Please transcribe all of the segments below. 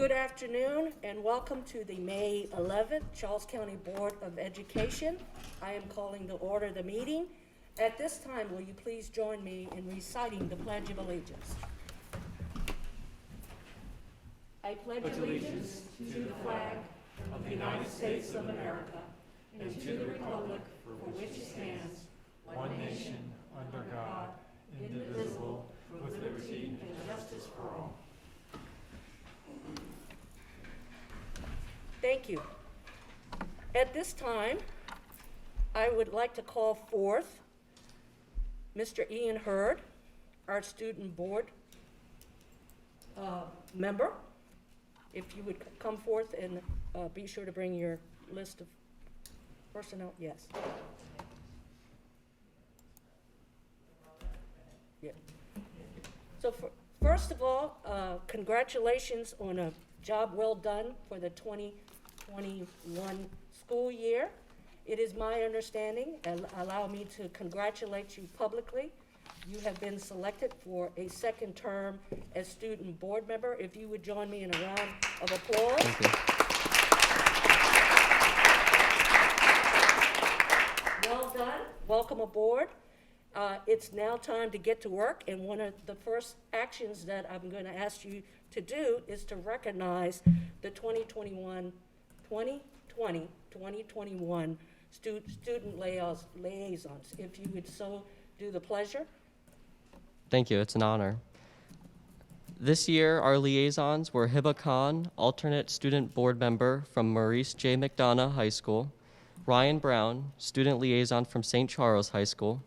Good afternoon and welcome to the May 11th Charles County Board of Education. I am calling to order the meeting. At this time, will you please join me in reciting the Pledge of Allegiance? I pledge allegiance to the flag of the United States of America and to the republic for which it stands, one nation, under God, indivisible, with liberty and justice for all. Thank you. At this time, I would like to call forth Mr. Ian Hurd, our student board member. If you would come forth and be sure to bring your list of personnel. Yes. Yeah. So first of all, congratulations on a job well done for the 2021 school year. It is my understanding, and allow me to congratulate you publicly. You have been selected for a second term as student board member. If you would join me in a round of applause. Thank you. Well done. Welcome aboard. It's now time to get to work, and one of the first actions that I'm going to ask you to do is to recognize the 2021 student liaisons. If you would so do the pleasure. Thank you, it's an honor. This year, our liaisons were Hiba Khan, alternate student board member from Maurice J. McDonough High School, Ryan Brown, student liaison from St. Charles High School,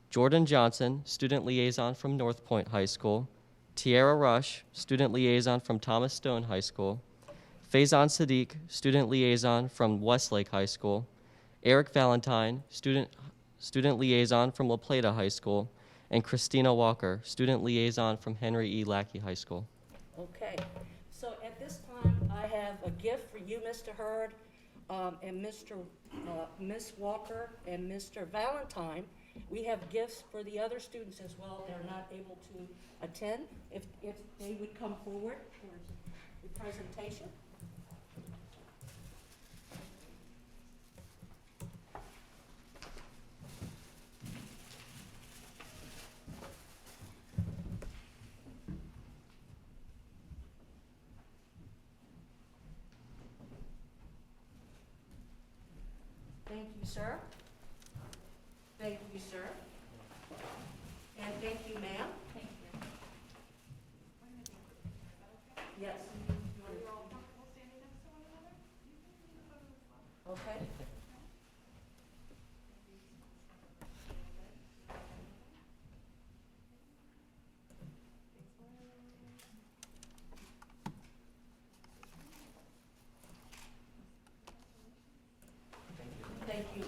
Jordan Johnson, student liaison from North Point High School, Tiara Rush, student liaison from Thomas Stone High School, Faizan Sadiq, student liaison from Westlake High School, Eric Valentine, student liaison from La Plata High School, and Christina Walker, student liaison from Henry E. Lackey High School. Okay, so at this time, I have a gift for you, Mr. Hurd, and Miss Walker, and Mr. Valentine. We have gifts for the other students as well. They're not able to attend. If they would come forward for the presentation. Thank you, sir. Thank you, sir. And thank you, ma'am. Thank you. Yes. Are you all comfortable standing next to one another? Okay. Thank you.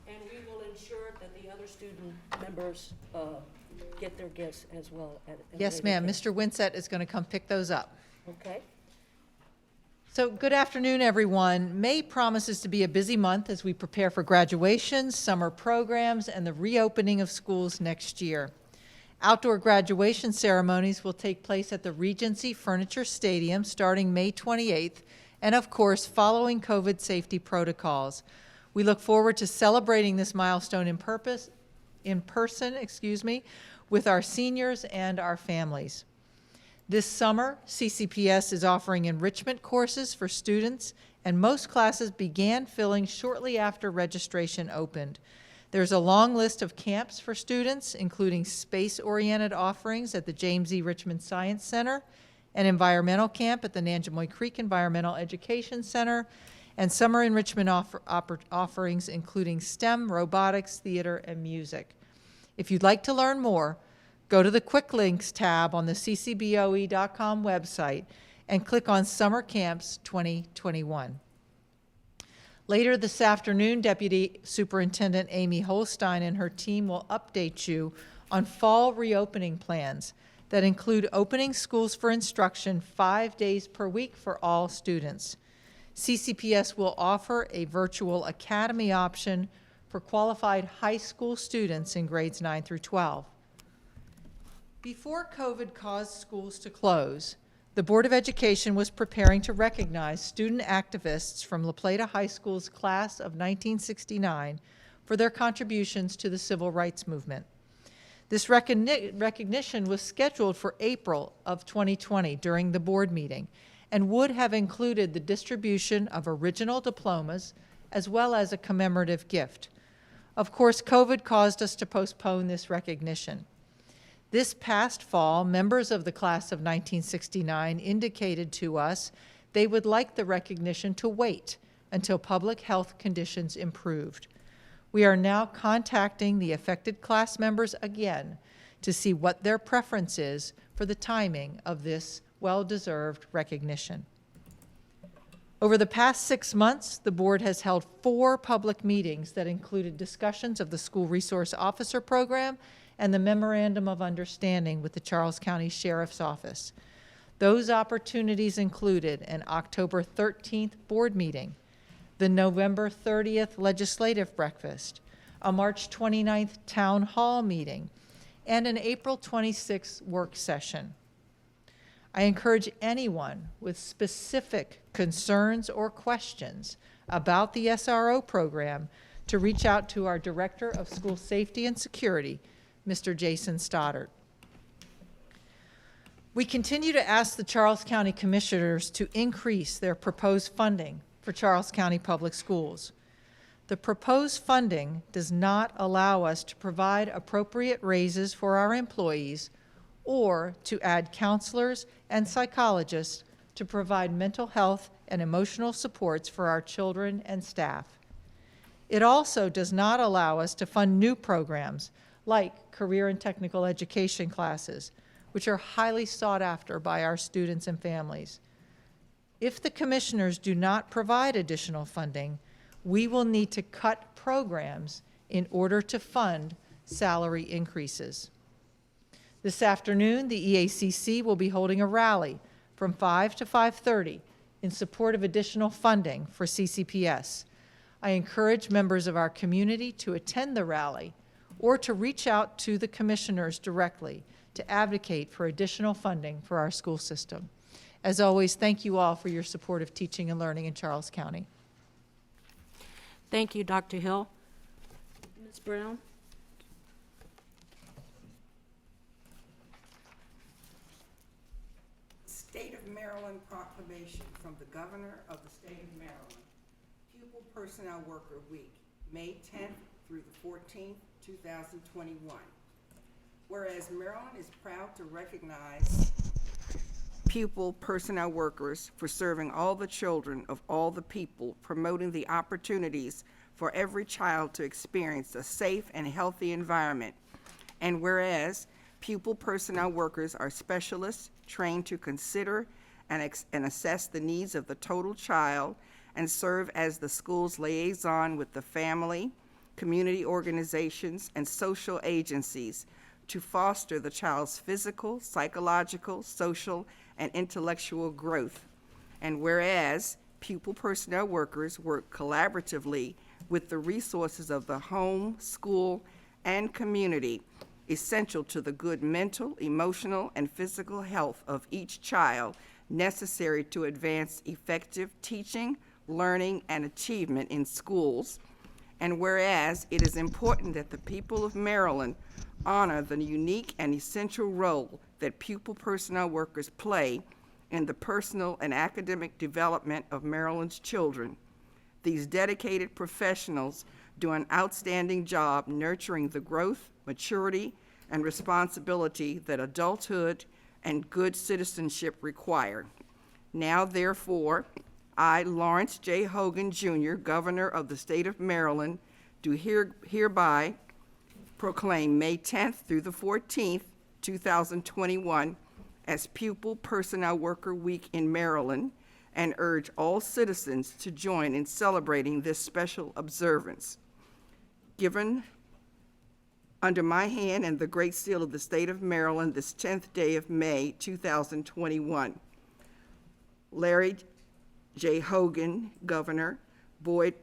And we will ensure that the other student members get their gifts as well. Yes, ma'am. Mr. Winsett is going to come pick those up. Okay. So good afternoon, everyone. May promises to be a busy month as we prepare for graduations, summer programs, and the reopening of schools next year. Outdoor graduation ceremonies will take place at the Regency Furniture Stadium starting May 28th, and of course, following COVID safety protocols. We look forward to celebrating this milestone in person, with our seniors and our families. This summer, CCPS is offering enrichment courses for students, and most classes began filling shortly after registration opened. There's a long list of camps for students, including space-oriented offerings at the James E. Richmond Science Center, an environmental camp at the Nanjemoy Creek Environmental Education Center, and summer enrichment offerings including STEM, robotics, theater, and music. If you'd like to learn more, go to the Quick Links tab on the ccboe.com website and click on Summer Camps 2021. Later this afternoon, Deputy Superintendent Amy Holstein and her team will update you on fall reopening plans that include opening schools for instruction 5 days per week for all students. CCPS will offer a virtual academy option for qualified high school students in grades 9 through 12. Before COVID caused schools to close, the Board of Education was preparing to recognize student activists from La Plata High School's class of 1969 for their contributions to the civil rights movement. This recognition was scheduled for April of 2020 during the board meeting and would have included the distribution of original diplomas as well as a commemorative gift. Of course, COVID caused us to postpone this recognition. This past fall, members of the class of 1969 indicated to us they would like the recognition to wait until public health conditions improved. We are now contacting the affected class members again to see what their preference is for the timing of this well-deserved recognition. Over the past 6 months, the board has held 4 public meetings that included discussions of the School Resource Officer Program and the Memorandum of Understanding with the Charles County Sheriff's Office. Those opportunities included an October 13th board meeting, the November 30th legislative breakfast, a March 29th town hall meeting, and an April 26th work session. I encourage anyone with specific concerns or questions about the SRO program to reach out to our Director of School Safety and Security, Mr. Jason Stoddard. We continue to ask the Charles County Commissioners to increase their proposed funding for Charles County Public Schools. The proposed funding does not allow us to provide appropriate raises for our employees or to add counselors and psychologists to provide mental health and emotional supports for our children and staff. It also does not allow us to fund new programs like career and technical education classes, which are highly sought after by our students and families. If the commissioners do not provide additional funding, we will need to cut programs in order to fund salary increases. This afternoon, the EACC will be holding a rally from 5 to 5:30 in support of additional funding for CCPS. I encourage members of our community to attend the rally or to reach out to the commissioners directly to advocate for additional funding for our school system. As always, thank you all for your support of teaching and learning in Charles County. Thank you, Dr. Hill. Ms. Brown? State of Maryland Proclamation from the Governor of the State of Maryland. Pupil Personnel Worker Week, May 10th through the 14th, 2021. Whereas Maryland is proud to recognize pupil personnel workers for serving all the children of all the people, promoting the opportunities for every child to experience a safe and healthy environment. And whereas pupil personnel workers are specialists trained to consider and assess the needs of the total child and serve as the school's liaison with the family, community organizations, and social agencies to foster the child's physical, psychological, social, and intellectual growth. And whereas pupil personnel workers work collaboratively with the resources of the home, school, and community, essential to the good mental, emotional, and physical health of each child, necessary to advance effective teaching, learning, and achievement in schools. And whereas it is important that the people of Maryland honor the unique and essential role that pupil personnel workers play in the personal and academic development of Maryland's children. These dedicated professionals do an outstanding job nurturing the growth, maturity, and responsibility that adulthood and good citizenship require. Now, therefore, I, Lawrence J. Hogan, Jr., Governor of the State of Maryland, do hereby proclaim May 10th through the 14th, 2021, as Pupil Personnel Worker Week in Maryland, and urge all citizens to join in celebrating this special observance. Given under my hand and the Great Seal of the State of Maryland this 10th day of May, 2021. Larry J. Hogan, Governor, Boyd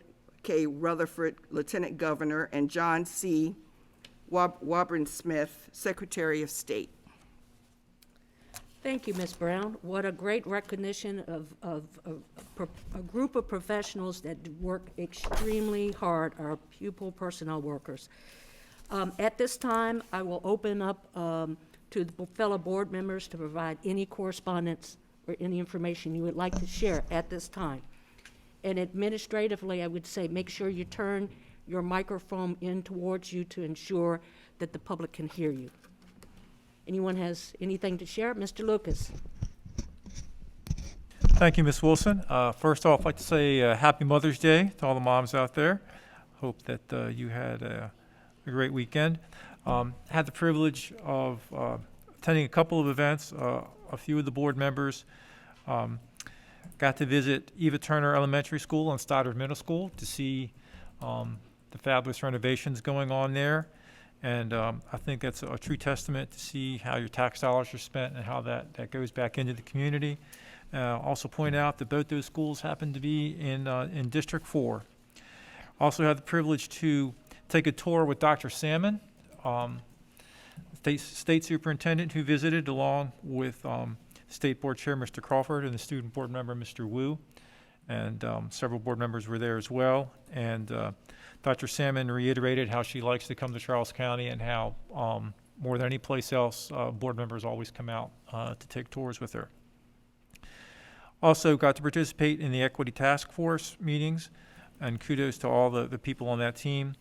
K. Rutherford, Lieutenant Governor, and John C. Wabron-Smith, Secretary of State. Thank you, Ms. Brown. What a great recognition of a group of professionals that work extremely hard, our pupil personnel workers. At this time, I will open up to the fellow board members to provide any correspondence or any information you would like to share at this time. And administratively, I would say make sure you turn your microphone in towards you to ensure that the public can hear you. Anyone has anything to share? Mr. Lucas. Thank you, Ms. Wilson. First off, I'd like to say Happy Mother's Day to all the moms out there. Hope that you had a great weekend. Had the privilege of attending a couple of events. A few of the board members got to visit Eva Turner Elementary School and Stoddard Middle School to see the fabulous renovations going on there. And I think that's a true testament to see how your tax dollars are spent and how that goes back into the community. Also point out that both those schools happen to be in District 4. Also had the privilege to take a tour with Dr. Salmon, State Superintendent, who visited along with State Board Chair Mr. Crawford and the Student Board Member Mr. Wu. And several board members were there as well. And Dr. Salmon reiterated how she likes to come to Charles County and how, more than any place else, board members always come out to take tours with her. Also got to participate in the Equity Task Force meetings, and kudos to all the people on that team.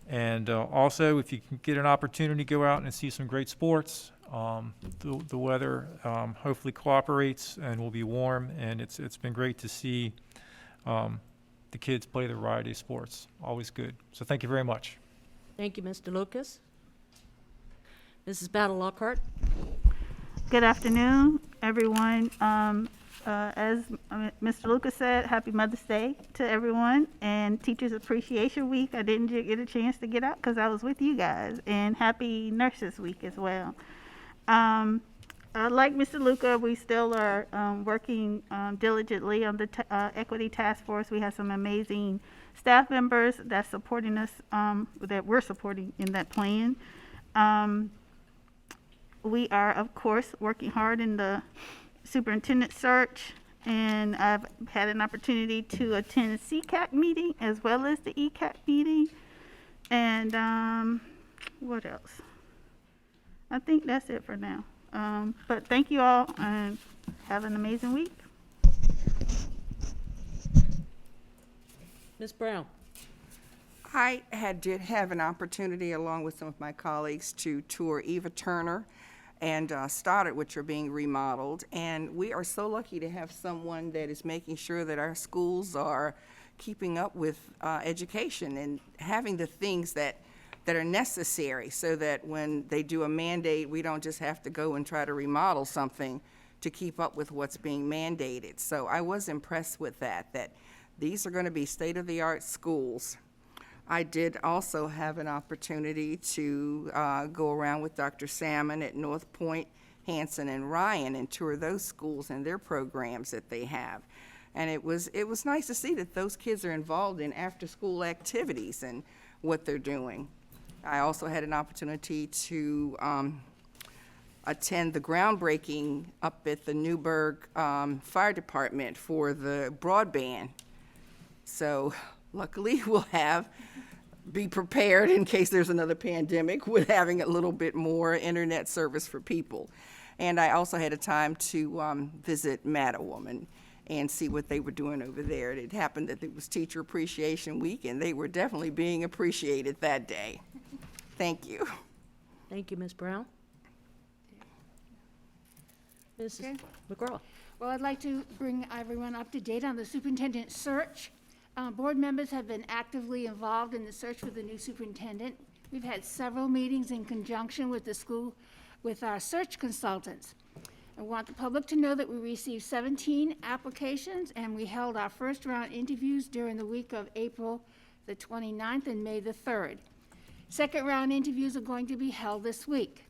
And also, if you can get an opportunity, go out and see some great sports. The weather hopefully cooperates and will be warm, and it's been great to see the kids play the variety of sports. Always good. So thank you very much. Thank you, Mr. Lucas. Mrs. Battle Lockhart. Good afternoon, everyone. As Mr. Lucas said, happy Mother's Day to everyone, and Teachers Appreciation Week. I didn't get a chance to get out because I was with you guys, and happy Nurses Week as well. Like Mr. Luca, we still are working diligently on the Equity Task Force. We have some amazing staff members that's supporting us, that we're supporting in that plan. We are, of course, working hard in the superintendent search, and I've had an opportunity to attend a CCAP meeting as well as the ECAP meeting. And what else? I think that's it for now. But thank you all, and have an amazing week. Ms. Brown. I did have an opportunity, along with some of my colleagues, to tour Eva Turner and Stoddard, which are being remodeled. And we are so lucky to have someone that is making sure that our schools are keeping up with education and having the things that are necessary, so that when they do a mandate, we don't just have to go and try to remodel something to keep up with what's being mandated. So I was impressed with that these are going to be state-of-the-art schools. I did also have an opportunity to go around with Dr. Salmon at North Point, Hanson, and Ryan and tour those schools and their programs that they have. And it was nice to see that those kids are involved in after-school activities and what they're doing. I also had an opportunity to attend the groundbreaking up at the Newburgh Fire Department for the broadband. So luckily we'll be prepared in case there's another pandemic with having a little bit more internet service for people. And I also had a time to visit Mattawoman and see what they were doing over there. It happened that it was Teacher Appreciation Week, and they were definitely being appreciated that day. Thank you. Thank you, Ms. Brown. Mrs. McGraw. Well, I'd like to bring everyone up to date on the superintendent search. Board members have been actively involved in the search for the new superintendent. We've had several meetings in conjunction with the school, with our search consultants. I want the public to know that we received 17 applications, and we held our first round interviews during the week of April the 29th and May the 3rd. Second round interviews are going to be held this week.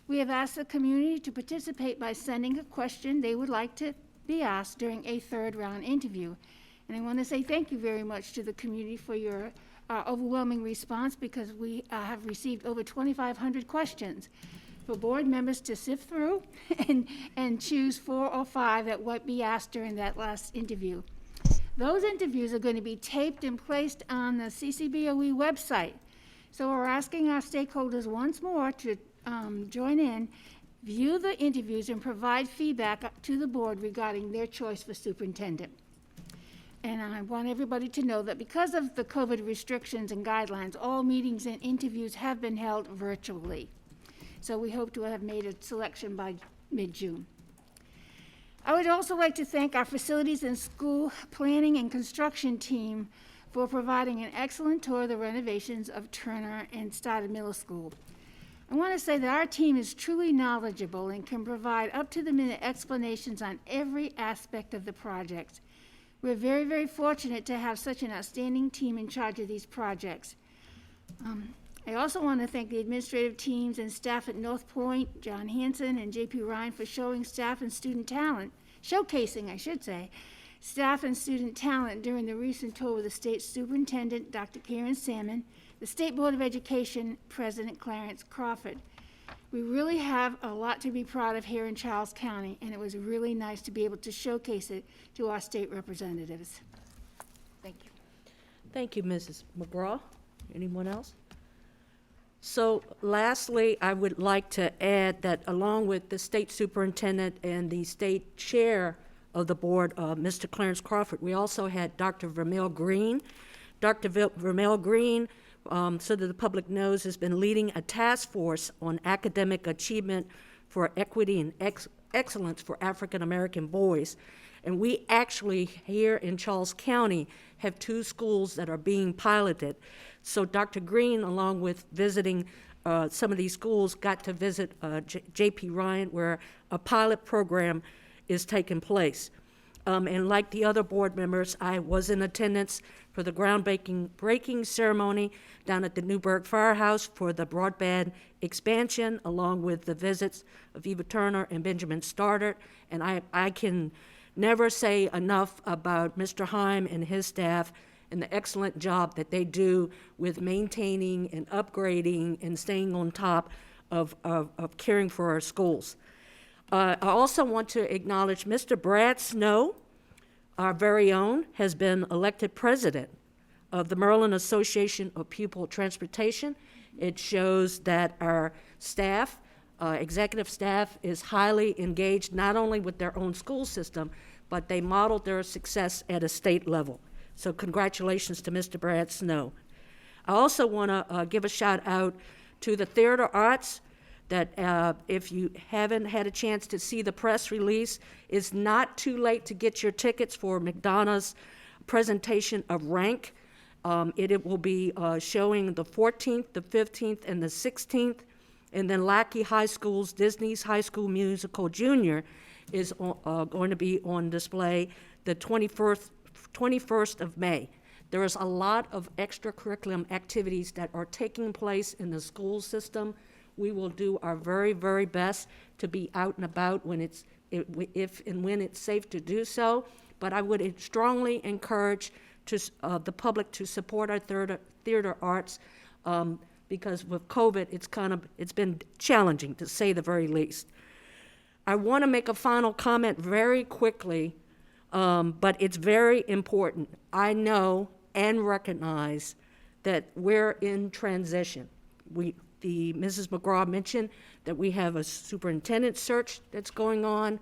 We have asked the community to participate by sending a question they would like to be asked during a third round interview. And I want to say thank you very much to the community for your overwhelming response, because we have received over 2,500 questions for board members to sift through and choose 4 or 5 that would be asked during that last interview. Those interviews are going to be taped and placed on the CCBOE website. So we're asking our stakeholders once more to join in, view the interviews, and provide feedback to the board regarding their choice for superintendent. And I want everybody to know that because of the COVID restrictions and guidelines, all meetings and interviews have been held virtually. So we hope to have made a selection by mid-June. I would also like to thank our facilities and school planning and construction team for providing an excellent tour of the renovations of Turner and Stoddard Middle School. I want to say that our team is truly knowledgeable and can provide up-to-the-minute explanations on every aspect of the project. We're very, very fortunate to have such an outstanding team in charge of these projects. I also want to thank the administrative teams and staff at North Point, John Hanson and J.P. Ryan, for showing staff and student talent, showcasing, I should say, staff and student talent during the recent tour with the state superintendent, Dr. Karen Salmon, the State Board of Education President Clarence Crawford. We really have a lot to be proud of here in Charles County, and it was really nice to be able to showcase it to our state representatives. Thank you. Thank you, Mrs. McGraw. Anyone else? So lastly, I would like to add that along with the state superintendent and the state chair of the board, Mr. Clarence Crawford, we also had Dr. Vermeil Green. Dr. Vermeil Green, so that the public knows, has been leading a task force on academic achievement for equity and excellence for African American boys. And we actually, here in Charles County, have 2 schools that are being piloted. So Dr. Green, along with visiting some of these schools, got to visit J.P. Ryan, where a pilot program is taking place. And like the other board members, I was in attendance for the groundbreaking ceremony down at the Newburgh Firehouse for the broadband expansion, along with the visits of Eva Turner and Benjamin Stoddard. And I can never say enough about Mr. Heim and his staff and the excellent job that they do with maintaining and upgrading and staying on top of caring for our schools. I also want to acknowledge Mr. Brad Snow, our very own, has been elected president of the Maryland Association of Pupil Transportation. It shows that our staff, executive staff, is highly engaged not only with their own school system, but they modeled their success at a state level. So congratulations to Mr. Brad Snow. I also want to give a shout out to the theater arts, that if you haven't had a chance to see the press release, it's not too late to get your tickets for McDonough's presentation of Rank. It will be showing the 14th, the 15th, and the 16th. And then Lackey High School's Disney's High School Musical Junior is going to be on display the 21st of May. There is a lot of extracurriculum activities that are taking place in the school system. We will do our very, very best to be out and about when if and when it's safe to do so. But I would strongly encourage the public to support our theater arts because with COVID, it's been challenging, to say the very least. I want to make a final comment very quickly, but it's very important. I know and recognize that we're in transition. Mrs. McGraw mentioned that we have a superintendent search that's going on.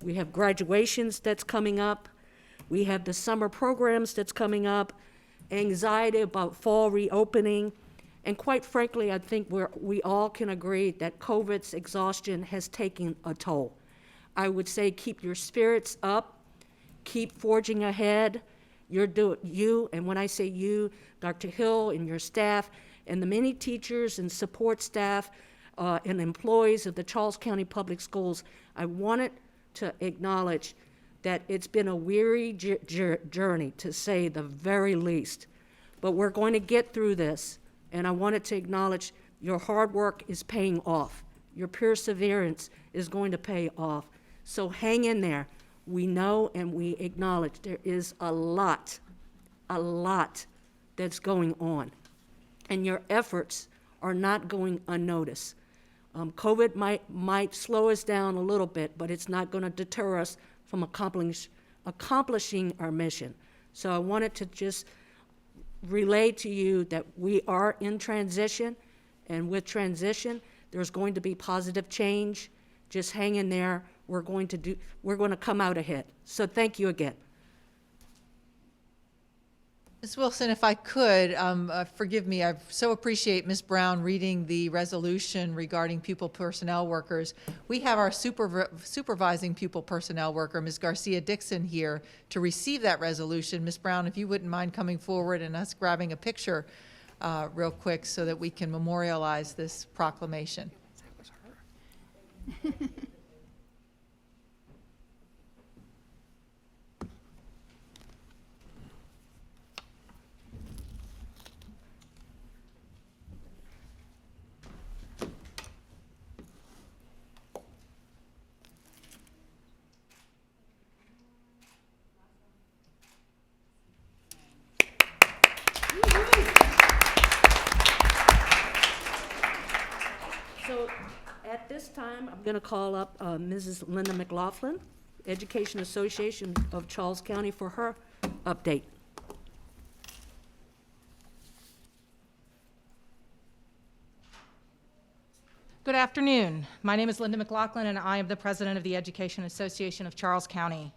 We have graduations that's coming up. We have the summer programs that's coming up, anxiety about fall reopening. And quite frankly, I think we all can agree that COVID's exhaustion has taken a toll. I would say keep your spirits up, keep forging ahead. You, and when I say you, Dr. Hill and your staff, and the many teachers and support staff and employees of the Charles County Public Schools, I wanted to acknowledge that it's been a weary journey, to say the very least. But we're going to get through this, and I wanted to acknowledge your hard work is paying off. Your perseverance is going to pay off. So hang in there. we know and we acknowledge there is a lot that's going on, and your efforts are not going unnoticed. COVID might slow us down a little bit, but it's not going to deter us from accomplishing our mission. So I wanted to just relay to you that we are in transition, and with transition, there's going to be positive change. Just hang in there. We're going to come out ahead. So thank you again. Ms. Wilson, if I could, forgive me, I so appreciate Ms. Brown reading the resolution regarding pupil personnel workers. We have our supervising pupil personnel worker, Ms. Garcia Dixon, here to receive that resolution. Ms. Brown, if you wouldn't mind coming forward and us grabbing a picture real quick so that we can memorialize this proclamation. So at this time, I'm going to call up Mrs. Linda McLaughlin, Education Association of Charles County, for her update. Good afternoon. My name is Linda McLaughlin, and I am the president of the Education Association of Charles County.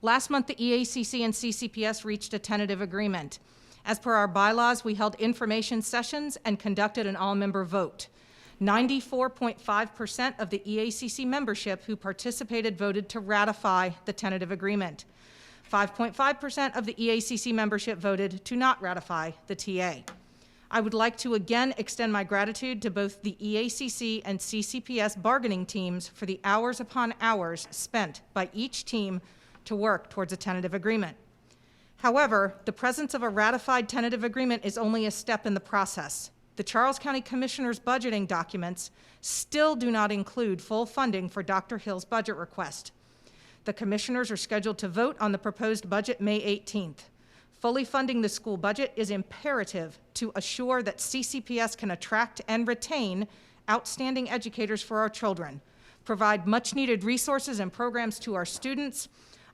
Last month, the EACC and CCPS reached a tentative agreement. As per our bylaws, we held information sessions and conducted an all-member vote. 94.5% of the EACC membership who participated voted to ratify the tentative agreement. 5.5% of the EACC membership voted to not ratify the TA. I would like to again extend my gratitude to both the EACC and CCPS bargaining teams for the hours upon hours spent by each team to work towards a tentative agreement. However, the presence of a ratified tentative agreement is only a step in the process. The Charles County Commissioner's budgeting documents still do not include full funding for Dr. Hill's budget request. The commissioners are scheduled to vote on the proposed budget May 18th. Fully funding the school budget is imperative to assure that CCPS can attract and retain outstanding educators for our children, provide much-needed resources and programs to our students,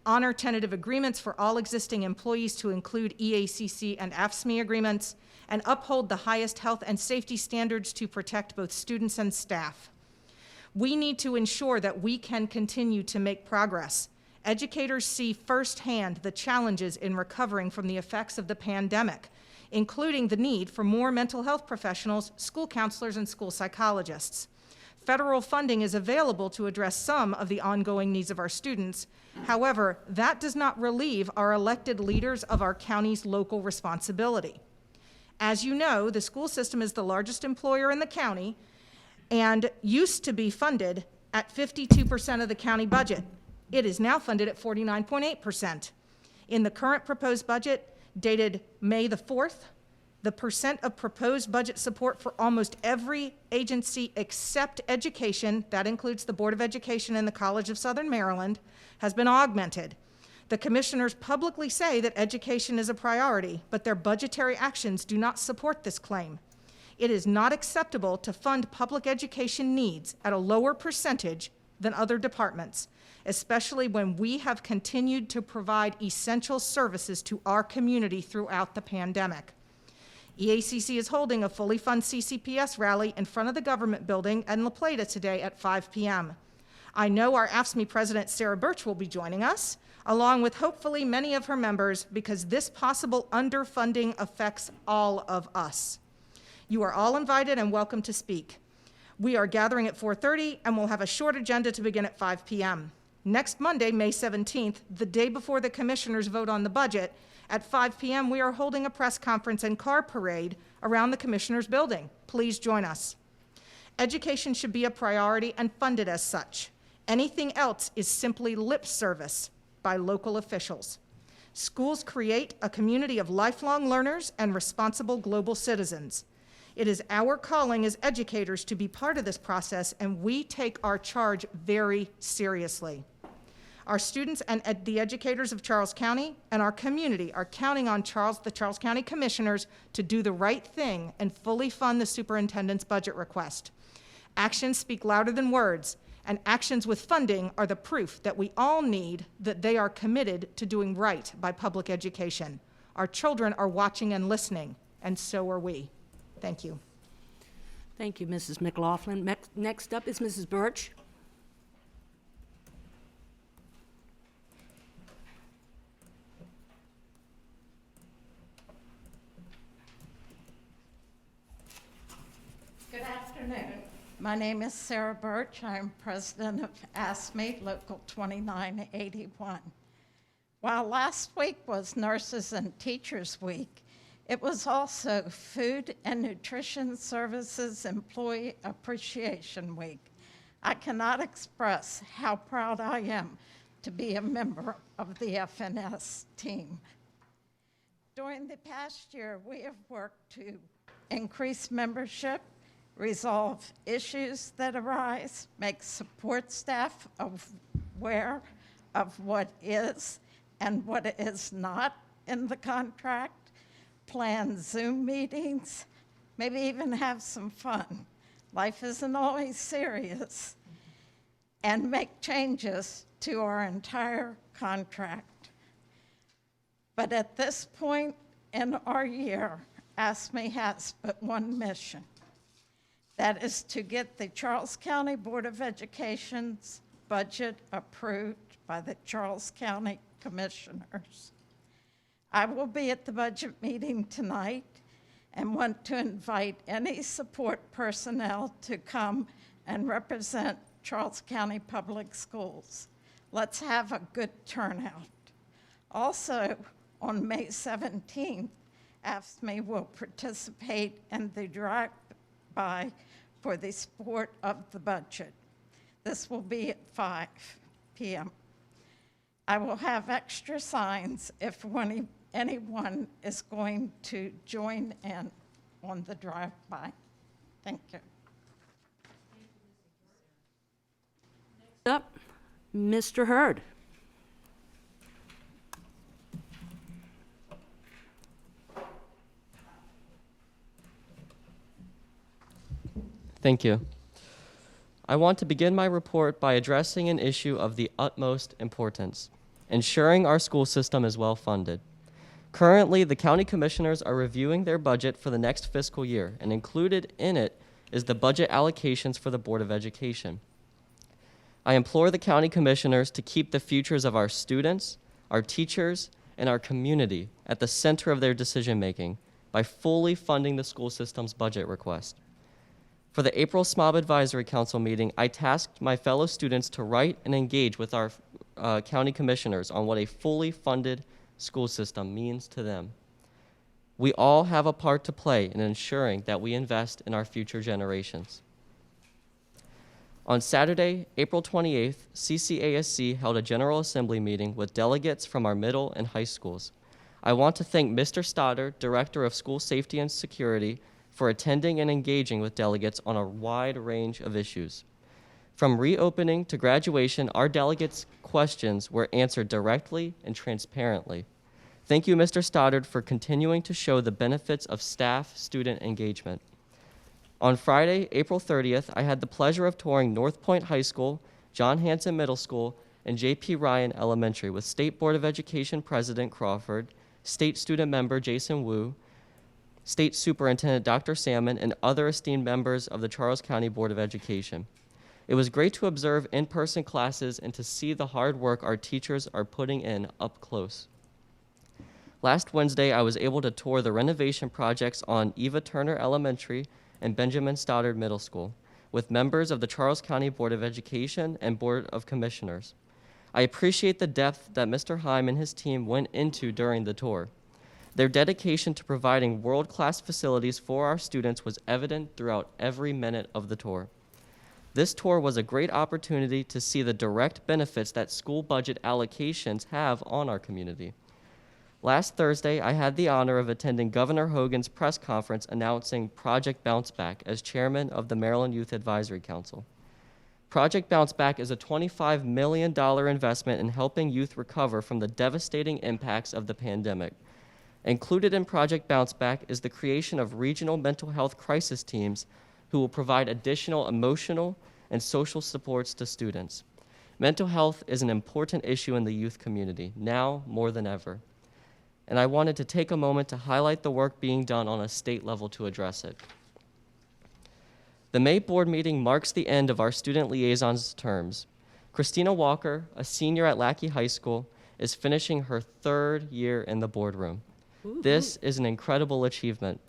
honor tentative agreements for all existing employees to include EACC and AFSCME agreements, and uphold the highest health and safety standards to protect both students and staff. We need to ensure that we can continue to make progress. Educators see firsthand the challenges in recovering from the effects of the pandemic, including the need for more mental health professionals, school counselors, and school psychologists. Federal funding is available to address some of the ongoing needs of our students. However, that does not relieve our elected leaders of our county's local responsibility. As you know, the school system is the largest employer in the county and used to be funded at 52% of the county budget. It is now funded at 49.8%. In the current proposed budget, dated May the 4th, the percent of proposed budget support for almost every agency except education, that includes the Board of Education and the College of Southern Maryland, has been augmented. The commissioners publicly say that education is a priority, but their budgetary actions do not support this claim. It is not acceptable to fund public education needs at a lower percentage than other departments, especially when we have continued to provide essential services to our community throughout the pandemic. EACC is holding a fully funded CCPS rally in front of the government building in La Plata today at 5 p.m. I know our AFSCME president, Sarah Birch, will be joining us, along with hopefully many of her members, because this possible underfunding affects all of us. You are all invited and welcome to speak. We are gathering at 4:30 and we'll have a short agenda to begin at 5 p.m. Next Monday, May 17th, the day before the commissioners vote on the budget, at 5 p.m. we are holding a press conference and car parade around the commissioners' building. Please join us. Education should be a priority and funded as such. Anything else is simply lip service by local officials. Schools create a community of lifelong learners and responsible global citizens. It is our calling as educators to be part of this process, and we take our charge very seriously. Our students and the educators of Charles County and our community are counting on the Charles County Commissioners to do the right thing and fully fund the superintendent's budget request. Actions speak louder than words, and actions with funding are the proof that we all need that they are committed to doing right by public education. Our children are watching and listening, and so are we. Thank you. Thank you, Mrs. McLaughlin. Next up is Mrs. Birch. Good afternoon. My name is Sarah Birch. I'm president of ASME Local 2981. While last week was Nurses and Teachers Week, it was also Food and Nutrition Services Employee Appreciation Week. I cannot express how proud I am to be a member of the FNS team. During the past year, we have worked to increase membership, resolve issues that arise, make support staff aware of what is and what is not in the contract, plan Zoom meetings, maybe even have some fun. Life isn't always serious. And make changes to our entire contract. But at this point in our year, ASME has but one mission. That is to get the Charles County Board of Education's budget approved by the Charles County Commissioners. I will be at the budget meeting tonight and want to invite any support personnel to come and represent Charles County Public Schools. Let's have a good turnout. Also, on May 17th, AFSCME will participate in the drive-by for the support of the budget. This will be at 5 p.m. I will have extra signs if anyone is going to join in on the drive-by. Thank you. Next up, Mr. Hurd. Thank you. I want to begin my report by addressing an issue of the utmost importance, ensuring our school system is well funded. Currently, the county commissioners are reviewing their budget for the next fiscal year, and included in it is the budget allocations for the Board of Education. I implore the county commissioners to keep the futures of our students, our teachers, and our community at the center of their decision-making by fully funding the school system's budget request. For the April SMOB Advisory Council meeting, I tasked my fellow students to write and engage with our county commissioners on what a fully funded school system means to them. We all have a part to play in ensuring that we invest in our future generations. On Saturday, April 28th, CCASC held a General Assembly meeting with delegates from our middle and high schools. I want to thank Mr. Stoddard, Director of School Safety and Security, for attending and engaging with delegates on a wide range of issues. From reopening to graduation, our delegates' questions were answered directly and transparently. Thank you, Mr. Stoddard, for continuing to show the benefits of staff-student engagement. On Friday, April 30th, I had the pleasure of touring North Point High School, John Hanson Middle School, and J.P. Ryan Elementary with State Board of Education President Crawford, State Student Member Jason Wu, State Superintendent Dr. Salmon, and other esteemed members of the Charles County Board of Education. It was great to observe in-person classes and to see the hard work our teachers are putting in up close. Last Wednesday, I was able to tour the renovation projects on Eva Turner Elementary and Benjamin Stoddard Middle School with members of the Charles County Board of Education and Board of Commissioners. I appreciate the depth that Mr. Heim and his team went into during the tour. Their dedication to providing world-class facilities for our students was evident throughout every minute of the tour. This tour was a great opportunity to see the direct benefits that school budget allocations have on our community. Last Thursday, I had the honor of attending Governor Hogan's press conference announcing Project Bounce Back as chairman of the Maryland Youth Advisory Council. Project Bounce Back is a $25 million investment in helping youth recover from the devastating impacts of the pandemic. Included in Project Bounce Back is the creation of regional mental health crisis teams who will provide additional emotional and social supports to students. Mental health is an important issue in the youth community, now more than ever. And I wanted to take a moment to highlight the work being done on a state level to address it. The May board meeting marks the end of our student liaisons terms. Christina Walker, a senior at Lackey High School, is finishing her 3rd year in the boardroom. This is an incredible achievement.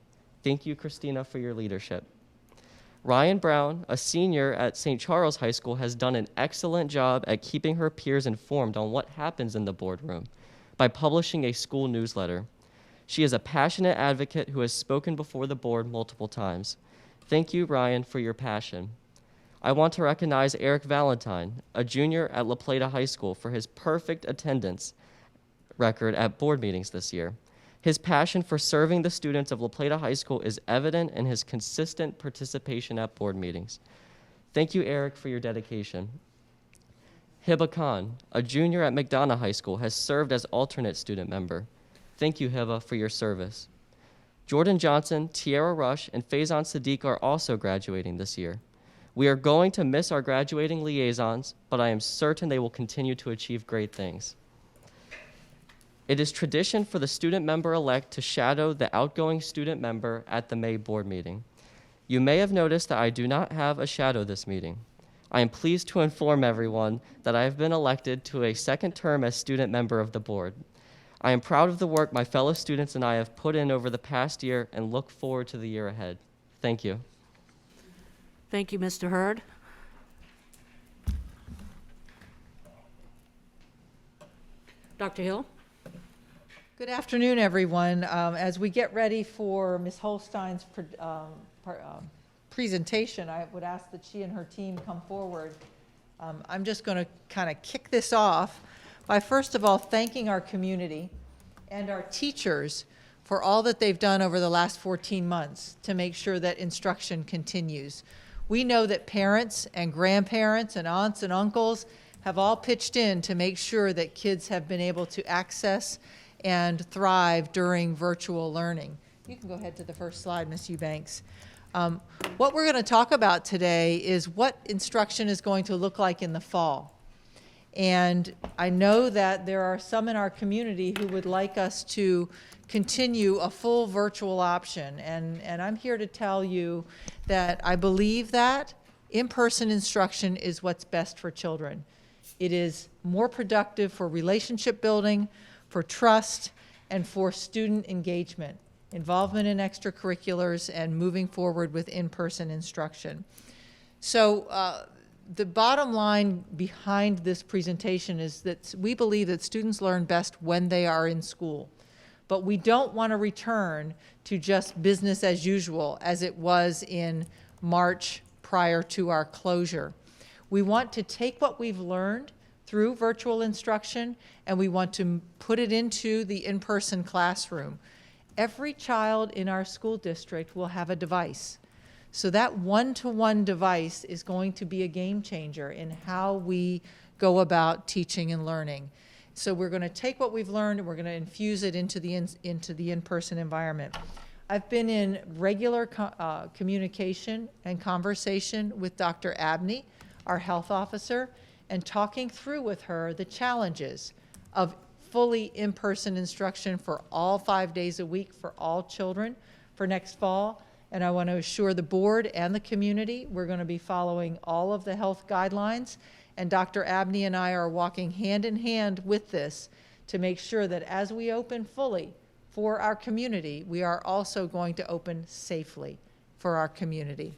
Thank you, Christina, for your leadership. Ryan Brown, a senior at St. Charles High School, has done an excellent job at keeping her peers informed on what happens in the boardroom by publishing a school newsletter. She is a passionate advocate who has spoken before the board multiple times. Thank you, Ryan, for your passion. I want to recognize Eric Valentine, a junior at La Plata High School, for his perfect attendance record at board meetings this year. His passion for serving the students of La Plata High School is evident in his consistent participation at board meetings. Thank you, Eric, for your dedication. Hiba Khan, a junior at McDonough High School, has served as alternate student member. Thank you, Hiba, for your service. Jordan Johnson, Tiara Rush, and Faison Sadiq are also graduating this year. We are going to miss our graduating liaisons, but I am certain they will continue to achieve great things. It is tradition for the student member-elect to shadow the outgoing student member at the May board meeting. You may have noticed that I do not have a shadow this meeting. I am pleased to inform everyone that I have been elected to a 2nd term as student member of the board. I am proud of the work my fellow students and I have put in over the past year and look forward to the year ahead. Thank you. Thank you, Mr. Hurd. Dr. Hill? Good afternoon, everyone. As we get ready for Ms. Holstein's presentation, I would ask that she and her team come forward. I'm just going to kind of kick this off by first of all thanking our community and our teachers for all that they've done over the last 14 months to make sure that instruction continues. We know that parents and grandparents and aunts and uncles have all pitched in to make sure that kids have been able to access and thrive during virtual learning. You can go ahead to the first slide, Ms. Eubanks. What we're going to talk about today is what instruction is going to look like in the fall. And I know that there are some in our community who would like us to continue a full virtual option. And I'm here to tell you that I believe that in-person instruction is what's best for children. It is more productive for relationship building, for trust, and for student engagement, involvement in extracurriculars, and moving forward with in-person instruction. So the bottom line behind this presentation is that we believe that students learn best when they are in school. But we don't want to return to just business as usual as it was in March prior to our closure. We want to take what we've learned through virtual instruction and we want to put it into the in-person classroom. Every child in our school district will have a device. So that one-to-one device is going to be a game changer in how we go about teaching and learning. So we're going to take what we've learned and we're going to infuse it into the in-person environment. I've been in regular communication and conversation with Dr. Abney, our health officer, and talking through with her the challenges of fully in-person instruction for all 5 days a week for all children for next fall. And I want to assure the board and the community we're going to be following all of the health guidelines. And Dr. Abney and I are walking hand in hand with this to make sure that as we open fully for our community, we are also going to open safely for our community.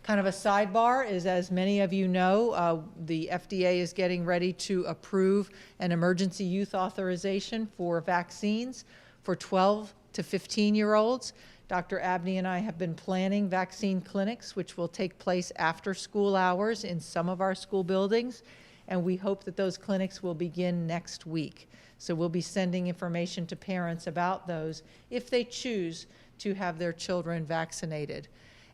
Kind of a sidebar is, as many of you know, the FDA is getting ready to approve an emergency use authorization for vaccines for 12 to 15-year-olds. Dr. Abney and I have been planning vaccine clinics, which will take place after school hours in some of our school buildings, and we hope that those clinics will begin next week. So we'll be sending information to parents about those if they choose to have their children vaccinated.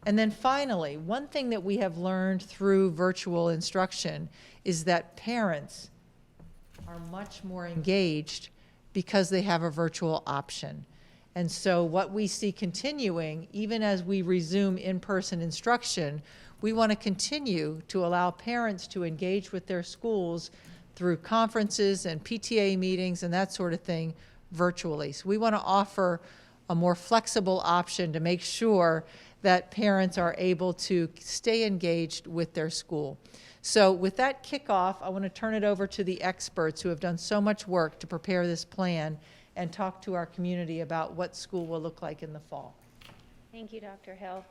And then finally, one thing that we have learned through virtual instruction is that parents are much more engaged because they have a virtual option. And so what we see continuing, even as we resume in-person instruction, we want to continue to allow parents to engage with their schools through conferences and PTA meetings and that sort of thing virtually. So we want to offer a more flexible option to make sure that parents are able to stay engaged with their school. So with that kickoff, I want to turn it over to the experts who have done so much work to prepare this plan and talk to our community about what school will look like in the fall. Thank you, Dr. Hill.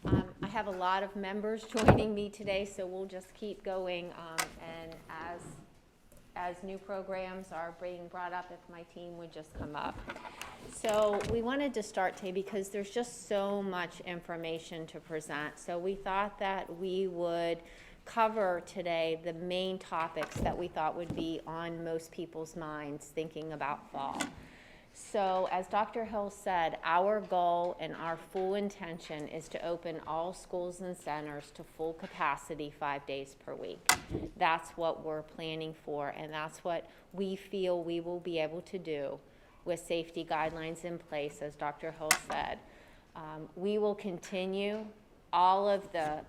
I have a lot of members joining me today, so we'll just keep going. And as new programs are being brought up, if my team would just come up. So we wanted to start today because there's just so much information to present. So we thought that we would cover today the main topics that we thought would be on most people's minds thinking about fall. So as Dr. Hill said, our goal and our full intention is to open all schools and centers to full capacity 5 days per week. That's what we're planning for, and that's what we feel we will be able to do with safety guidelines in place, as Dr. Hill said. We will continue all of the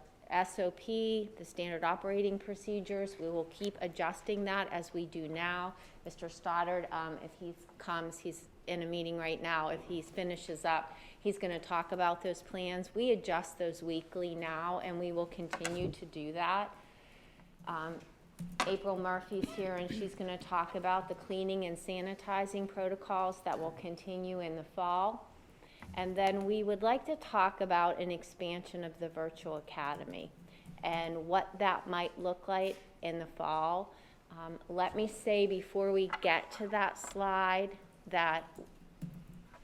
SOP, the standard operating procedures. We will keep adjusting that as we do now. Mr. Stoddard, if he comes, he's in a meeting right now. If he finishes up, he's going to talk about those plans. We adjust those weekly now, and we will continue to do that. April Murphy's here, and she's going to talk about the cleaning and sanitizing protocols that will continue in the fall. And then we would like to talk about an expansion of the virtual academy and what that might look like in the fall. Let me say before we get to that slide that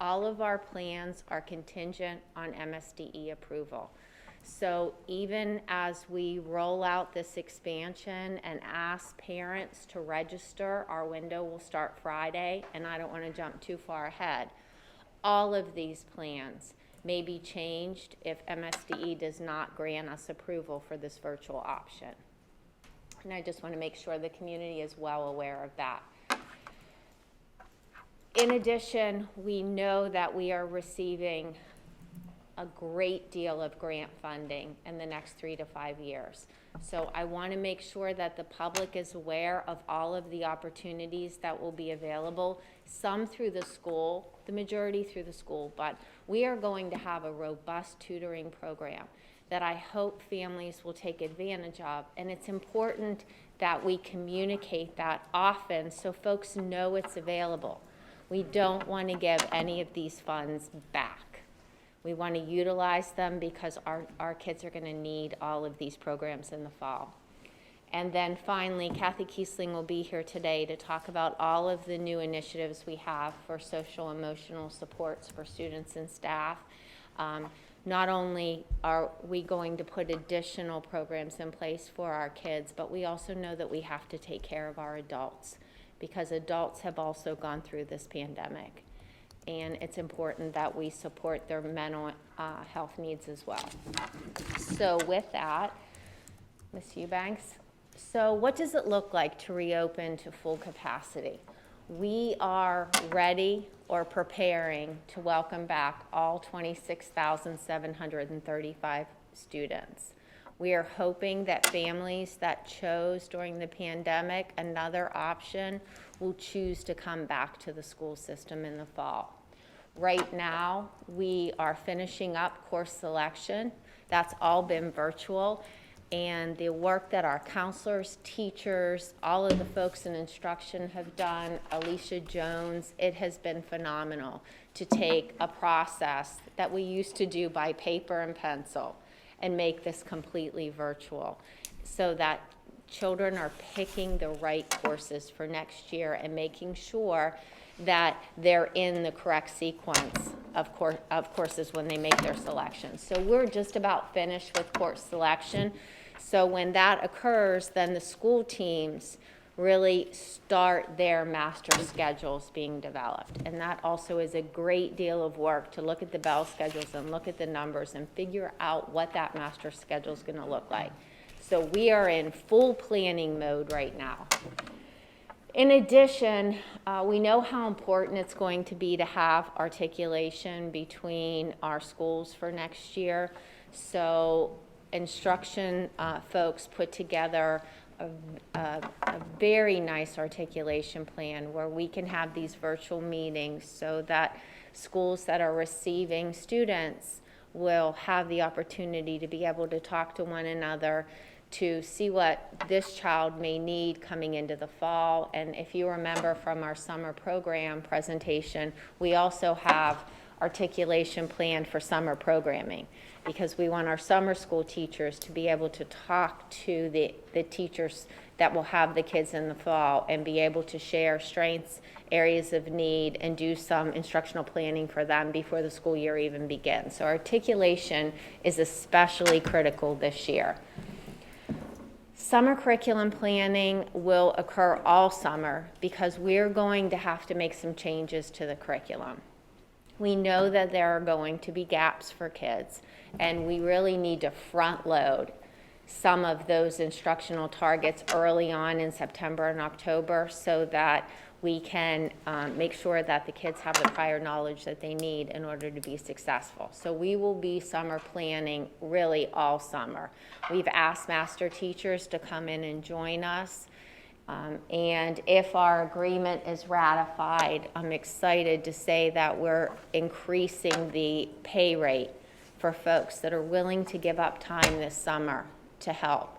all of our plans are contingent on MSDE approval. So even as we roll out this expansion and ask parents to register, our window will start Friday, and I don't want to jump too far ahead. All of these plans may be changed if MSDE does not grant us approval for this virtual option. And I just want to make sure the community is well aware of that. In addition, we know that we are receiving a great deal of grant funding in the next 3 to 5 years. So I want to make sure that the public is aware of all of the opportunities that will be available, some through the school, the majority through the school, but we are going to have a robust tutoring program that I hope families will take advantage of. And it's important that we communicate that often so folks know it's available. We don't want to give any of these funds back. We want to utilize them because our kids are going to need all of these programs in the fall. And then finally, Kathy Kiesling will be here today to talk about all of the new initiatives we have for social emotional supports for students and staff. Not only are we going to put additional programs in place for our kids, but we also know that we have to take care of our adults because adults have also gone through this pandemic. And it's important that we support their mental health needs as well. So with that, Ms. Eubanks, so what does it look like to reopen to full capacity? We are ready or preparing to welcome back all 26,735 students. We are hoping that families that chose during the pandemic another option will choose to come back to the school system in the fall. Right now, we are finishing up course selection. That's all been virtual. And the work that our counselors, teachers, all of the folks in instruction have done, Alicia Jones, it has been phenomenal to take a process that we used to do by paper and pencil and make this completely virtual so that children are picking the right courses for next year and making sure that they're in the correct sequence of courses when they make their selections. So we're just about finished with course selection. So when that occurs, then the school teams really start their master schedules being developed. And that also is a great deal of work to look at the bell schedules and look at the numbers and figure out what that master schedule is going to look like. So we are in full planning mode right now. In addition, we know how important it's going to be to have articulation between our schools for next year. So instruction folks put together a very nice articulation plan where we can have these virtual meetings so that schools that are receiving students will have the opportunity to be able to talk to one another, to see what this child may need coming into the fall. And if you remember from our summer program presentation, we also have articulation planned for summer programming, because we want our summer school teachers to be able to talk to the teachers that will have the kids in the fall and be able to share strengths, areas of need, and do some instructional planning for them before the school year even begins. So articulation is especially critical this year. Summer curriculum planning will occur all summer because we're going to have to make some changes to the curriculum. We know that there are going to be gaps for kids, and we really need to front load some of those instructional targets early on in September and October so that we can make sure that the kids have the prior knowledge that they need in order to be successful. So we will be summer planning really all summer. We've asked master teachers to come in and join us. And if our agreement is ratified, I'm excited to say that we're increasing the pay rate for folks that are willing to give up time this summer to help.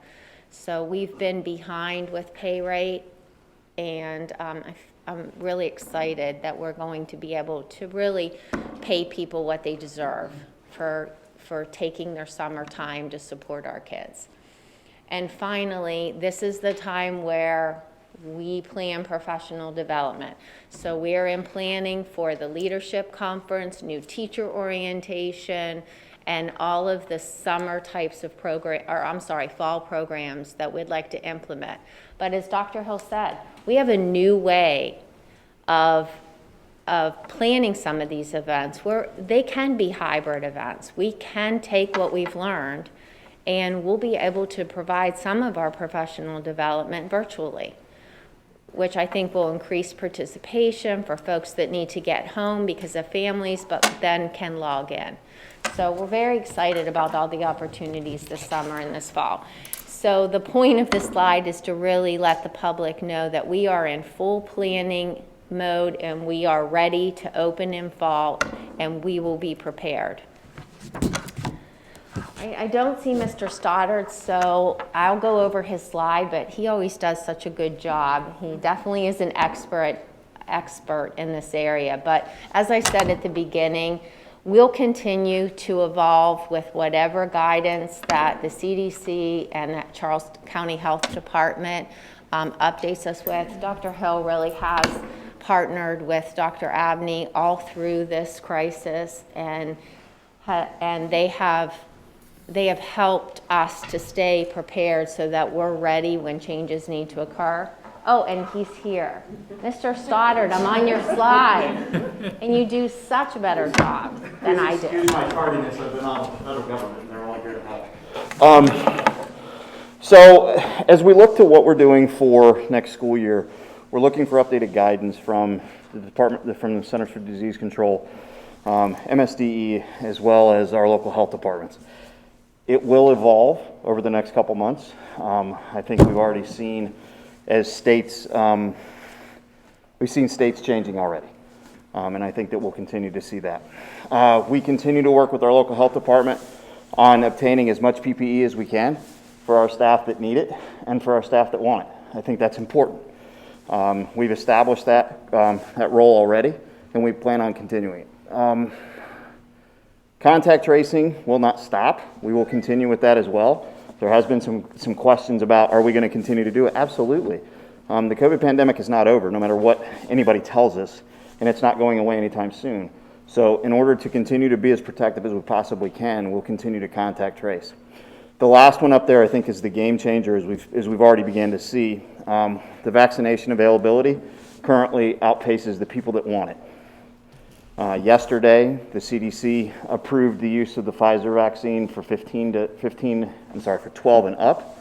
So we've been behind with pay rate, and I'm really excited that we're going to be able to really pay people what they deserve for taking their summer time to support our kids. And finally, this is the time where we plan professional development. So we are in planning for the leadership conference, new teacher orientation, and all of the summer types of fall programs that we'd like to implement. But as Dr. Hill said, we have a new way of planning some of these events where they can be hybrid events. We can take what we've learned and we'll be able to provide some of our professional development virtually, which I think will increase participation for folks that need to get home because of families, but then can log in. So we're very excited about all the opportunities this summer and this fall. So the point of this slide is to really let the public know that we are in full planning mode and we are ready to open in fall, and we will be prepared. I don't see Mr. Stoddard, so I'll go over his slide, but he always does such a good job. He definitely is an expert in this area. But as I said at the beginning, we'll continue to evolve with whatever guidance that the CDC and that Charles County Health Department updates us with. Dr. Hill really has partnered with Dr. Abney all through this crisis, and they have helped us to stay prepared so that we're ready when changes need to occur. Oh, and he's here. Mr. Stoddard, I'm on your slide. And you do such a better job than I do. Excuse my tardiness, I've been on federal government, and they're all here to help. So as we look to what we're doing for next school year, we're looking for updated guidance from the Centers for Disease Control, MSDE, as well as our local health departments. It will evolve over the next couple months. I think we've already seen as states, we've seen states changing already. And I think that we'll continue to see that. We continue to work with our local health department on obtaining as much PPE as we can for our staff that need it and for our staff that want it. I think that's important. We've established that role already, and we plan on continuing it. Contact tracing will not stop. We will continue with that as well. There has been some questions about, are we going to continue to do it? Absolutely. The COVID pandemic is not over, no matter what anybody tells us, and it's not going away anytime soon. So in order to continue to be as protective as we possibly can, we'll continue to contact trace. The last one up there, I think, is the game changer, as we've already began to see. The vaccination availability currently outpaces the people that want it. Yesterday, the CDC approved the use of the Pfizer vaccine for 12 and up.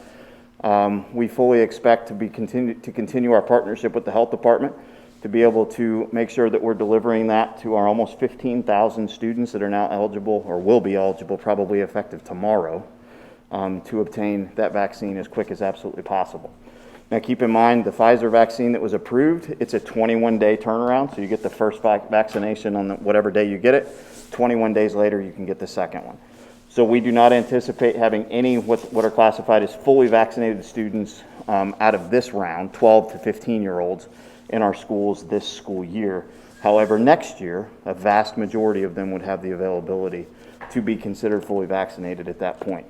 We fully expect to continue our partnership with the health department to be able to make sure that we're delivering that to our almost 15,000 students that are now eligible, or will be eligible, probably effective tomorrow, to obtain that vaccine as quick as absolutely possible. Now keep in mind, the Pfizer vaccine that was approved, it's a 21-day turnaround, so you get the first vaccination on whatever day you get it. 21 days later, you can get the second one. So we do not anticipate having any what are classified as fully vaccinated students out of this round, 12 to 15-year-olds, in our schools this school year. However, next year, a vast majority of them would have the availability to be considered fully vaccinated at that point.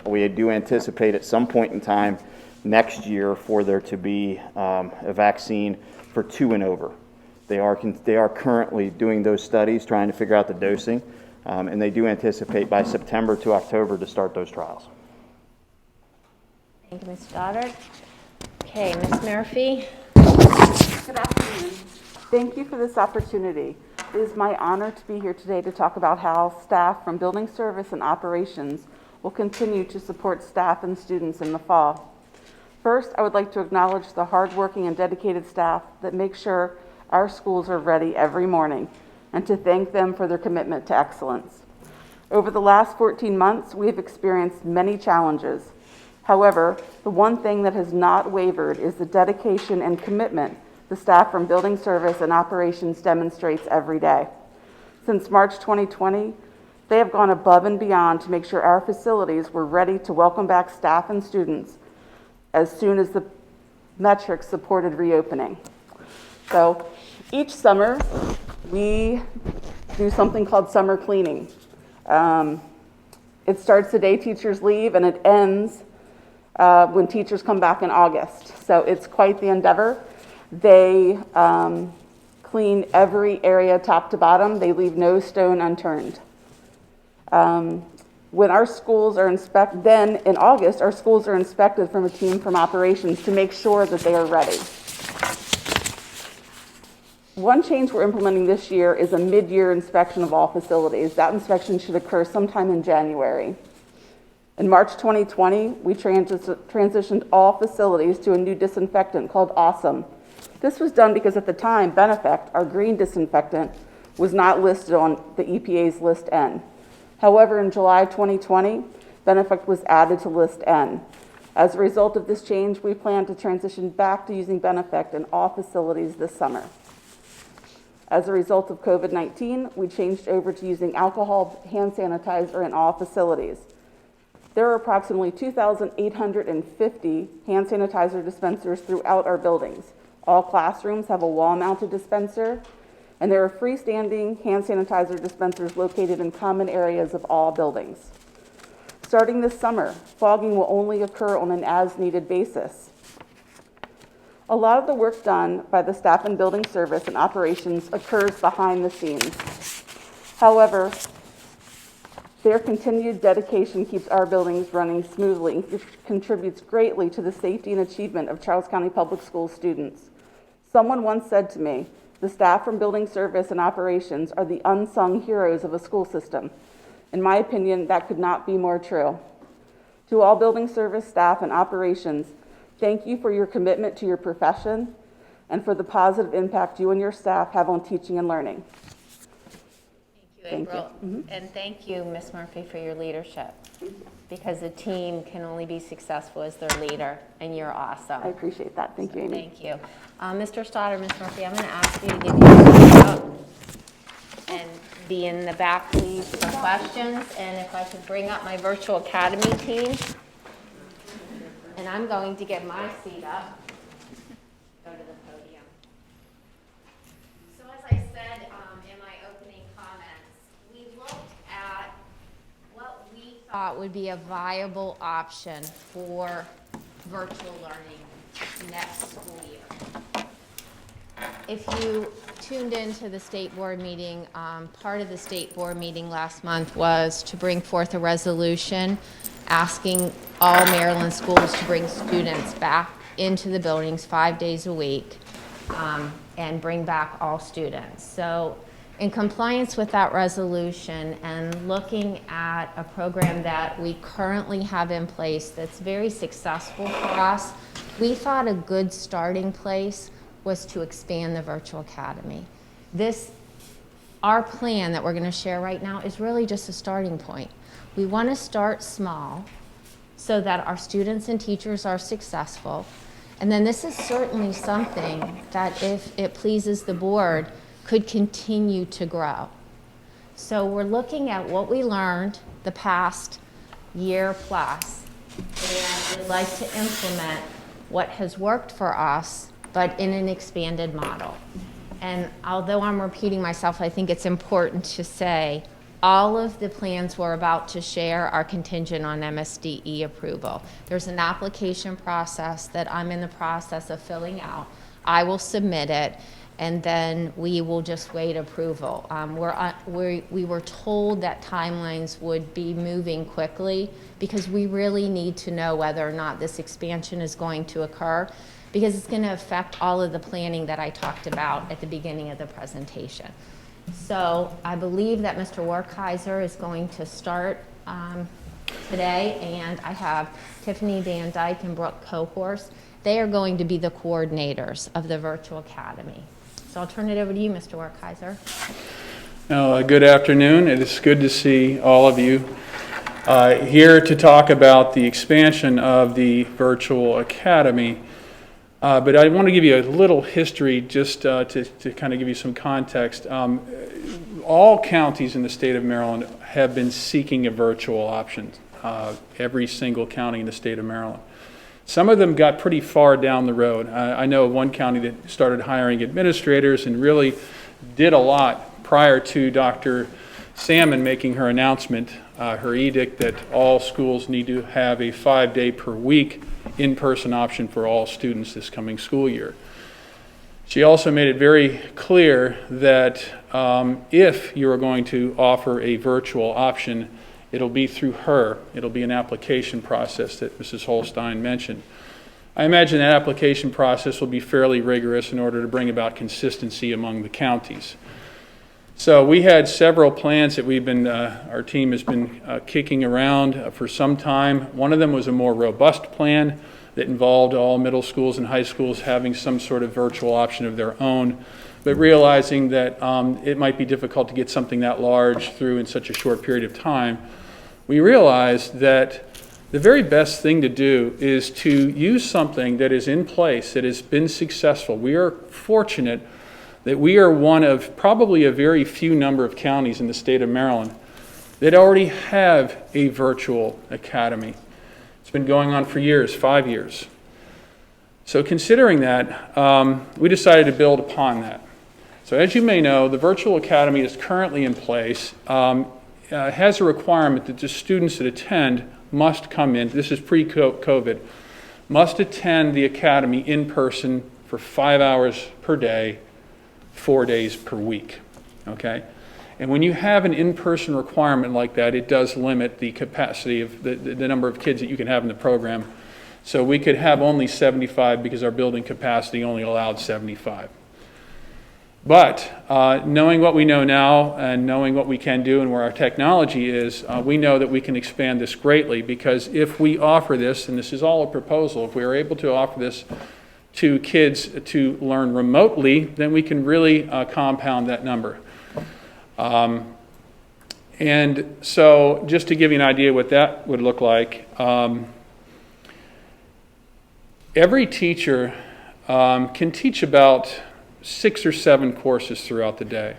We do anticipate at some point in time next year for there to be a vaccine for 2 and over. They are currently doing those studies, trying to figure out the dosing, and they do anticipate by September to October to start those trials. Thank you, Ms. Stoddard. Okay, Ms. Murphy. Good afternoon. Thank you for this opportunity. It is my honor to be here today to talk about how staff from Building Service and Operations will continue to support staff and students in the fall. First, I would like to acknowledge the hardworking and dedicated staff that make sure our schools are ready every morning, and to thank them for their commitment to excellence. Over the last 14 months, we have experienced many challenges. However, the one thing that has not wavered is the dedication and commitment the staff from Building Service and Operations demonstrates every day. Since March 2020, they have gone above and beyond to make sure our facilities were ready to welcome back staff and students as soon as the metrics supported reopening. So each summer, we do something called summer cleaning. It starts the day teachers leave and it ends when teachers come back in August. So it's quite the endeavor. They clean every area top to bottom. They leave no stone unturned. When our schools are inspected, then in August, our schools are inspected from a team from operations to make sure that they are ready. One change we're implementing this year is a mid-year inspection of all facilities. That inspection should occur sometime in January. In March 2020, we transitioned all facilities to a new disinfectant called Awesome. This was done because at the time, Benefect, our green disinfectant, was not listed on the EPA's List N. However, in July 2020, Benefect was added to List N. As a result of this change, we plan to transition back to using Benefect in all facilities this summer. As a result of COVID-19, we changed over to using alcohol hand sanitizer in all facilities. There are approximately 2,850 hand sanitizer dispensers throughout our buildings. All classrooms have a wall-mounted dispenser, and there are freestanding hand sanitizer dispensers located in common areas of all buildings. Starting this summer, fogging will only occur on an as-needed basis. A lot of the work done by the staff in Building Service and Operations occurs behind the scenes. However, their continued dedication keeps our buildings running smoothly, which contributes greatly to the safety and achievement of Charles County Public Schools students. Someone once said to me, the staff from Building Service and Operations are the unsung heroes of a school system. In my opinion, that could not be more true. To all Building Service staff and Operations, thank you for your commitment to your profession and for the positive impact you and your staff have on teaching and learning. Thank you, April. And thank you, Ms. Murphy, for your leadership. Because a team can only be successful as their leader, and you're awesome. I appreciate that. Thank you, Amy. Thank you. Mr. Stoddard, Ms. Murphy, I'm going to ask you to give your hand up and be in the back, please, for questions. And if I could bring up my virtual academy team. And I'm going to get my seat up. Go to the podium. So as I said in my opening comments, we looked at what we thought would be a viable option for virtual learning next school year. If you tuned into the state board meeting, part of the state board meeting last month was to bring forth a resolution asking all Maryland schools to bring students back into the buildings 5 days a week and bring back all students. So in compliance with that resolution and looking at a program that we currently have in place that's very successful for us, we thought a good starting place was to expand the virtual academy. Our plan that we're going to share right now is really just a starting point. We want to start small so that our students and teachers are successful. And then this is certainly something that, if it pleases the board, could continue to grow. So we're looking at what we learned the past year plus, and we'd like to implement what has worked for us, but in an expanded model. And although I'm repeating myself, I think it's important to say all of the plans we're about to share are contingent on MSDE approval. There's an application process that I'm in the process of filling out. I will submit it, and then we will just wait approval. We were told that timelines would be moving quickly because we really need to know whether or not this expansion is going to occur, because it's going to affect all of the planning that I talked about at the beginning of the presentation. So I believe that Mr. Werkheiser is going to start today, and I have Tiffany Van Dyke and Brooke Cohorse. They are going to be the coordinators of the Virtual Academy. So I'll turn it over to you, Mr. Werkheiser. Good afternoon. It is good to see all of you here to talk about the expansion of the Virtual Academy. But I want to give you a little history just to kind of give you some context. All counties in the state of Maryland have been seeking a virtual option, every single county in the state of Maryland. Some of them got pretty far down the road. I know of one county that started hiring administrators and really did a lot prior to Dr. Salmon making her announcement, her edict that all schools need to have a 5-day per week in-person option for all students this coming school year. She also made it very clear that if you are going to offer a virtual option, it'll be through her. It'll be an application process that Mrs. Holstein mentioned. I imagine that application process will be fairly rigorous in order to bring about consistency among the counties. So we had several plans that our team has been kicking around for some time. One of them was a more robust plan that involved all middle schools and high schools having some sort of virtual option of their own, but realizing that it might be difficult to get something that large through in such a short period of time, we realized that the very best thing to do is to use something that is in place, that has been successful. We are fortunate that we are one of probably a very few number of counties in the state of Maryland that already have a virtual academy. It's been going on for years, 5 years. So considering that, we decided to build upon that. So as you may know, the virtual academy is currently in place, has a requirement that the students that attend must come in, this is pre-COVID, must attend the academy in person for 5 hours per day, 4 days per week, okay? And when you have an in-person requirement like that, it does limit the capacity of the number of kids that you can have in the program. So we could have only 75 because our building capacity only allowed 75. But knowing what we know now and knowing what we can do and where our technology is, we know that we can expand this greatly, because if we offer this, and this is all a proposal, if we are able to offer this to kids to learn remotely, then we can really compound that number. And so just to give you an idea what that would look like, every teacher can teach about 6 or 7 courses throughout the day.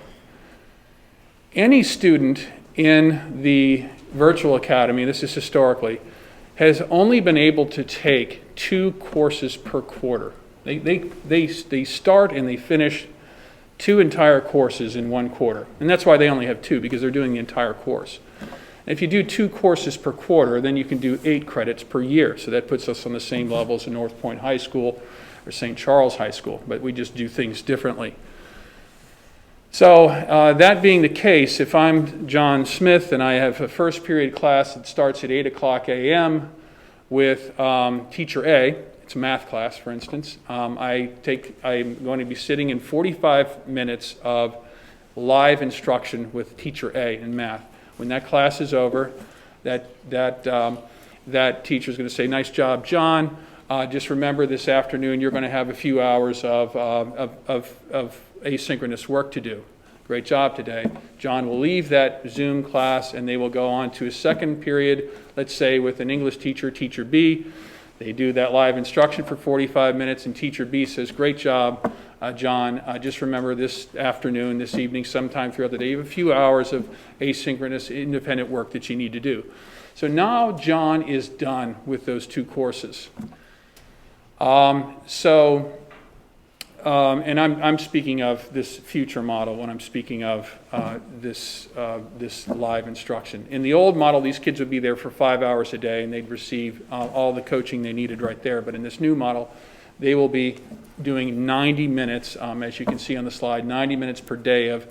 Any student in the virtual academy, this is historically, has only been able to take 2 courses per quarter. They start and they finish 2 entire courses in 1 quarter. And that's why they only have 2, because they're doing the entire course. And if you do 2 courses per quarter, then you can do 8 credits per year. So that puts us on the same level as North Point High School or St. Charles High School, but we just do things differently. So that being the case, if I'm John Smith and I have a first period class that starts at 8 o'clock a.m. with teacher A, it's a math class, for instance, I'm going to be sitting in 45 minutes of live instruction with teacher A in math. When that class is over, that teacher is going to say, "Nice job, John. Just remember this afternoon you're going to have a few hours of asynchronous work to do. Great job today." John will leave that Zoom class and they will go on to a second period, let's say with an English teacher, teacher B. They do that live instruction for 45 minutes and teacher B says, "Great job, John. Just remember this afternoon, this evening, sometime throughout the day, you have a few hours of asynchronous independent work that you need to do." So now John is done with those two courses. And I'm speaking of this future model when I'm speaking of this live instruction. In the old model, these kids would be there for 5 hours a day and they'd receive all the coaching they needed right there. But in this new model, they will be doing 90 minutes, as you can see on the slide, 90 minutes per day of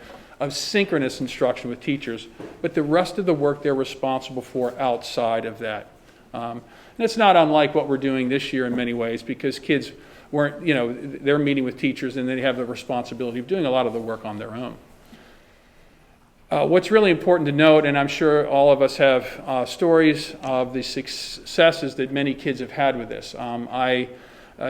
synchronous instruction with teachers. But the rest of the work they're responsible for outside of that. And it's not unlike what we're doing this year in many ways, because kids weren't, they're meeting with teachers and they have the responsibility of doing a lot of the work on their own. What's really important to note, and I'm sure all of us have stories of the successes that many kids have had with this. I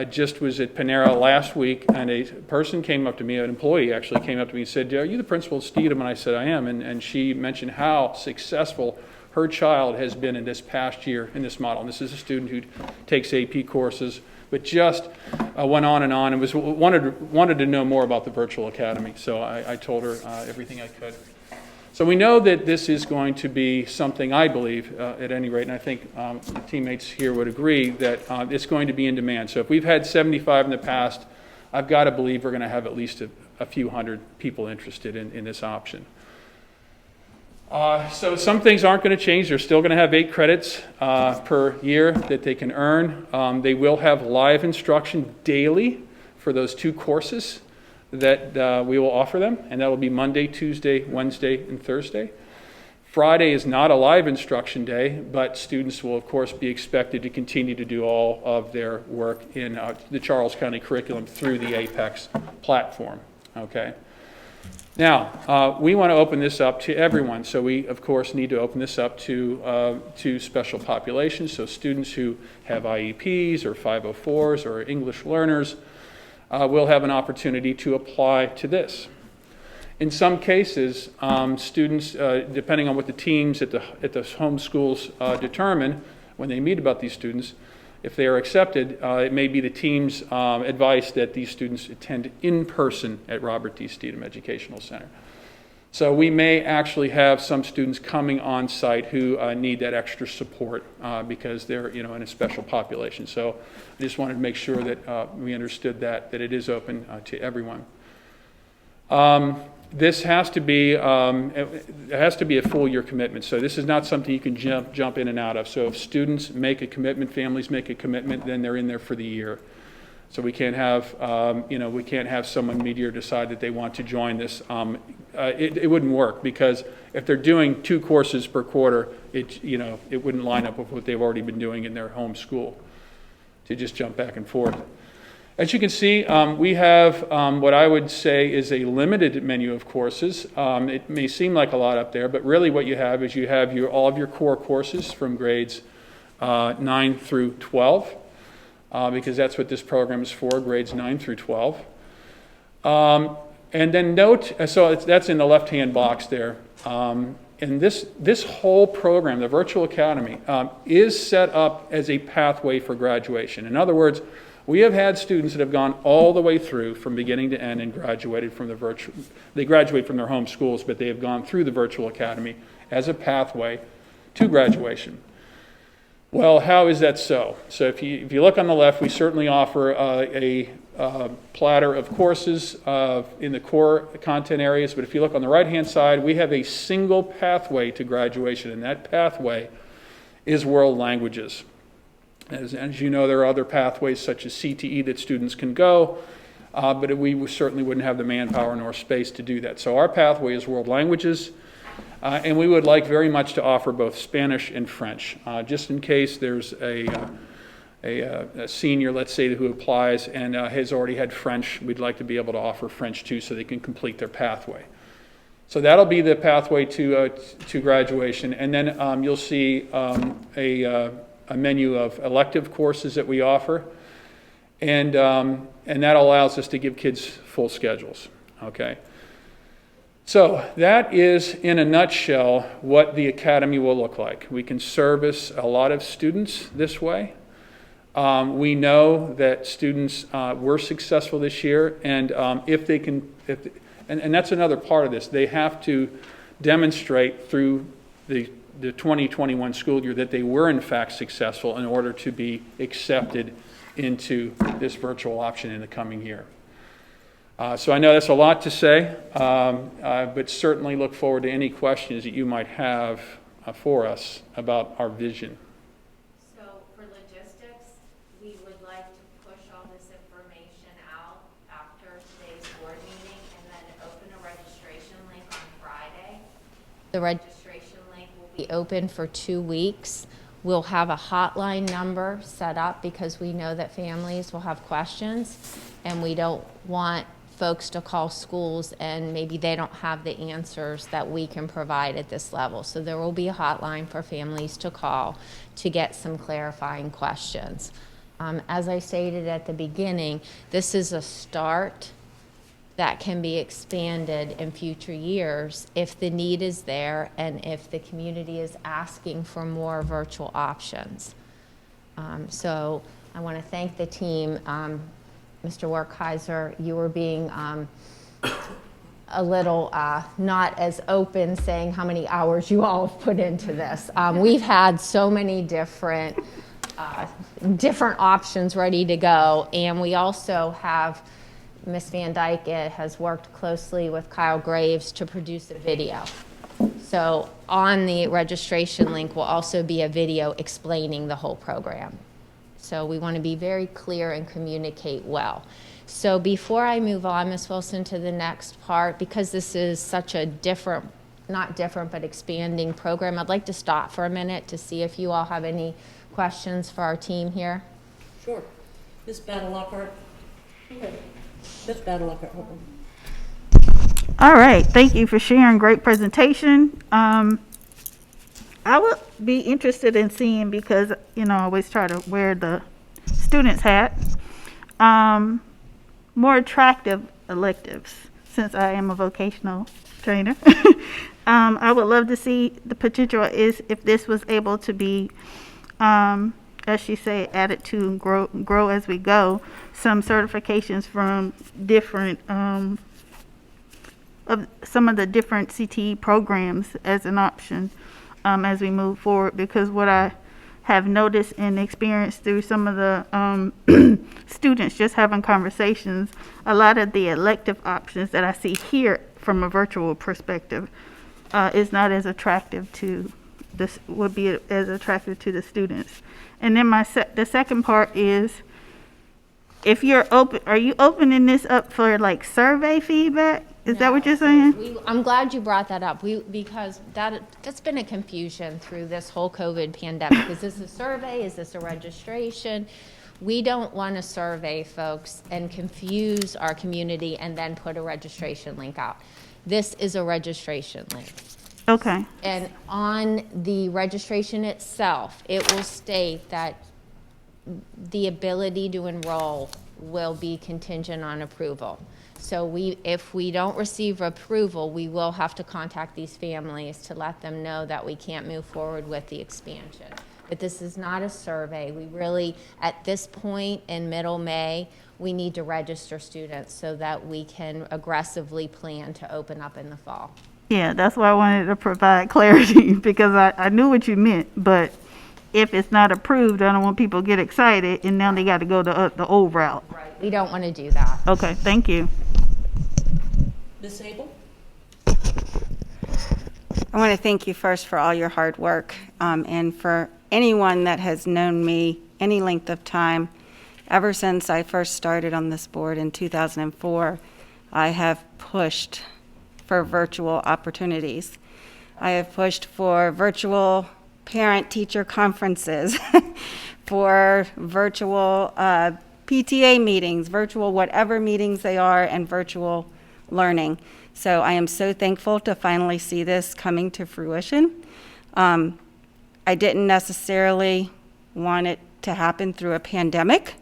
just was at Panera last week, and a person came up to me, an employee actually came up to me and said, "Are you the principal of Steedham?" And I said, "I am." And she mentioned how successful her child has been in this past year in this model. And this is a student who takes AP courses, but just went on and wanted to know more about the virtual academy. So I told her everything I could. So we know that this is going to be something, I believe, at any rate, and I think the teammates here would agree, that it's going to be in demand. So if we've had 75 in the past, I've got to believe we're going to have at least a few hundred people interested in this option. So some things aren't going to change. They're still going to have 8 credits per year that they can earn. They will have live instruction daily for those 2 courses that we will offer them, and that will be Monday, Tuesday, Wednesday, and Thursday. Friday is not a live instruction day, but students will, of course, be expected to continue to do all of their work in the Charles County curriculum through the Apex platform. Okay. Now, we want to open this up to everyone, so we, of course, need to open this up to special populations, so students who have IEPs or 504s or English learners will have an opportunity to apply to this. In some cases, students, depending on what the teams at the home schools determine when they meet about these students, if they are accepted, it may be the team's advice that these students attend in person at Robert D. Steedham Educational Center. So we may actually have some students coming on site who need that extra support because they're in a special population. So I just wanted to make sure that we understood that it is open to everyone. This has to be a full year commitment. So this is not something you can jump in and out of. So if students make a commitment, families make a commitment, then they're in there for the year. So we can't have we can't have someone mid-year decide that they want to join this. It wouldn't work, because if they're doing 2 courses per quarter, it wouldn't line up with what they've already been doing in their home school to just jump back and forth. As you can see, we have what I would say is a limited menu of courses. It may seem like a lot up there, but really what you have is all of your core courses from grades 9 through 12, because that's what this program is for, grades 9 through 12. And then note, so that's in the left-hand box there. And this whole program, the Virtual Academy, is set up as a pathway for graduation. In other words, we have had students that have gone all the way through from beginning to end and graduated from they graduate from their home schools, but they have gone through the Virtual Academy as a pathway to graduation. Well, how is that so? So if you look on the left, we certainly offer a platter of courses in the core content areas, but if you look on the right-hand side, we have a single pathway to graduation, and that pathway is world languages. As you know, there are other pathways such as CTE that students can go. but we certainly wouldn't have the manpower nor space to do that. So our pathway is world languages, and we would like very much to offer both Spanish and French, just in case there's a senior, let's say, who applies and has already had French. We'd like to be able to offer French too, so they can complete their pathway. So that'll be the pathway to graduation, and then you'll see a menu of elective courses that we offer, and that allows us to give kids full schedules. Okay. So that is, in a nutshell, what the academy will look like. We can service a lot of students this way. We know that students were successful this year, and if they can, and that's another part of this, they have to demonstrate through the 2021 school year that they were in fact successful in order to be accepted into this virtual option in the coming year. So I know that's a lot to say, but certainly look forward to any questions that you might have for us about our vision. So for logistics, we would like to push all this information out after today's board meeting and then open a registration link on Friday. The registration link will be open for 2 weeks. We'll have a hotline number set up because we know that families will have questions, and we don't want folks to call schools and maybe they don't have the answers that we can provide at this level. So there will be a hotline for families to call to get some clarifying questions. As I stated at the beginning, this is a start that can be expanded in future years if the need is there and if the community is asking for more virtual options. So I want to thank the team. Mr. Werkheiser, you were being a little not as open, saying how many hours you all have put into this. We've had so many different options ready to go, and we also have Ms. Van Dyke has worked closely with Kyle Graves to produce a video. So on the registration link will also be a video explaining the whole program. So we want to be very clear and communicate well. So before I move on, Ms. Wilson, to the next part, because this is such a different, not different, but expanding program, I'd like to stop for a minute to see if you all have any questions for our team here. Sure. Ms. Badalockhart. Ms. Badalockhart. All right, thank you for sharing. Great presentation. I would be interested in seeing, because, you know, I always try to wear the student's hat, more attractive electives, since I am a vocational trainer. I would love to see the potential is if this was able to be, as she say, added to and grow as we go, some certifications from different, of some of the different CTE programs as an option. As we move forward, because what I have noticed and experienced through some of the students just having conversations, a lot of the elective options that I see here from a virtual perspective is not as attractive to this, would be as attractive to the students. And then the second part is, if you're open, are you opening this up for like survey feedback? Is that what you're saying? I'm glad you brought that up, because that's been a confusion through this whole COVID pandemic. Is this a survey? Is this a registration? We don't want to survey folks and confuse our community and then put a registration link out. This is a registration link. Okay. And on the registration itself, it will state that the ability to enroll will be contingent on approval. So if we don't receive approval, we will have to contact these families to let them know that we can't move forward with the expansion. But this is not a survey. We really, at this point in middle May, we need to register students so that we can aggressively plan to open up in the fall. Yeah, that's why I wanted to provide clarity, because I knew what you meant, but if it's not approved, I don't want people to get excited and now they got to go the old route. Right. We don't want to do that. Okay, thank you. Ms. Abel? I want to thank you first for all your hard work, and for anyone that has known me any length of time Ever since I first started on this board in 2004, I have pushed for virtual opportunities. I have pushed for virtual parent-teacher conferences, for virtual PTA meetings, virtual whatever meetings they are, and virtual learning. So I am so thankful to finally see this coming to fruition. I didn't necessarily want it to happen through a pandemic,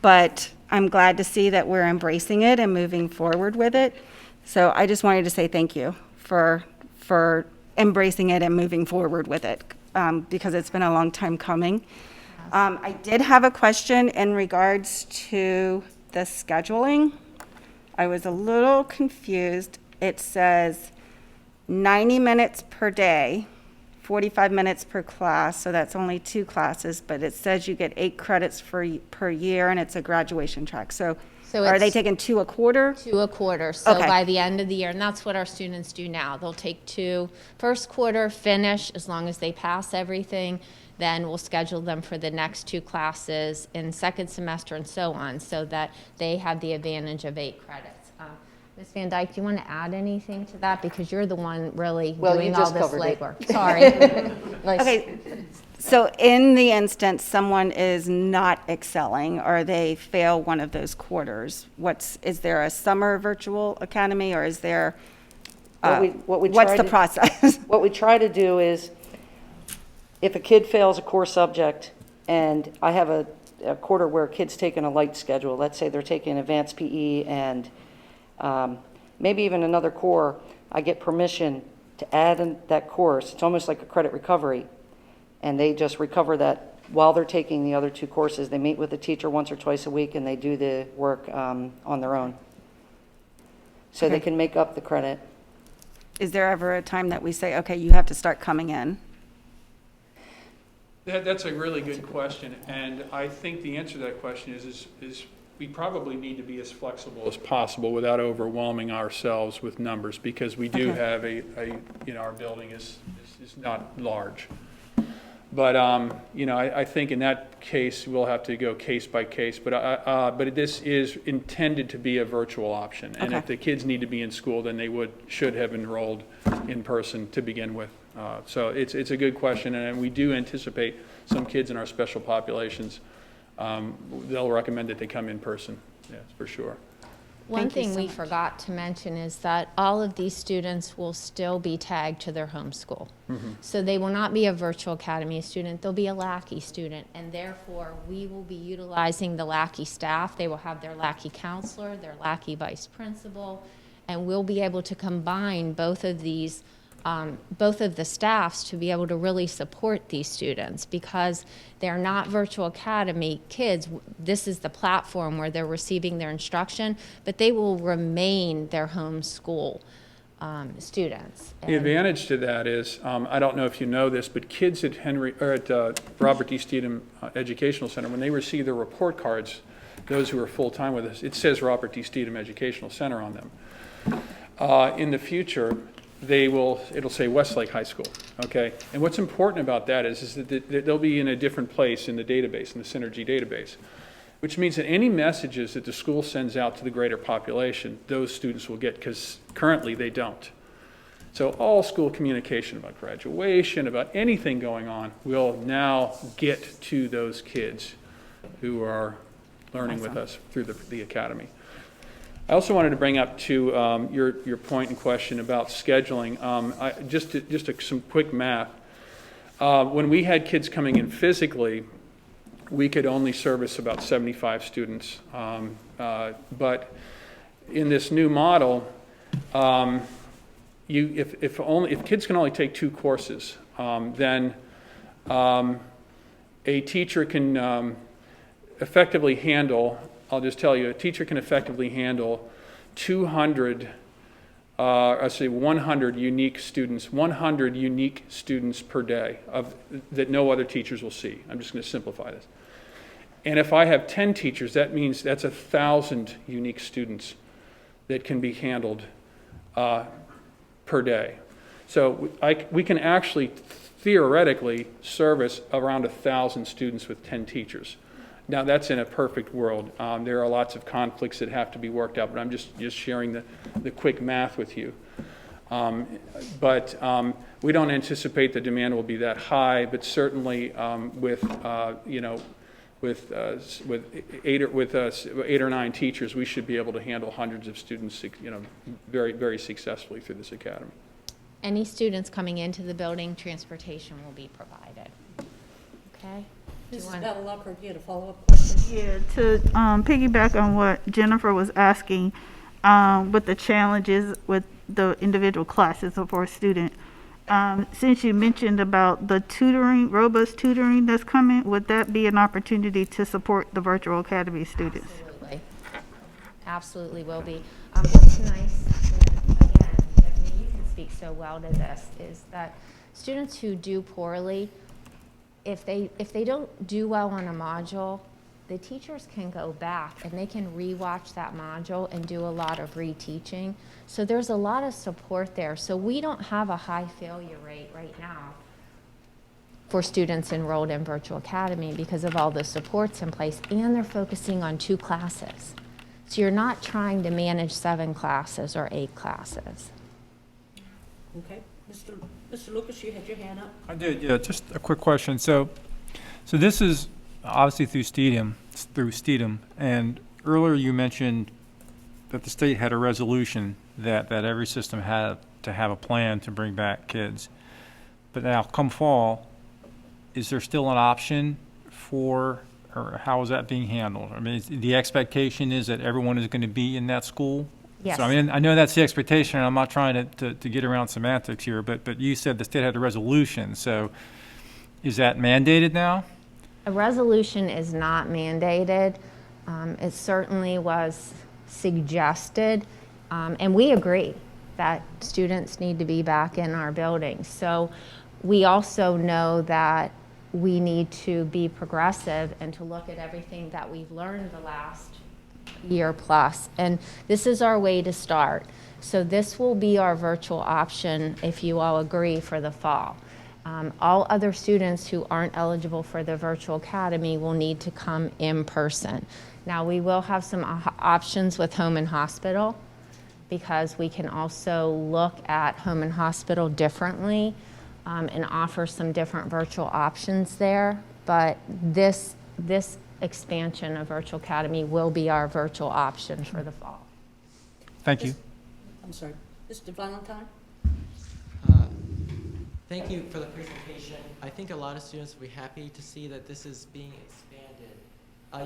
but I'm glad to see that we're embracing it and moving forward with it. So I just wanted to say thank you for embracing it and moving forward with it, because it's been a long time coming. I did have a question in regards to the scheduling. I was a little confused. It says 90 minutes per day, 45 minutes per class, so that's only 2 classes, but it says you get 8 credits per year, and it's a graduation track. So are they taking 2 a quarter? 2 a quarter, so Okay. by the end of the year, and that's what our students do now. They'll take 2 first quarter, finish, as long as they pass everything, then we'll schedule them for the next 2 classes in second semester and so on, so that they have the advantage of 8 credits. Ms. Van Dyke, do you want to add anything to that? Because you're the one really doing all this legwork. Sorry. Okay, so in the instance someone is not excelling or they fail one of those quarters, is there a summer virtual academy, or is there, what's the process? What we try to do is, if a kid fails a core subject, and I have a quarter where a kid's taking a light schedule, let's say they're taking advanced PE and maybe even another core, I get permission to add in that course. It's almost like a credit recovery, and they just recover that while they're taking the other 2 courses. They meet with the teacher once or twice a week, and they do the work on their own. So they can make up the credit. Is there ever a time that we say, okay, you have to start coming in? That's a really good question, and I think the answer to that question is we probably need to be as flexible as possible without overwhelming ourselves with numbers, because we do have our building is not large. But, I think in that case, we'll have to go case by case, but this is intended to be a virtual option. And if the kids need to be in school, then they should have enrolled in person to begin with. So it's a good question, and we do anticipate some kids in our special populations, they'll recommend that they come in person, yes, for sure. One thing we forgot to mention is that all of these students will still be tagged to their home school. So they will not be a virtual academy student, they'll be a Lackey student, and therefore we will be utilizing the Lackey staff. They will have their Lackey counselor, their Lackey vice principal, and we'll be able to combine both of these both of the staffs to be able to really support these students, because they're not virtual academy kids. This is the platform where they're receiving their instruction, but they will remain their home school students. The advantage to that is, I don't know if you know this, but kids at Robert D. Steedham Educational Center, when they receive their report cards, those who are full-time with us, it says Robert D. Steedham Educational Center on them. In the future, it'll say Westlake High School, okay? And what's important about that is that they'll be in a different place in the database, in the Synergy database, which means that any messages that the school sends out to the greater population, those students will get, because currently they don't. So all school communication about graduation, about anything going on, will now get to those kids who are learning with us through the academy. I also wanted to bring up to your point and question about scheduling. Some quick math. When we had kids coming in physically, we could only service about 75 students. But in this new model, if kids can only take 2 courses, then a teacher can effectively handle. I'll just tell you, a teacher can effectively handle 100 unique students per day that no other teachers will see. I'm just going to simplify this. And if I have 10 teachers, that means that's 1,000 unique students that can be handled per day. So we can actually theoretically service around 1,000 students with 10 teachers. Now, that's in a perfect world. There are lots of conflicts that have to be worked out, but I'm just sharing the quick math with you. But we don't anticipate the demand will be that high, but certainly with 8 or 9 teachers, we should be able to handle hundreds of students, very, very successfully through this academy. Any students coming into the building, transportation will be provided. Okay? Mrs. Bedelucker, you had a follow-up question? Yeah, to piggyback on what Jennifer was asking, with the challenges with the individual classes for a student, since you mentioned about the tutoring, robust tutoring that's coming, would that be an opportunity to support the virtual academy students? Absolutely. Absolutely will be. What's nice, and again, Tiffany, you can speak so well to this, is that students who do poorly, if they don't do well on a module, the teachers can go back and they can rewatch that module and do a lot of reteaching. So there's a lot of support there. So we don't have a high failure rate right now for students enrolled in Virtual Academy because of all the supports in place, and they're focusing on 2 classes. So you're not trying to manage 7 classes or 8 classes. Okay. Mr. Lucas, you had your hand up. I did, yeah. Just a quick question. So this is obviously through STEAM, and earlier you mentioned that the state had a resolution that every system had to have a plan to bring back kids. But now, come fall, is there still an option for, or how is that being handled? I mean, the expectation is that everyone is going to be in that school? Yes. So, I mean, I know that's the expectation, and I'm not trying to get around semantics here, but you said the state had a resolution, so is that mandated now? A resolution is not mandated. It certainly was suggested, and we agree that students need to be back in our buildings. So we also know that we need to be progressive and to look at everything that we've learned the last year plus, and this is our way to start. So this will be our virtual option if you all agree for the fall. All other students who aren't eligible for the virtual academy will need to come in person. Now we will have some options with home and hospital, because we can also look at home and hospital differently and offer some different virtual options there. But this expansion of Virtual Academy will be our virtual option for the fall. Thank you. I'm sorry. Mr. Valentine? Thank you for the presentation. I think a lot of students will be happy to see that this is being expanded.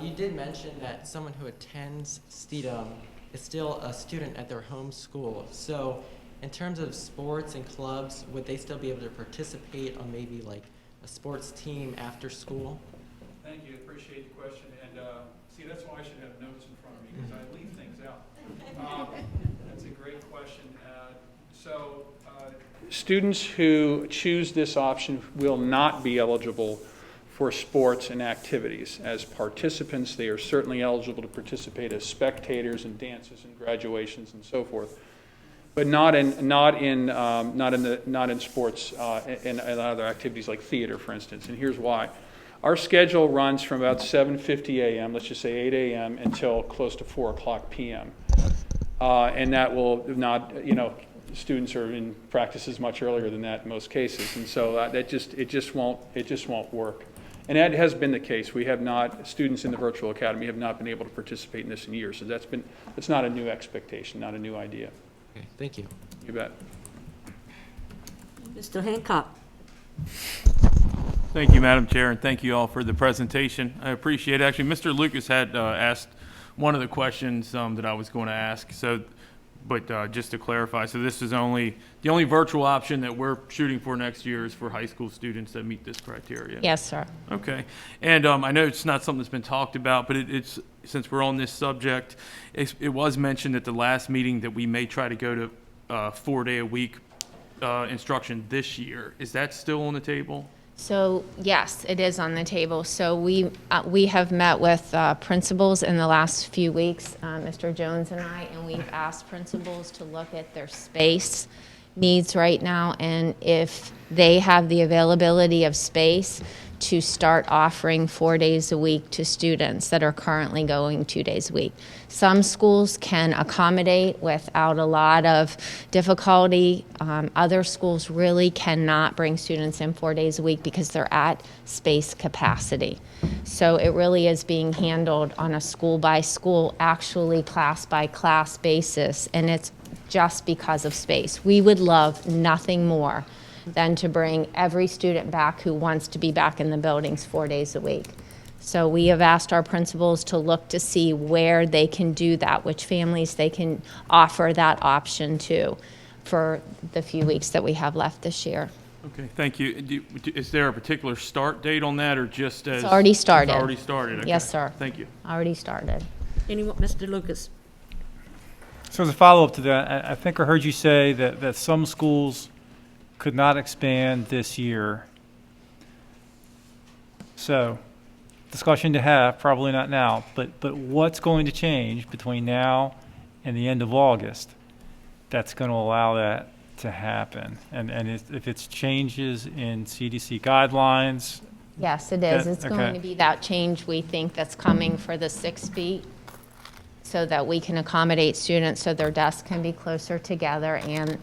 You did mention that someone who attends STEAM is still a student at their home school. So in terms of sports and clubs, would they still be able to participate on maybe like a sports team after school? Thank you. Appreciate the question. And see, that's why I should have notes in front of me, because I leave things out. That's a great question. Students who choose this option will not be eligible for sports and activities. As participants, they are certainly eligible to participate as spectators in dances and graduations and so forth, but not in sports and other activities like theater, for instance. And here's why. Our schedule runs from about 7:50 a.m., let's just say 8 a.m., until close to 4 o'clock p.m. And that will not, students are in practices much earlier than that in most cases, and so it just won't work. And that has been the case. We have not, students in the Virtual Academy have not been able to participate in this in years. So it's not a new expectation, not a new idea. Okay, thank you. You bet. Mr. Hancock? Thank you, Madam Chair, and thank you all for the presentation. I appreciate it. Actually, Mr. Lucas had asked one of the questions that I was going to ask. But just to clarify, so this is the only virtual option that we're shooting for next year is for high school students that meet this criteria? Yes, sir. Okay. And I know it's not something that's been talked about, but it's since we're on this subject, it was mentioned at the last meeting that we may try to go to 4-day-a-week instruction this year. Is that still on the table? So yes, it is on the table. So we have met with principals in the last few weeks, Mr. Jones and I, and we've asked principals to look at their space needs right now, and if they have the availability of space to start offering 4 days a week to students that are currently going 2 days a week. Some schools can accommodate without a lot of difficulty. Other schools really cannot bring students in 4 days a week because they're at space capacity. So it really is being handled on a school by school, actually class by class basis, and it's just because of space. We would love nothing more than to bring every student back who wants to be back in the buildings 4 days a week. So we have asked our principals to look to see where they can do that, which families they can offer that option to for the few weeks that we have left this year. Okay, thank you. Is there a particular start date on that, or just as? It's already started. It's already started, okay. Yes, sir. Thank you. Already started. Anyone, Mr. Lucas? So as a follow-up to that, I think I heard you say that some schools could not expand this year. So, discussion to have, probably not now, but what's going to change between now and the end of August that's going to allow that to happen? And if it's changes in CDC guidelines? Yes, it is. It's okay. going to be that change we think that's coming for the 6 feet so that we can accommodate students so their desks can be closer together. And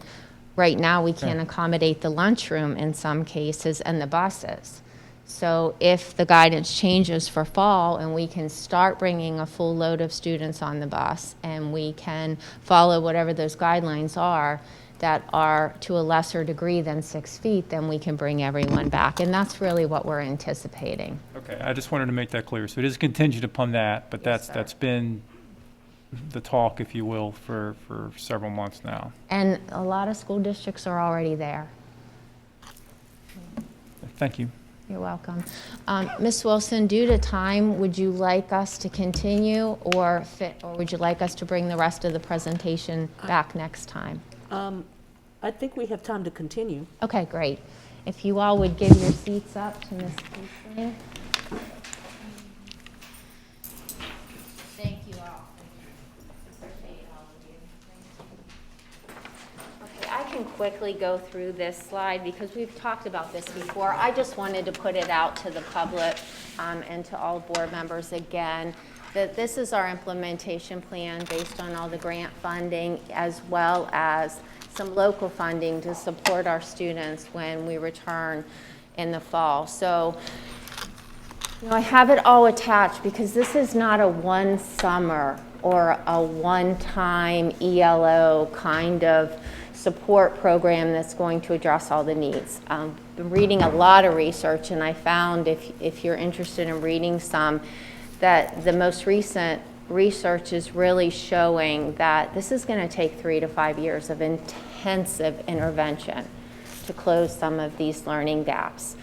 right now, we can't accommodate the lunchroom in some cases and the buses. So if the guidance changes for fall and we can start bringing a full load of students on the bus and we can follow whatever those guidelines are that are to a lesser degree than 6 feet, then we can bring everyone back. And that's really what we're anticipating. Okay, I just wanted to make that clear. So it is contingent upon that, but Yes, that's been the talk, if you will, for several months now. And a lot of school districts are already there. Thank you. You're welcome. Ms. Wilson, due to time, would you like us to continue or would you like us to bring the rest of the presentation back next time? I think we have time to continue. Okay, great. If you all would give your seats up to Ms. Kiesling. Thank you all. Appreciate all of you. Okay, I can quickly go through this slide because we've talked about this before. I just wanted to put it out to the public and to all board members again that this is our implementation plan based on all the grant funding as well as some local funding to support our students when we return in the fall. So, you know, I have it all attached because this is not a one summer or a one-time ELO kind of support program that's going to address all the needs. I've been reading a lot of research, and I found, if you're interested in reading some, that the most recent research is really showing that this is going to take 3 to 5 years of intensive intervention to close some of these learning gaps.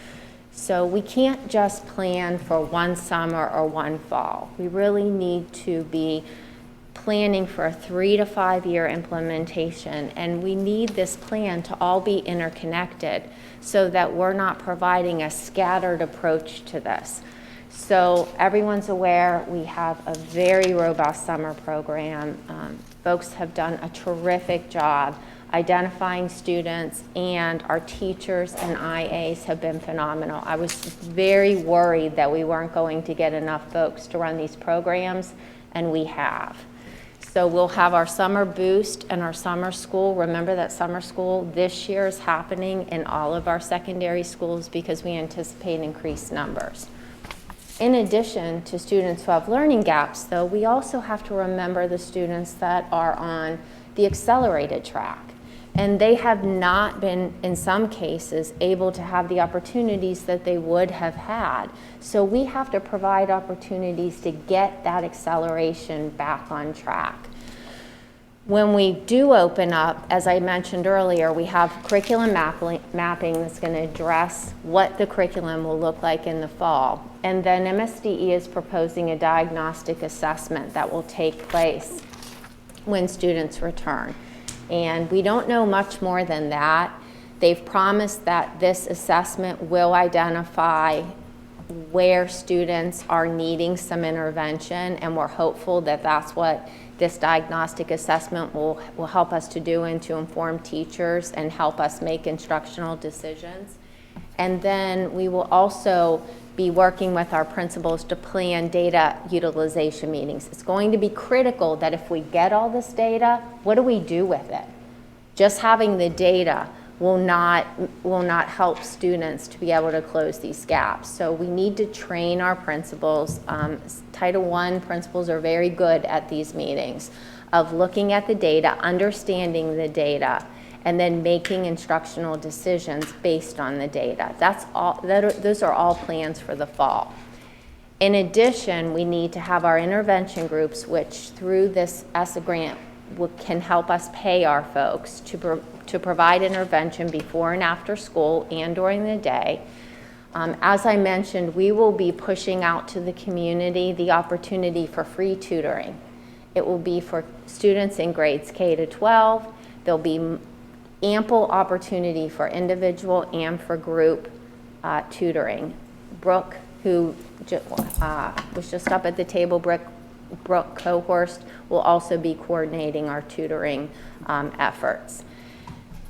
So we can't just plan for one summer or one fall. We really need to be planning for a 3 to 5 year implementation, and we need this plan to all be interconnected so that we're not providing a scattered approach to this. So everyone's aware we have a very robust summer program. Folks have done a terrific job identifying students, and our teachers and IAs have been phenomenal. I was very worried that we weren't going to get enough folks to run these programs, and we have. So we'll have our summer boost and our summer school. Remember that summer school this year is happening in all of our secondary schools because we anticipate increased numbers. In addition to students who have learning gaps, though, we also have to remember the students that are on the accelerated track. And they have not been, in some cases, able to have the opportunities that they would have had. So we have to provide opportunities to get that acceleration back on track. When we do open up, as I mentioned earlier, we have curriculum mapping that's going to address what the curriculum will look like in the fall. And then MSDE is proposing a diagnostic assessment that will take place when students return. And we don't know much more than that. They've promised that this assessment will identify where students are needing some intervention, and we're hopeful that that's what this diagnostic assessment will help us to do and to inform teachers and help us make instructional decisions. And then we will also be working with our principals to plan data utilization meetings. It's going to be critical that if we get all this data, what do we do with it? Just having the data will not help students to be able to close these gaps. So we need to train our principals. Title I principals are very good at these meetings of looking at the data, understanding the data, and then making instructional decisions based on the data. Those are all plans for the fall. In addition, we need to have our intervention groups, which through this ESSA grant can help us pay our folks to provide intervention before and after school and during the day. As I mentioned, we will be pushing out to the community the opportunity for free tutoring. It will be for students in grades K to 12. There'll be ample opportunity for individual and for group tutoring. Brooke, who was just up at the table, Brooke Cohorst, will also be coordinating our tutoring efforts.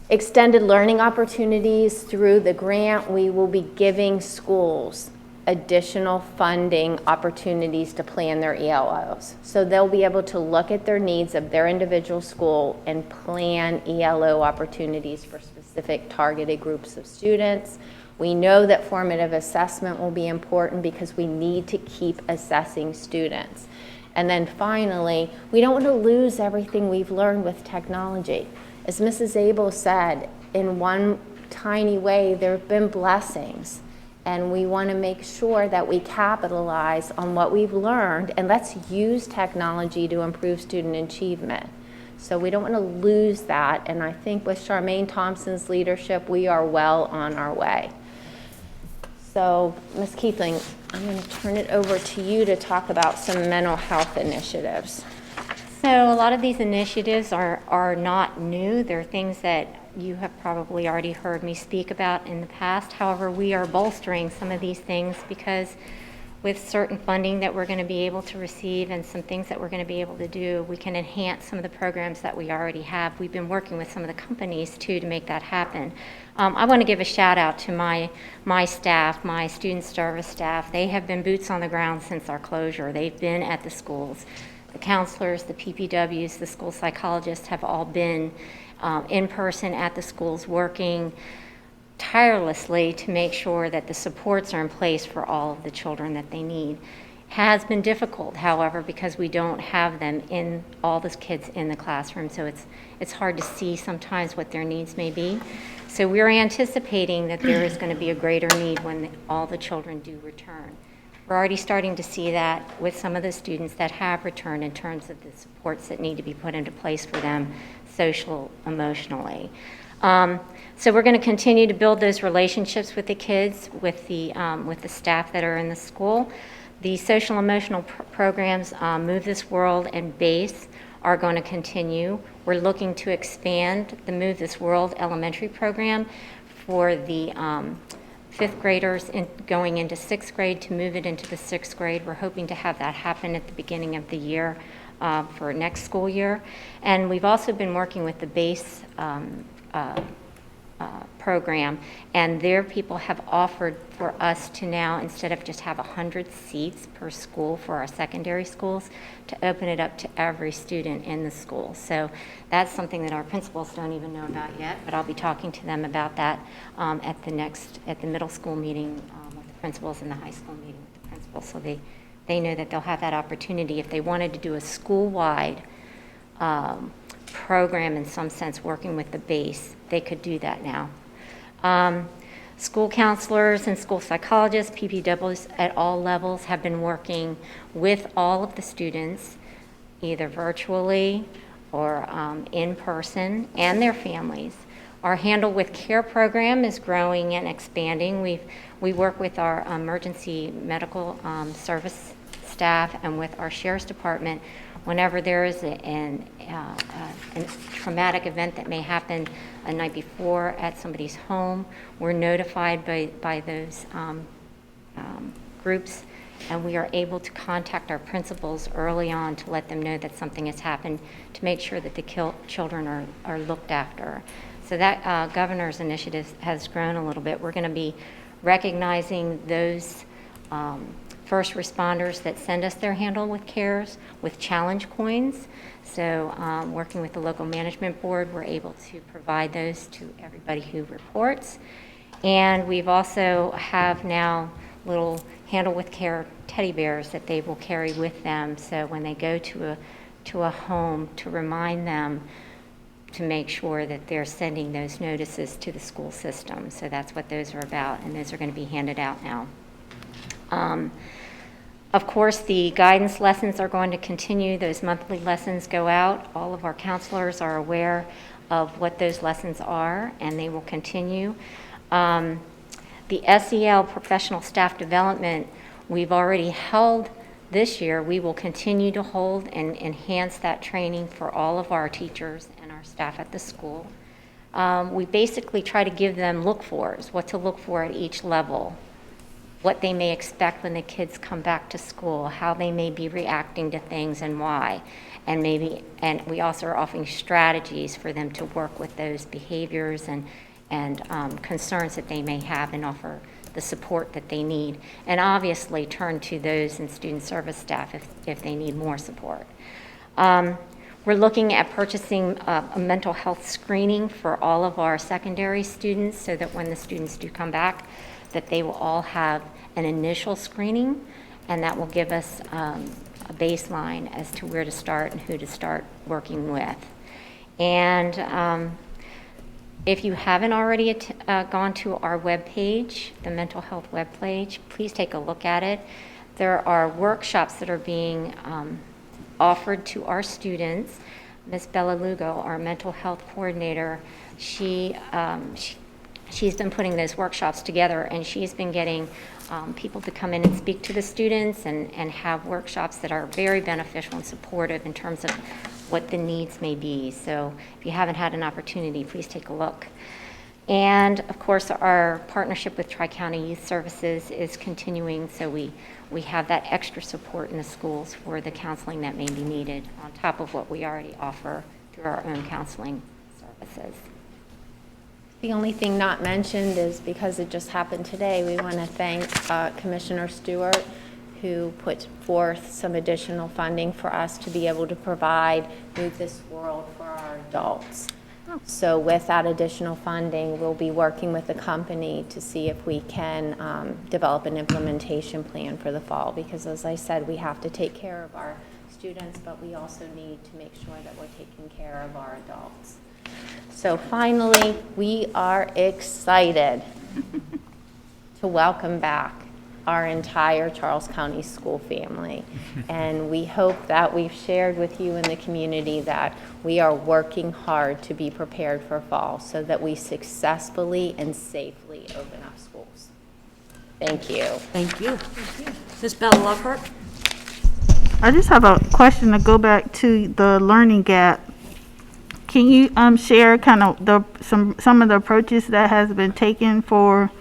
Extended learning opportunities through the grant, we will be giving schools additional funding opportunities to plan their ELOs. So they'll be able to look at their needs of their individual school and plan ELO opportunities for specific targeted groups of students. We know that formative assessment will be important because we need to keep assessing students. And then finally, we don't want to lose everything we've learned with technology. As Mrs. Abel said, in one tiny way, there have been blessings. And we want to make sure that we capitalize on what we've learned, and let's use technology to improve student achievement. So we don't want to lose that, and I think with Charmaine Thompson's leadership, we are well on our way. So, Ms. Keithling, I'm going to turn it over to you to talk about some mental health initiatives. So a lot of these initiatives are not new. They're things that you have probably already heard me speak about in the past. However, we are bolstering some of these things because with certain funding that we're going to be able to receive and some things that we're going to be able to do, we can enhance some of the programs that we already have. We've been working with some of the companies too to make that happen. I want to give a shout out to my staff, my student service staff. They have been boots on the ground since our closure. They've been at the schools. The counselors, the PPWs, the school psychologists have all been in person at the schools working tirelessly to make sure that the supports are in place for all of the children that they need. Has been difficult, however, because we don't have them in, all the kids in the classroom, so it's hard to see sometimes what their needs may be. So we're anticipating that there is going to be a greater need when all the children do return. We're already starting to see that with some of the students that have returned in terms of the supports that need to be put into place for them social, emotionally. So we're going to continue to build those relationships with the kids, with the staff that are in the school. The social emotional programs, Move This World and BASE, are going to continue. We're looking to expand the Move This World elementary program for the fifth graders going into sixth grade, to move it into the sixth grade. We're hoping to have that happen at the beginning of the year for next school year. And we've also been working with the BASE program, and their people have offered for us to now, instead of just have 100 seats per school for our secondary schools, to open it up to every student in the school. So that's something that our principals don't even know about yet, but I'll be talking to them about that at the middle school meeting with the principals and the high school meeting with the principals, so they know that they'll have that opportunity. If they wanted to do a school-wide program, in some sense, working with the BASE, they could do that now. School counselors and school psychologists, PPWs at all levels, have been working with all of the students, either virtually or in person, and their families. Our Handle with Care program is growing and expanding. We work with our emergency medical service staff and with our sheriff's department whenever there is a traumatic event that may happen a night before at somebody's home. We're notified by those groups, and we are able to contact our principals early on to let them know that something has happened, to make sure that the children are looked after. So that governor's initiative has grown a little bit. We're going to be recognizing those first responders that send us their Handle with Cares with challenge coins. So working with the local management board, we're able to provide those to everybody who reports. And we've also have now little Handle with Care teddy bears that they will carry with them. So when they go to a home, to remind them to make sure that they're sending those notices to the school system. So that's what those are about, and those are going to be handed out now. Of course, the guidance lessons are going to continue. Those monthly lessons go out. All of our counselors are aware of what those lessons are, and they will continue. The SEL professional staff development, we've already held this year. We will continue to hold and enhance that training for all of our teachers and our staff at the school. We basically try to give them look-fors, what to look for at each level, what they may expect when the kids come back to school, how they may be reacting to things and why. And we also are offering strategies for them to work with those behaviors and concerns that they may have and offer the support that they need. And obviously turn to those in student service staff if they need more support. We're looking at purchasing a mental health screening for all of our secondary students so that when the students do come back, that they will all have an initial screening, and that will give us a baseline as to where to start and who to start working with. And if you haven't already gone to our webpage, the mental health webpage, please take a look at it. There are workshops that are being offered to our students. Ms. Bella Lugo, our mental health coordinator, she's been putting those workshops together, and she's been getting people to come in and speak to the students and have workshops that are very beneficial and supportive in terms of what the needs may be. So if you haven't had an opportunity, please take a look. And of course, our partnership with Tri-County Youth Services is continuing, so we have that extra support in the schools for the counseling that may be needed on top of what we already offer through our own counseling services. The only thing not mentioned is, because it just happened today, we want to thank Commissioner Stewart, who put forth some additional funding for us to be able to provide Move This World for our adults. So with that additional funding, we'll be working with the company to see if we can develop an implementation plan for the fall, because as I said, we have to take care of our students, but we also need to make sure that we're taking care of our adults. So finally, we are excited to welcome back our entire Charles County school family. And we hope that we've shared with you in the community that we are working hard to be prepared for fall so that we successfully and safely open up schools. Thank you. Thank you. Ms. Bella Lockhart? I just have a question to go back to the learning gap. Can you share kind of some of the approaches that has been taken for,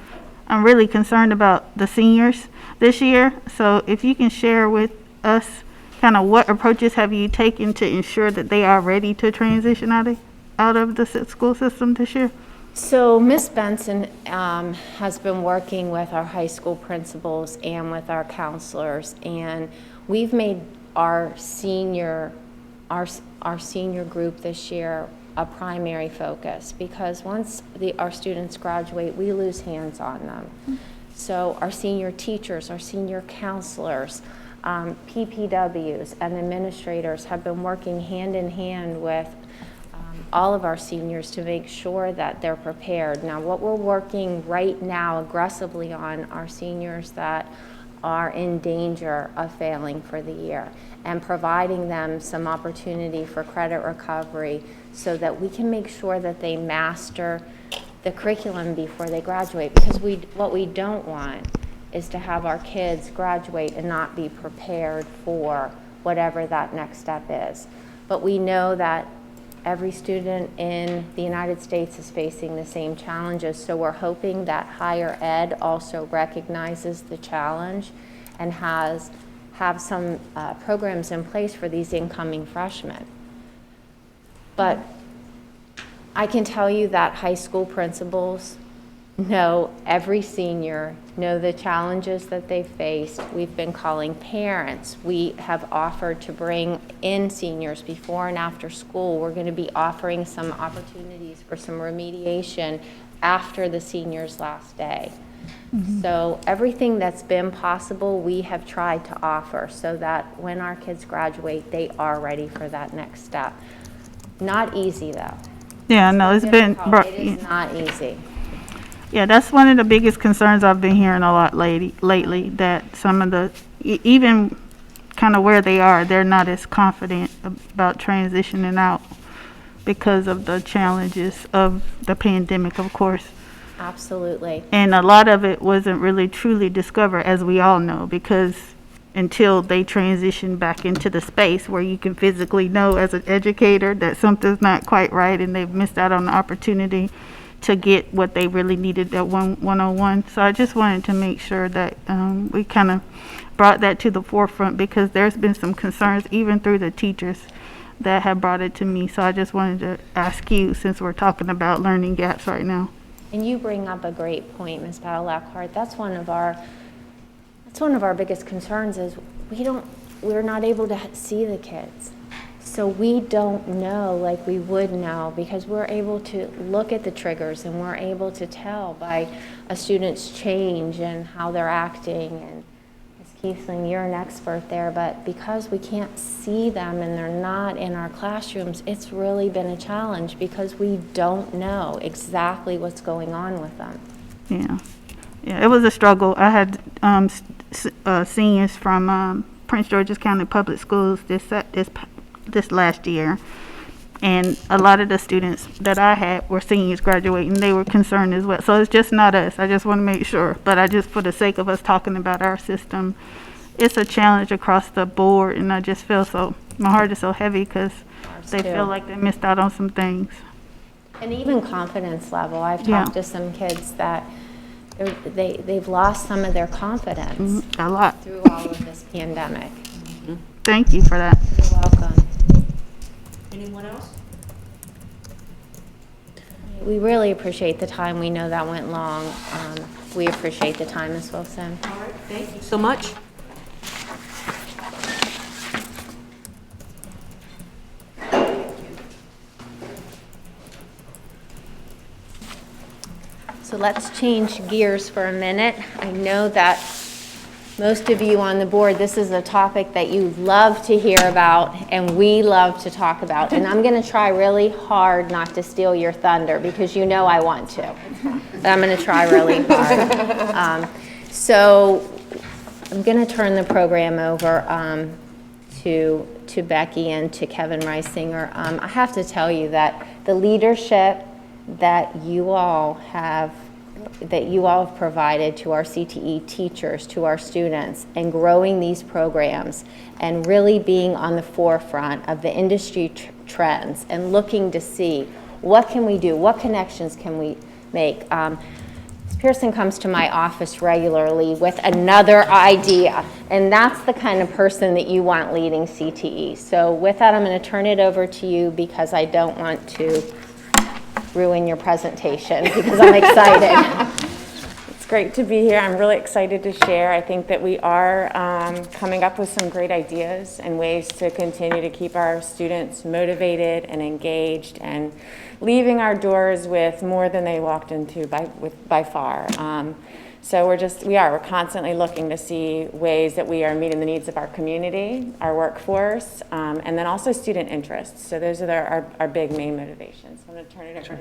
I'm really concerned about the seniors this year. So if you can share with us kind of what approaches have you taken to ensure that they are ready to transition out of the school system this year? So Ms. Benson has been working with our high school principals and with our counselors, and we've made our senior group this year a primary focus, because once our students graduate, we lose hands on them. So our senior teachers, our senior counselors, PPWs and administrators have been working hand in hand with all of our seniors to make sure that they're prepared. Now, what we're working right now aggressively on are seniors that are in danger of failing for the year, and providing them some opportunity for credit recovery so that we can make sure that they master the curriculum before they graduate. Because what we don't want is to have our kids graduate and not be prepared for whatever that next step is. But we know that every student in the United States is facing the same challenges, so we're hoping that higher ed also recognizes the challenge and have some programs in place for these incoming freshmen. But I can tell you that high school principals know every senior, know the challenges that they faced. We've been calling parents. We have offered to bring in seniors before and after school. We're going to be offering some opportunities for some remediation after the seniors' last day. So everything that's been possible, we have tried to offer so that when our kids graduate, they are ready for that next step. Not easy, though. Yeah, no, it's been, It is not easy. yeah, that's one of the biggest concerns I've been hearing a lot lately, that some of the, even kind of where they are, they're not as confident about transitioning out because of the challenges of the pandemic, of course. Absolutely. And a lot of it wasn't really truly discovered, as we all know, because until they transition back into the space where you can physically know as an educator that something's not quite right and they've missed out on the opportunity to get what they really needed at one-on-one. So I just wanted to make sure that we kind of brought that to the forefront, because there's been some concerns even through the teachers that have brought it to me. So I just wanted to ask you, since we're talking about learning gaps right now. And you bring up a great point, Ms. Battle-Lackhart. That's one of our biggest concerns is we're not able to see the kids. So we don't know like we would know, because we're able to look at the triggers and we're able to tell by a student's change and how they're acting. And Ms. Keithling, you're an expert there, but because we can't see them and they're not in our classrooms, it's really been a challenge because we don't know exactly what's going on with them. Yeah. Yeah, it was a struggle. I had seniors from Prince George's County Public Schools this last year, and a lot of the students that I had were seniors graduating. They were concerned as well. So it's just not us. I just want to make sure. But I just, for the sake of us talking about our system, it's a challenge across the board, and I just feel so, my heart is so heavy because they feel like they missed out on some things. And even confidence level. I've talked to some kids that they've lost some of their confidence a lot through all of this pandemic. Thank you for that. You're welcome. Anyone else? We really appreciate the time. We know that went long. We appreciate the time, Ms. Wilson. All right, thank you so much. So let's change gears for a minute. I know that most of you on the board, this is a topic that you love to hear about and we love to talk about. And I'm going to try really hard not to steal your thunder because you know I want to. But I'm going to try really hard. So I'm going to turn the program over to Becky and to Kevin Reisinger. I have to tell you that the leadership that you all have provided to our CTE teachers, to our students, and growing these programs and really being on the forefront of the industry trends and looking to see what can we do, what connections can we make. Pearson comes to my office regularly with another idea, and that's the kind of person that you want leading CTE. So with that, I'm going to turn it over to you because I don't want to ruin your presentation because I'm excited. It's great to be here. I'm really excited to share. I think that we are coming up with some great ideas and ways to continue to keep our students motivated and engaged and leaving our doors with more than they walked into by far. So we're constantly looking to see ways that we are meeting the needs of our community, our workforce, and then also student interests. So those are our big main motivations. I'm going to turn it over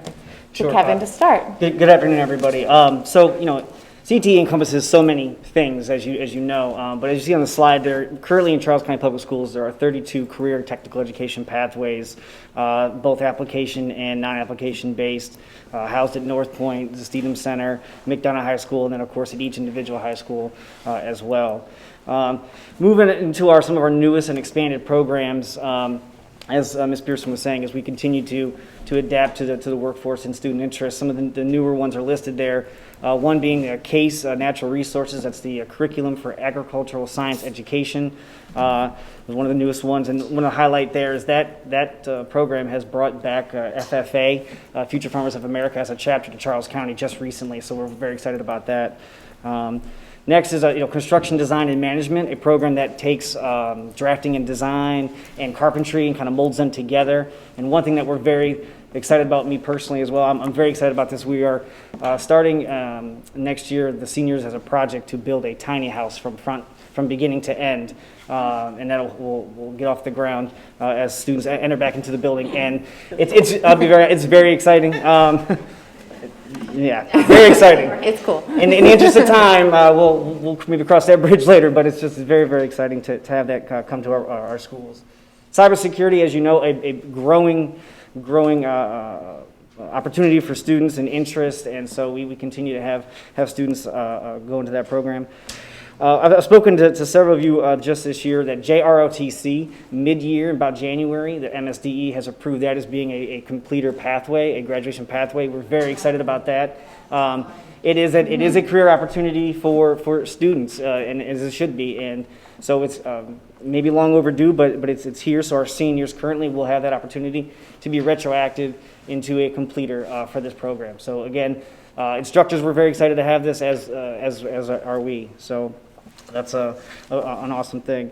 to Kevin to start. Good afternoon, everybody. CTE encompasses so many things, as you know, but as you see on the slide, currently in Charles County Public Schools, there are 32 career technical education pathways, both application and non-application based, housed at North Point, the Steedham Center, McDonough High School, and then of course at each individual high school as well. Moving into some of our newest and expanded programs, as Ms. Pearson was saying, as we continue to adapt to the workforce and student interests. Some of the newer ones are listed there. One being CASE, Natural Resources. That's the Curriculum for Agricultural Science Education. Was one of the newest ones. And one to highlight there is that program has brought back FFA, Future Farmers of America, as a chapter to Charles County just recently. So we're very excited about that. Next is construction design and management, a program that takes drafting and design and carpentry and kind of molds them together. And one thing that we're very excited about, me personally as well, I'm very excited about this. We are starting next year, the seniors, as a project to build a tiny house from beginning to end. And that will get off the ground as students enter back into the building. And it's very exciting. Yeah, very exciting. It's cool. In the interest of time, we'll maybe cross that bridge later, but it's just very, very exciting to have that come to our schools. Cybersecurity, as you know, a growing opportunity for students and interest, and so we continue to have students go into that program. I've spoken to several of you just this year that JROTC, mid-year, about January, the MSDE has approved that as being a completer pathway, a graduation pathway. We're very excited about that. It is a career opportunity for students, and as it should be. And so it's maybe long overdue, but it's here. So our seniors currently will have that opportunity to be retroactive into a completer for this program. So again, instructors were very excited to have this, as are we. So that's an awesome thing.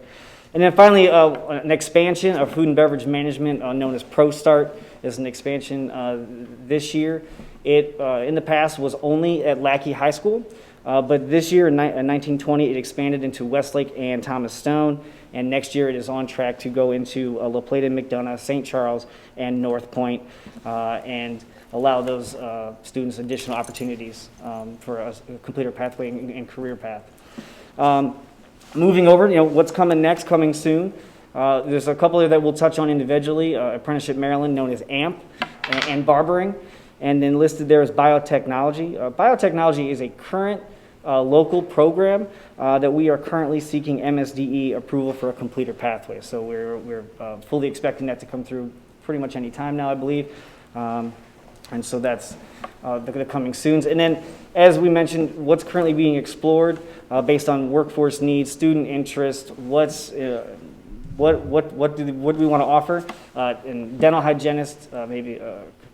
And then finally, an expansion of food and beverage management known as ProStart is an expansion this year. It, in the past, was only at Lackey High School, but this year, in 1920, it expanded into Westlake and Thomas Stone, and next year it is on track to go into La Plata, McDonough, St. Charles, and North Point, and allow those students additional opportunities for a completer pathway and career path. Moving over, what's coming next, coming soon. There's a couple that we'll touch on individually. Apprenticeship Maryland, known as AMP, and barbering. And then listed there is biotechnology. Biotechnology is a current local program that we are currently seeking MSDE approval for a completer pathway. So we're fully expecting that to come through pretty much any time now, I believe. And so that's the coming soon. And then, as we mentioned, what's currently being explored based on workforce needs, student interest, what do we want to offer? And dental hygienist, maybe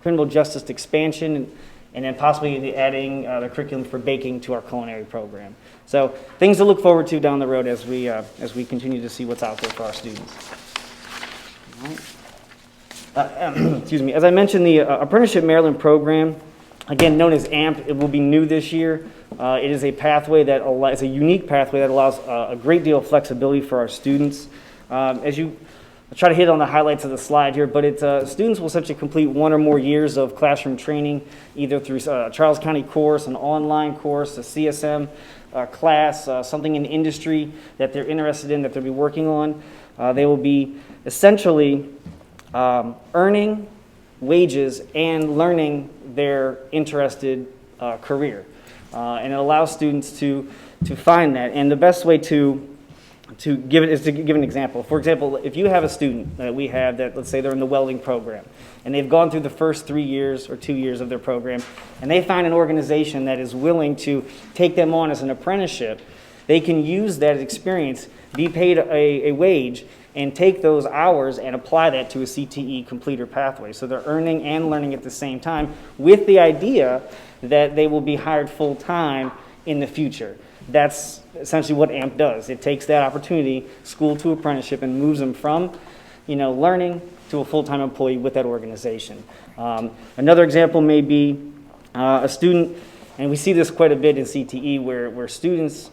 criminal justice expansion, and then possibly adding the curriculum for baking to our culinary program. So things to look forward to down the road as we continue to see what's out there for our students. All right. Excuse me. As I mentioned, the Apprenticeship Maryland program, again known as AMP, it will be new this year. It is a pathway that is a unique pathway that allows a great deal of flexibility for our students. I'll try to hit on the highlights of the slide here, but students will essentially complete 1 or more years of classroom training, either through a Charles County course, an online course, a CSM class, something in industry that they're interested in, that they'll be working on. They will be essentially earning wages and learning their interested career. And it allows students to find that. And the best way to give it is to give an example. For example, if you have a student that we have that, let's say they're in the welding program, and they've gone through the first 3 years or 2 years of their program, and they find an organization that is willing to take them on as an apprenticeship, they can use that experience, be paid a wage, and take those hours and apply that to a CTE completer pathway. So they're earning and learning at the same time, with the idea that they will be hired full-time in the future. That's essentially what AMP does. It takes that opportunity, school to apprenticeship, and moves them from, learning to a full-time employee with that organization. Another example may be a student, and we see this quite a bit in CTE, where students,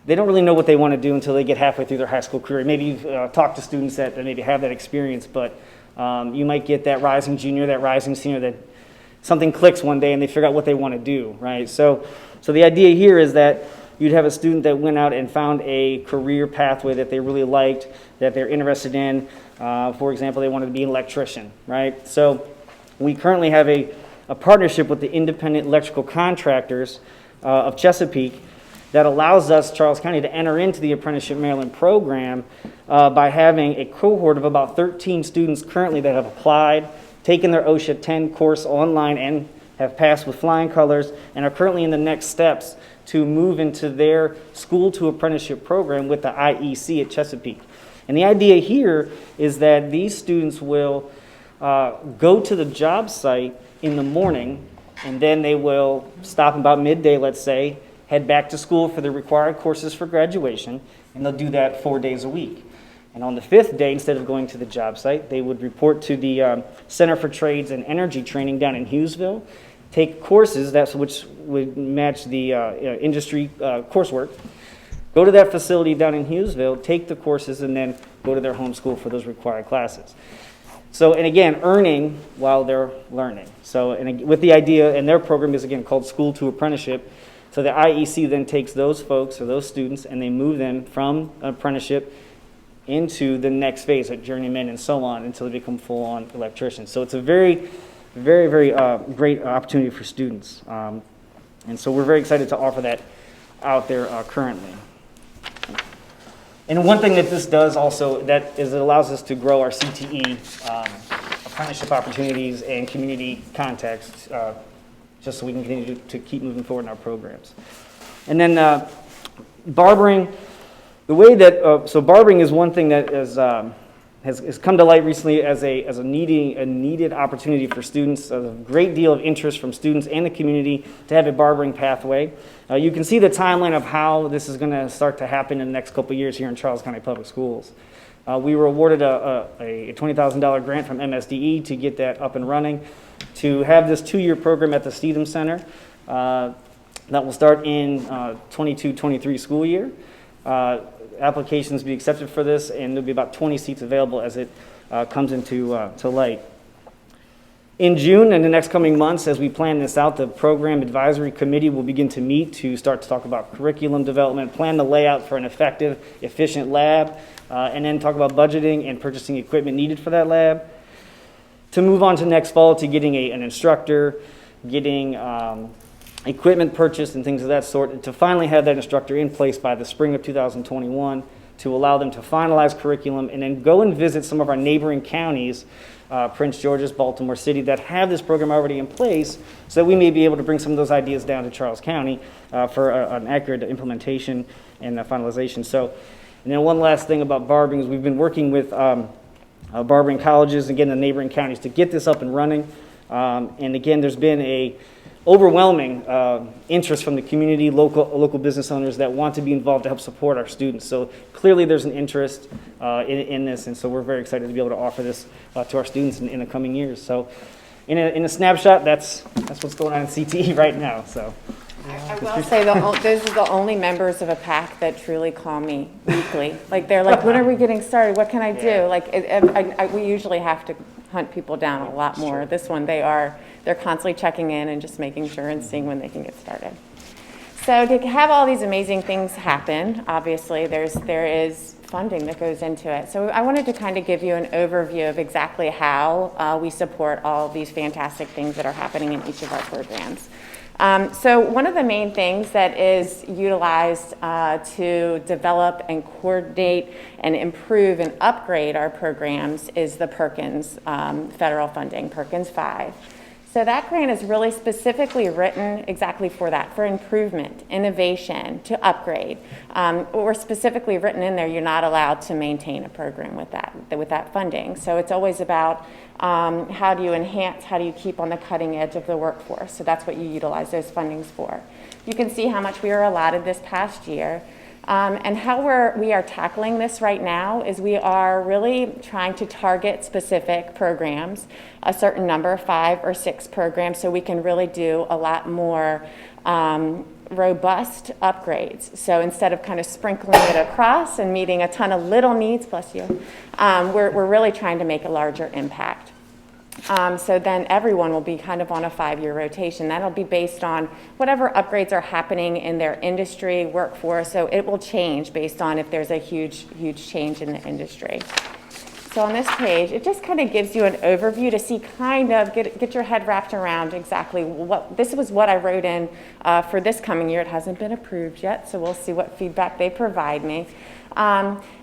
they don't really know what they want to do until they get halfway through their high school career. Maybe you've talked to students that maybe have that experience, but you might get that rising junior, that rising senior, that something clicks one day and they figure out what they want to do, right? So the idea here is that you'd have a student that went out and found a career pathway that they really liked, that they're interested in. For example, they wanted to be an electrician, right? So we currently have a partnership with the Independent Electrical Contractors of Chesapeake, that allows us, Charles County, to enter into the Apprenticeship Maryland program by having a cohort of about 13 students currently that have applied, taken their OSHA 10 course online and have passed with flying colors, and are currently in the next steps to move into their school to apprenticeship program with the IEC at Chesapeake. And the idea here is that these students will go to the job site in the morning, and then they will stop about midday, let's say, head back to school for the required courses for graduation, and they'll do that 4 days a week. And on the 5th day, instead of going to the job site, they would report to the Center for Trades and Energy Training down in Hughesville, take courses which would match the industry coursework, go to that facility down in Hughesville, take the courses, and then go to their home school for those required classes. So, and again, earning while they're learning. So, and with the idea, and their program is again called School to Apprenticeship. So the IEC then takes those folks or those students and they move them from apprenticeship into the next phase at journeyman and so on until they become full-on electricians. So it's a very, very, very great opportunity for students. And so we're very excited to offer that out there currently. And one thing that this does also, that is it allows us to grow our CTE apprenticeship opportunities and community contacts, just so we can continue to keep moving forward in our programs. And then barbering, the way that, so barbering is one thing that has come to light recently as a needed opportunity for students. A great deal of interest from students and the community to have a barbering pathway. You can see the timeline of how this is going to start to happen in the next couple of years here in Charles County Public Schools. We were awarded a $20,000 grant from MSDE to get that up and running, to have this 2-year program at the Steedham Center that will start in 22-23 school year. Applications be accepted for this, and there'll be about 20 seats available as it comes into to light. In June and the next coming months, as we plan this out, the program advisory committee will begin to meet to start to talk about curriculum development, plan the layout for an effective, efficient lab, and then talk about budgeting and purchasing equipment needed for that lab. To move on to next fall to getting an instructor, getting equipment purchased and things of that sort, and to finally have that instructor in place by the spring of 2021 to allow them to finalize curriculum and then go and visit some of our neighboring counties, Prince George's, Baltimore City, that have this program already in place, so that we may be able to bring some of those ideas down to Charles County for an accurate implementation and finalization. So, and then one last thing about barbering is we've been working with barbering colleges, again, the neighboring counties to get this up and running. And again, there's been a overwhelming interest from the community, local business owners that want to be involved to help support our students. So clearly there's an interest in this, and so we're very excited to be able to offer this to our students in the coming years. So in a snapshot, that's what's going on in CTE right now. So. I will say those are the only members of a PAC that truly call me weekly. Like they're like, when are we getting started? What can I do? Like we usually have to hunt people down a lot more. This one, they're constantly checking in and just making sure and seeing when they can get started. So to have all these amazing things happen, obviously there is funding that goes into it. So I wanted to kind of give you an overview of exactly how we support all of these fantastic things that are happening in each of our programs. So one of the main things that is utilized to develop and coordinate and improve and upgrade our programs is the Perkins federal funding, Perkins 5. So that grant is really specifically written exactly for that, for improvement, innovation, to upgrade. Or specifically written in there, you're not allowed to maintain a program with that funding. So it's always about how do you enhance, how do you keep on the cutting edge of the workforce. So that's what you utilize those fundings for. You can see how much we were allotted this past year. And how we are tackling this right now is we are really trying to target specific programs, a certain number, 5 or 6 programs, so we can really do a lot more robust upgrades. So instead of kind of sprinkling it across and meeting a ton of little needs, bless you, we're really trying to make a larger impact. So then everyone will be kind of on a 5-year rotation. That'll be based on whatever upgrades are happening in their industry, workforce. So it will change based on if there's a huge change in the industry. So on this page, it just kind of gives you an overview to see kind of, get your head wrapped around exactly this was what I wrote in for this coming year. It hasn't been approved yet, so we'll see what feedback they provide me.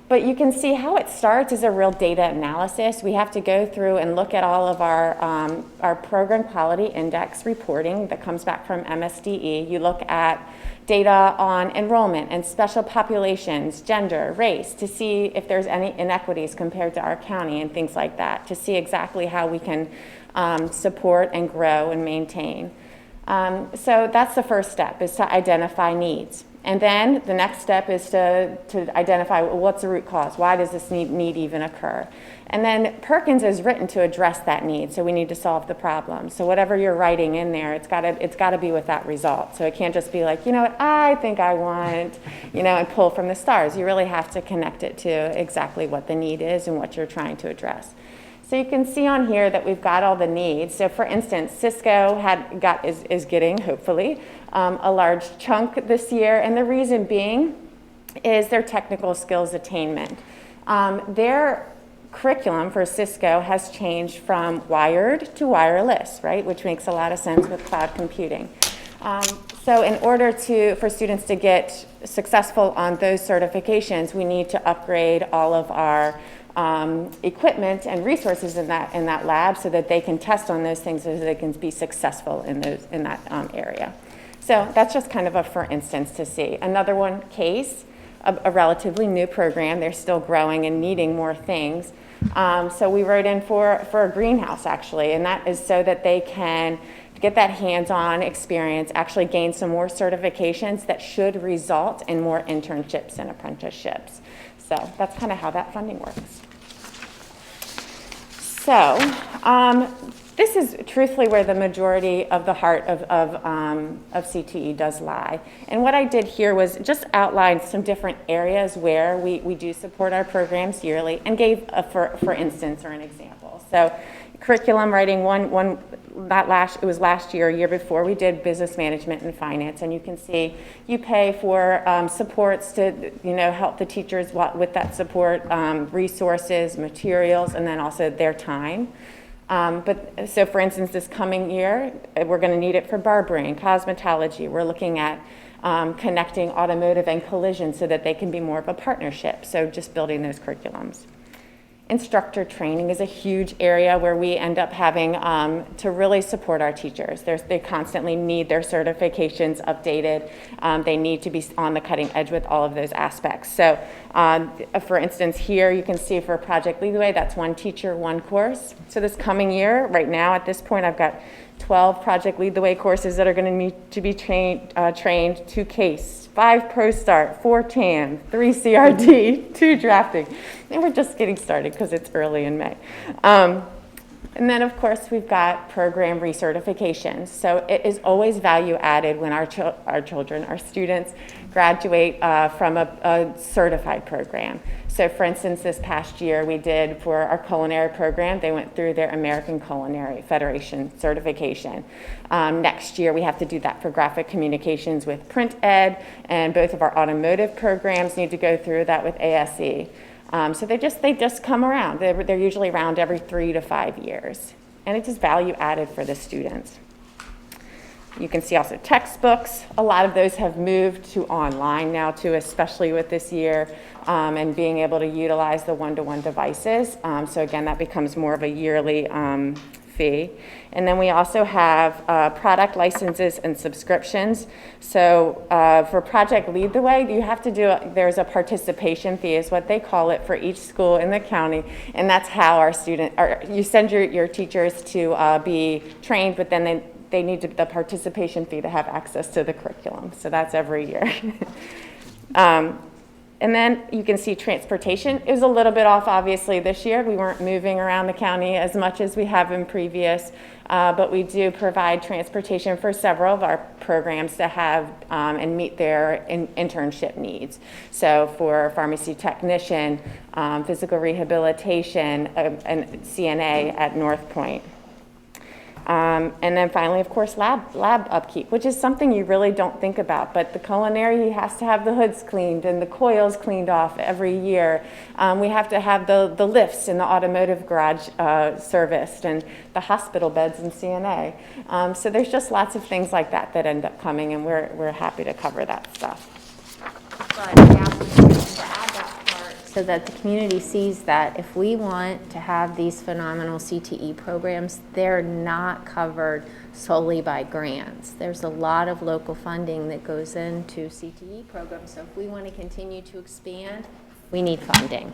But you can see how it starts as a real data analysis. We have to go through and look at all of our program quality index reporting that comes back from MSDE. You look at data on enrollment and special populations, gender, race, to see if there's any inequities compared to our county and things like that, to see exactly how we can support and grow and maintain. So that's the first step, is to identify needs. And then the next step is to identify what's the root cause. Why does this need even occur? And then Perkins is written to address that need, so we need to solve the problem. So whatever you're writing in there, it's got to be with that result. So it can't just be like, you know what, I think I want, and pull from the stars. You really have to connect it to exactly what the need is and what you're trying to address. So you can see on here that we've got all the needs. So for instance, Cisco is getting, hopefully, a large chunk this year, and the reason being is their technical skills attainment. Their curriculum for Cisco has changed from wired to wireless, right, which makes a lot of sense with cloud computing. So in order for students to get successful on those certifications, we need to upgrade all of our equipment and resources in that lab so that they can test on those things, so they can be successful in that area. So that's just kind of a for instance to see. Another one, CASE, a relatively new program. They're still growing and needing more things. So we wrote in for a greenhouse, actually, and that is so that they can get that hands-on experience, actually gain some more certifications that should result in more internships and apprenticeships. So that's kind of how that funding works. So this is truthfully where the majority of the heart of CTE does lie. And what I did here was just outline some different areas where we do support our programs yearly, and gave for instance, or an example. So curriculum writing, it was last year, year before, we did business management and finance, and you can see you pay for supports to help the teachers with that support, resources, materials, and then also their time. So for instance, this coming year, we're going to need it for barbering, cosmetology. We're looking at connecting automotive and collision so that they can be more of a partnership. So just building those curriculums. Instructor training is a huge area where we end up having to really support our teachers. They constantly need their certifications updated. They need to be on the cutting edge with all of those aspects. So for instance, here you can see for Project Lead the Way, that's one teacher, one course. So this coming year, right now at this point, I've got 12 Project Lead the Way courses that are going to need to be trained, 2 CASE, 5 ProStart, 4 TAM, 3 CRD, 2 drafting. And we're just getting started because it's early in May. And then, of course, we've got program recertifications. So it is always value added when our children, our students, graduate from a certified program. So for instance, this past year we did for our culinary program, they went through their American Culinary Federation certification. Next year we have to do that for graphic communications with print ed, and both of our automotive programs need to go through that with ASE. So they just come around. They're usually around every 3 to 5 years. And it's just value added for the students. You can see also textbooks. A lot of those have moved to online now too, especially with this year, and being able to utilize the one-to-one devices. So again, that becomes more of a yearly fee. And then we also have product licenses and subscriptions. So for Project Lead the Way, you have to there's a participation fee is what they call it for each school in the county. And that's how you send your teachers to be trained, but then they need the participation fee to have access to the curriculum. So that's every year. And then you can see transportation is a little bit off, obviously, this year. We weren't moving around the county as much as we have in previous, but we do provide transportation for several of our programs to have and meet their internship needs. So for pharmacy technician, physical rehabilitation, and CNA at North Point. And then finally, of course, lab upkeep, which is something you really don't think about. But the culinary, he has to have the hoods cleaned and the coils cleaned off every year. We have to have the lifts in the automotive garage serviced, and the hospital beds in CNA. So there's just lots of things like that that end up coming, and we're happy to cover that stuff. But we ask them to add that part so that the community sees that if we want to have these phenomenal CTE programs, they're not covered solely by grants. There's a lot of local funding that goes into CTE programs, so if we want to continue to expand, we need funding.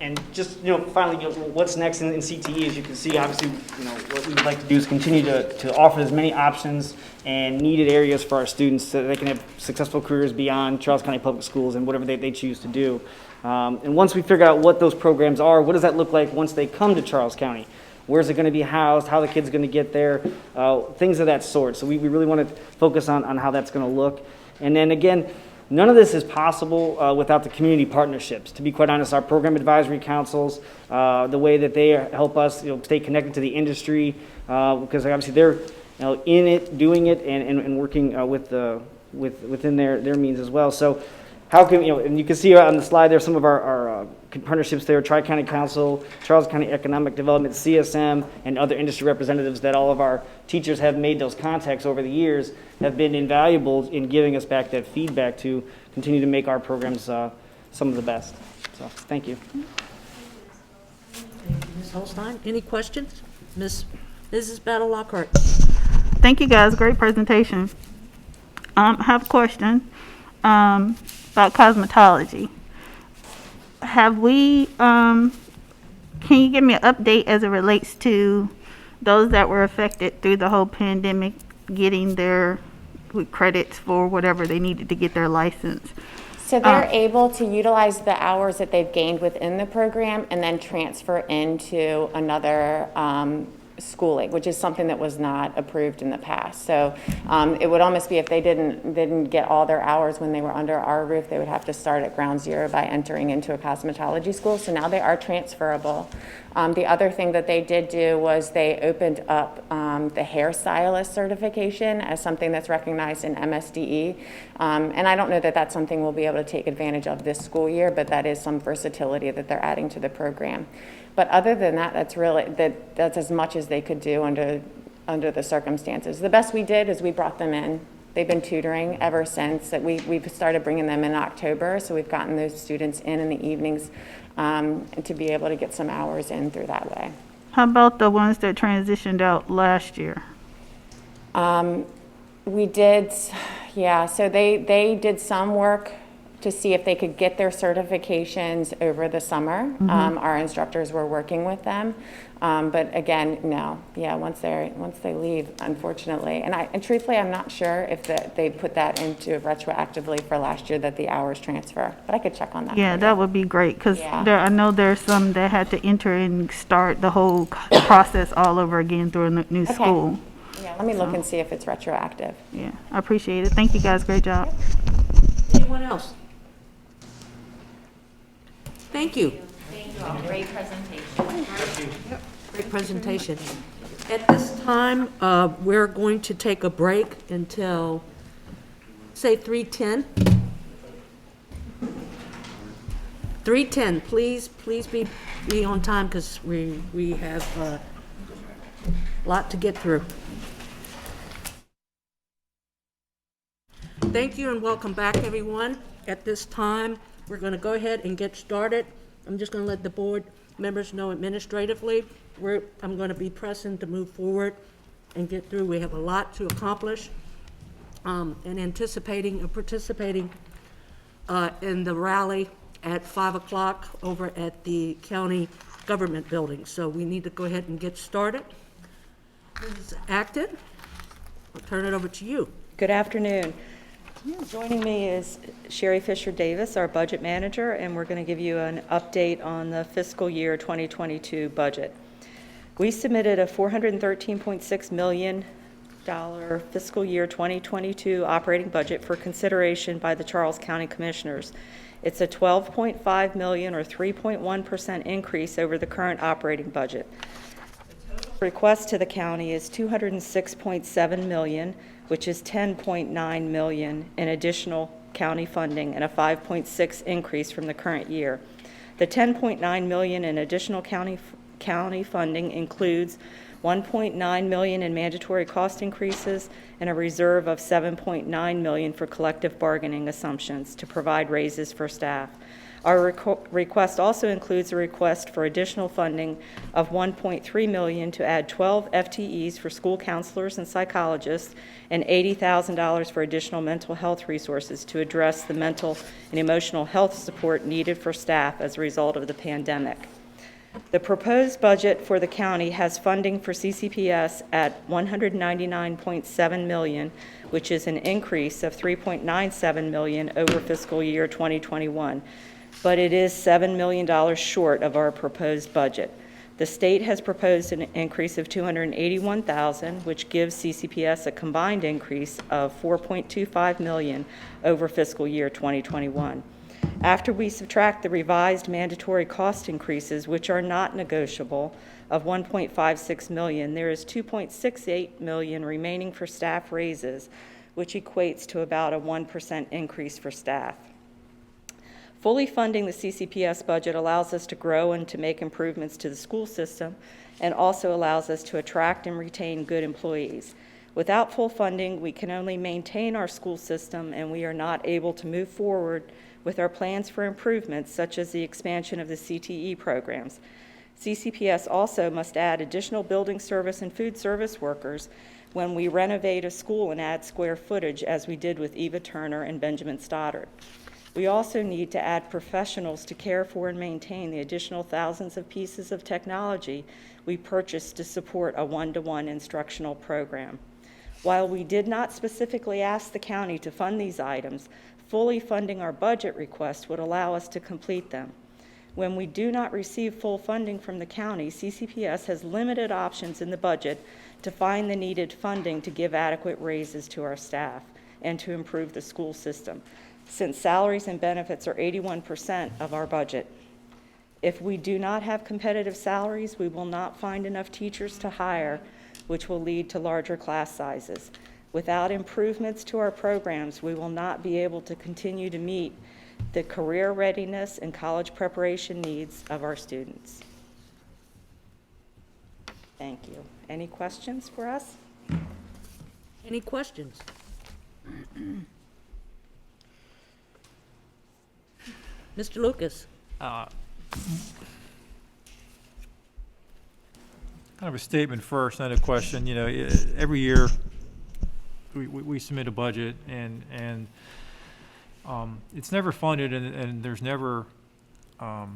And just, finally, what's next in CTE, as you can see, obviously, what we would like to do is continue to offer as many options and needed areas for our students so that they can have successful careers beyond Charles County Public Schools and whatever they choose to do. And once we figure out what those programs are, what does that look like once they come to Charles County? Where's it going to be housed? How the kid's going to get there? Things of that sort. So we really want to focus on how that's going to look. And then again, none of this is possible without the community partnerships. To be quite honest, our program advisory councils, the way that they help us stay connected to the industry, because obviously they're in it, doing it, and working within their means as well. So how can, and you can see on the slide there some of our partnerships there, Tri-County Council, Charles County Economic Development, CSM, and other industry representatives that all of our teachers have made those contacts over the years have been invaluable in giving us back that feedback to continue to make our programs some of the best. So, thank you. Thank you, Ms. Holstein. Any questions? Mrs. Battle Lockhart. Thank you, guys. Great presentation. I have a question about cosmetology. Have we, can you give me an update as it relates to those that were affected through the whole pandemic getting their credits for whatever they needed to get their license? So they're able to utilize the hours that they've gained within the program and then transfer into another schooling, which is something that was not approved in the past. So it would almost be if they didn't get all their hours when they were under our roof, they would have to start at ground zero by entering into a cosmetology school. So now they are transferable. The other thing that they did do was they opened up the hairstylist certification as something that's recognized in MSDE. And I don't know that that's something we'll be able to take advantage of this school year, but that is some versatility that they're adding to the program. But other than that, that's as much as they could do under the circumstances. The best we did is we brought them in. They've been tutoring ever since. We've started bringing them in October, so we've gotten those students in the evenings to be able to get some hours in through that way. How about the ones that transitioned out last year? We did, yeah, so they did some work to see if they could get their certifications over the summer. Mm-hmm. Our instructors were working with them. But again, no, yeah, once they leave, unfortunately. And truthfully, I'm not sure if they put that into retroactively for last year that the hours transfer, but I could check on that. Yeah, that would be great, because I know there's some that had to enter and start the whole process all over again through a new school. Yeah, let me look and see if it's retroactive. Yeah, I appreciate it. Thank you, guys. Great job. Anyone else? Thank you. Thank you all. Great presentation. Yep. Great presentation. At this time, we're going to take a break until, say, 3:10. 3:10. Please be on time, because we have a lot to get through. Thank you and welcome back, everyone. At this time, we're going to go ahead and get started. I'm just going to let the board members know administratively. I'm going to be pressing to move forward and get through. We have a lot to accomplish, and anticipating and participating in the rally at 5 o'clock over at the county government building. So we need to go ahead and get started. Ms. Acton, I'll turn it over to you. Good afternoon. Joining me is Sherry Fisher-Davis, our budget manager, and we're going to give you an update on the fiscal year 2022 budget. We submitted a $413.6 million fiscal year 2022 operating budget for consideration by the Charles County Commissioners. It's a $12.5 million or 3.1% increase over the current operating budget. The total Request to the county is $206.7 million, which is $10.9 million in additional county funding and a 5.6 increase from the current year. The $10.9 million in additional county funding includes $1.9 million in mandatory cost increases and a reserve of $7.9 million for collective bargaining assumptions to provide raises for staff. Our request also includes a request for additional funding of $1.3 million to add 12 FTEs for school counselors and psychologists and $80,000 for additional mental health resources to address the mental and emotional health support needed for staff as a result of the pandemic. The proposed budget for the county has funding for CCPS at $199.7 million, which is an increase of $3.97 million over fiscal year 2021. But it is $7 million short of our proposed budget. The state has proposed an increase of $281,000, which gives CCPS a combined increase of $4.25 million over fiscal year 2021. After we subtract the revised mandatory cost increases, which are not negotiable, of $1.56 million, there is $2.68 million remaining for staff raises, which equates to about a 1% increase for staff. Fully funding the CCPS budget allows us to grow and to make improvements to the school system and also allows us to attract and retain good employees. Without full funding, we can only maintain our school system and we are not able to move forward with our plans for improvements such as the expansion of the CTE programs. CCPS also must add additional building service and food service workers when we renovate a school and add square footage as we did with Eva Turner and Benjamin Stoddard. We also need to add professionals to care for and maintain the additional thousands of pieces of technology we purchased to support a one-to-one instructional program. While we did not specifically ask the county to fund these items, fully funding our budget request would allow us to complete them. When we do not receive full funding from the county, CCPS has limited options in the budget to find the needed funding to give adequate raises to our staff and to improve the school system, since salaries and benefits are 81% of our budget. If we do not have competitive salaries, we will not find enough teachers to hire, which will lead to larger class sizes. Without improvements to our programs, we will not be able to continue to meet the career readiness and college preparation needs of our students. Thank you. Any questions for us? Any questions? Mr. Lucas? Kind of a statement first, not a question. You know, every year we submit a budget and it's never funded and there's never, I'll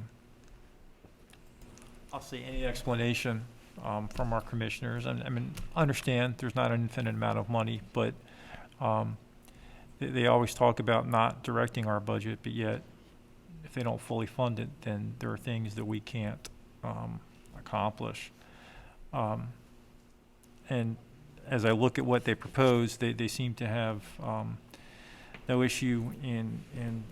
say, any explanation from our commissioners. I mean, understand there's not an infinite amount of money, but they always talk about not directing our budget, but yet if they don't fully fund it, then there are things that we can't accomplish. And as I look at what they propose, they seem to have no issue in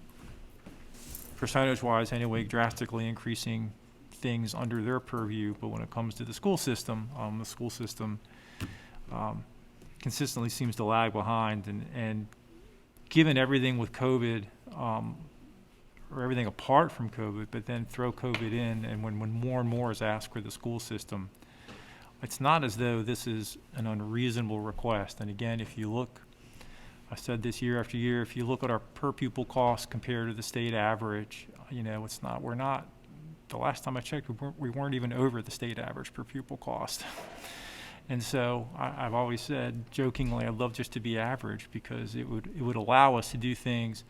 percentage-wise anyway, drastically increasing things under their purview. But when it comes to the school system consistently seems to lag behind. And given everything with COVID, or everything apart from COVID, but then throw COVID in, and when more and more is asked for the school system, it's not as though this is an unreasonable request. And again, if you look, I said this year after year, if you look at our per pupil costs compared to the state average, you know, we're not, the last time I checked, we weren't even over the state average per pupil cost. And so I've always said, jokingly, I'd love just to be average because it would allow us to do things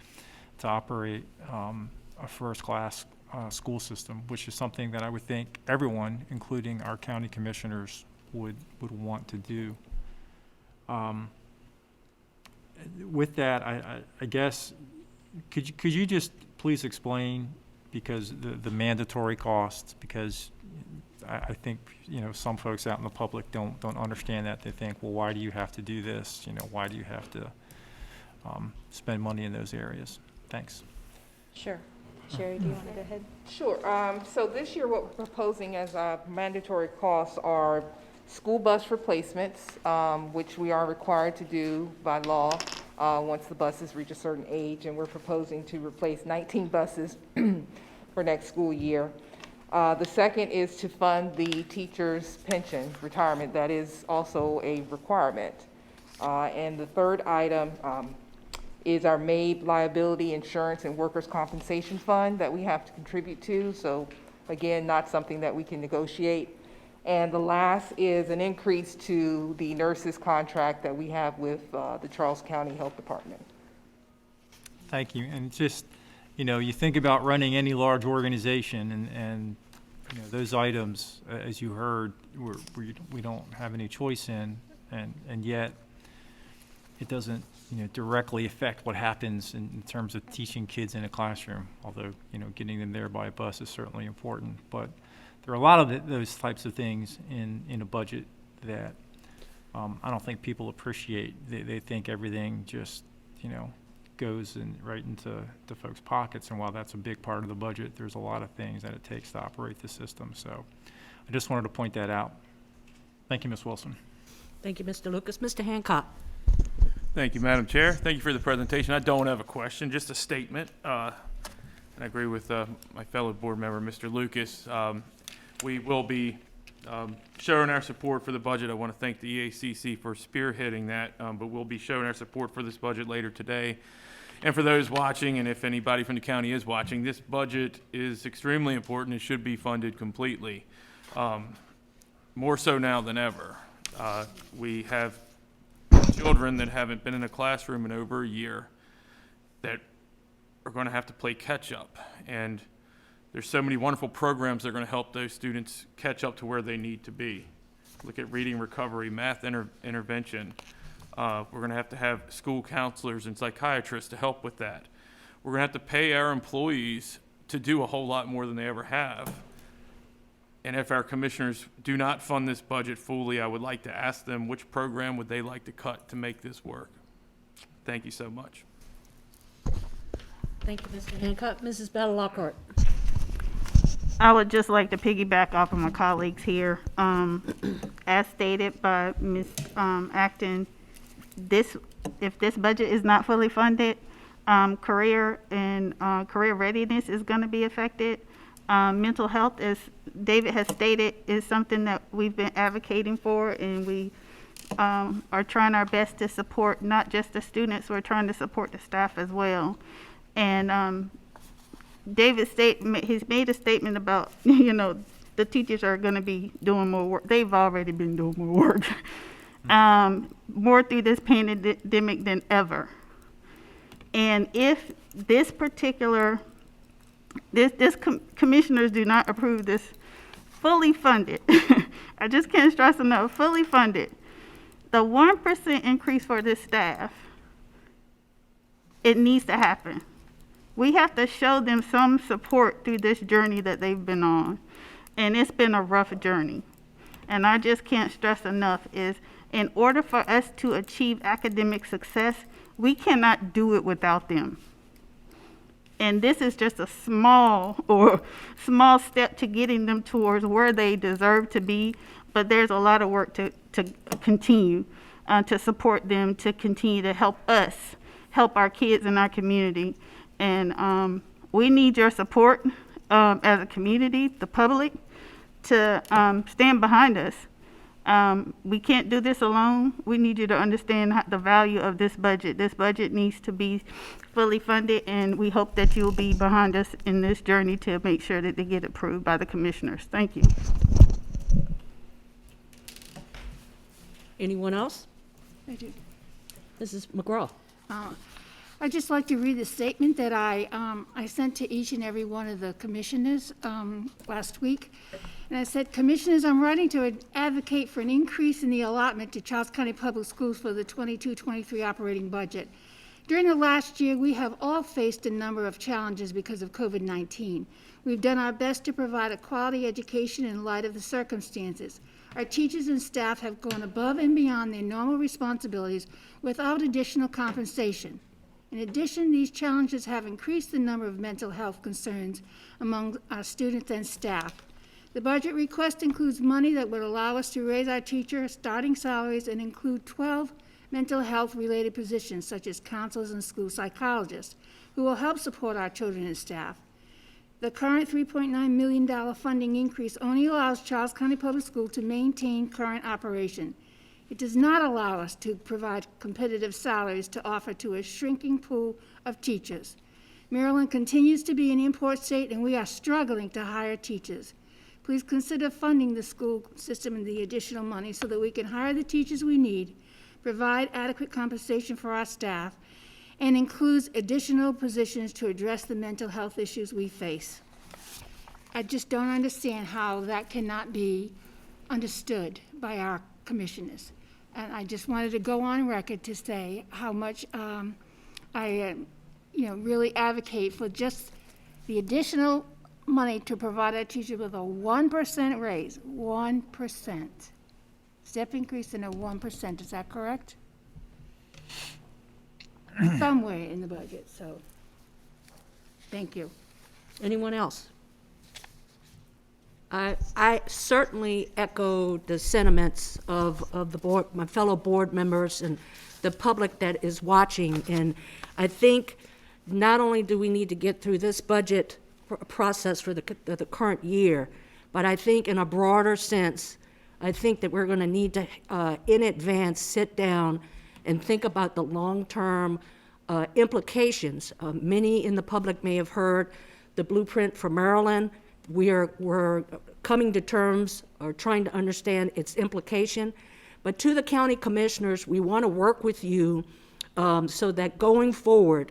to operate a first-class school system, which is something that I would think everyone, including our county commissioners, would want to do. With that, I guess, could you just please explain, because the mandatory costs, because I think, you know, some folks out in the public don't understand that. They think, well, why do you have to do this? You know, why do you have to spend money in those areas? Thanks. Sure. Sherry, do you want to go ahead? Sure. So this year what we're proposing as mandatory costs are school bus replacements, which we are required to do by law once the buses reach a certain age, and we're proposing to replace 19 buses for next school year. The second is to fund the teacher's pension retirement. That is also a requirement. And the third item is our MABE liability insurance and workers' compensation fund that we have to contribute to. So again, not something that we can negotiate. And the last is an increase to the nurses contract that we have with the Charles County Health Department. Thank you. And just, you think about running any large organization and those items, as you heard, we don't have any choice in, and yet it doesn't, directly affect what happens in terms of teaching kids in a classroom, although, getting them there by a bus is certainly important. But there are a lot of those types of things in a budget that I don't think people appreciate. They think everything just, goes right into folks' pockets, and while that's a big part of the budget, there's a lot of things that it takes to operate the system. So I just wanted to point that out. Thank you, Ms. Wilson. Thank you, Mr. Lucas. Mr. Hancock. Thank you, Madam Chair. Thank you for the presentation. I don't have a question, just a statement. And I agree with my fellow board member, Mr. Lucas. We will be showing our support for the budget. I want to thank the EACC for spearheading that, but we'll be showing our support for this budget later today. And for those watching, and if anybody from the county is watching, this budget is extremely important. It should be funded completely, more so now than ever. We have children that haven't been in a classroom in over a year that are going to have to play catch up. And there's so many wonderful programs that are going to help those students catch up to where they need to be. Look at reading recovery, math intervention. We're going to have school counselors and psychiatrists to help with that. We're going to have to pay our employees to do a whole lot more than they ever have. And if our commissioners do not fund this budget fully, I would like to ask them which program would they like to cut to make this work. Thank you so much. Thank you, Mr. Hancock. Mrs. Battle Lockhart. I would just like to piggyback off of my colleagues here. As stated by Ms. Acton, if this budget is not fully funded, career readiness is going to be affected. Mental health, as David has stated, is something that we've been advocating for, and we are trying our best to support not just the students, we're trying to support the staff as well. And he's made a statement about, the teachers are going to be doing more work. They've already been doing more work, more through this pandemic than ever. And if this particular commissioners do not approve this fully funded, I just can't stress enough, fully funded, the 1% increase for this staff, it needs to happen. We have to show them some support through this journey that they've been on. And it's been a rough journey. And I just can't stress enough is in order for us to achieve academic success, we cannot do it without them. And this is just a small step to getting them towards where they deserve to be. But there's a lot of work to continue to support them, to continue to help us, help our kids in our community. And we need your support as a community, the public, to stand behind us. We can't do this alone. We need you to understand the value of this budget. This budget needs to be fully funded, and we hope that you'll be behind us in this journey to make sure that they get approved by the commissioners. Thank you. Anyone else? I do. Mrs. McGraw. I'd just like to read the statement that I sent to each and every one of the commissioners last week. And I said, Commissioners, I'm writing to advocate for an increase in the allotment to Charles County Public Schools for the 22-23 operating budget. During the last year, we have all faced a number of challenges because of COVID-19. We've done our best to provide a quality education in light of the circumstances. Our teachers and staff have gone above and beyond their normal responsibilities without additional compensation. In addition, these challenges have increased the number of mental health concerns among our students and staff. The budget request includes money that would allow us to raise our teacher starting salaries and include 12 mental health-related positions, such as counselors and school psychologists, who will help support our children and staff. The current $3.9 million funding increase only allows Charles County Public School to maintain current operation. It does not allow us to provide competitive salaries to offer to a shrinking pool of teachers. Maryland continues to be an import state, and we are struggling to hire teachers. Please consider funding the school system and the additional money so that we can hire the teachers we need, provide adequate compensation for our staff, and includes additional positions to address the mental health issues we face. I just don't understand how that cannot be understood by our commissioners. And I just wanted to go on record to say how much I really advocate for just the additional money to provide our teachers with a 1% raise, 1%. Step increase in a 1%, is that correct? Somewhere in the budget, so, thank you. Anyone else? I certainly echo the sentiments of the board, my fellow board members and the public that is watching. And I think not only do we need to get through this budget process for the current year, but I think in a broader sense, I think that we're going to need to, in advance, sit down and think about the long-term implications. Many in the public may have heard the blueprint for Maryland. We're coming to terms or trying to understand its implication. But to the county commissioners, we want to work with you so that going forward,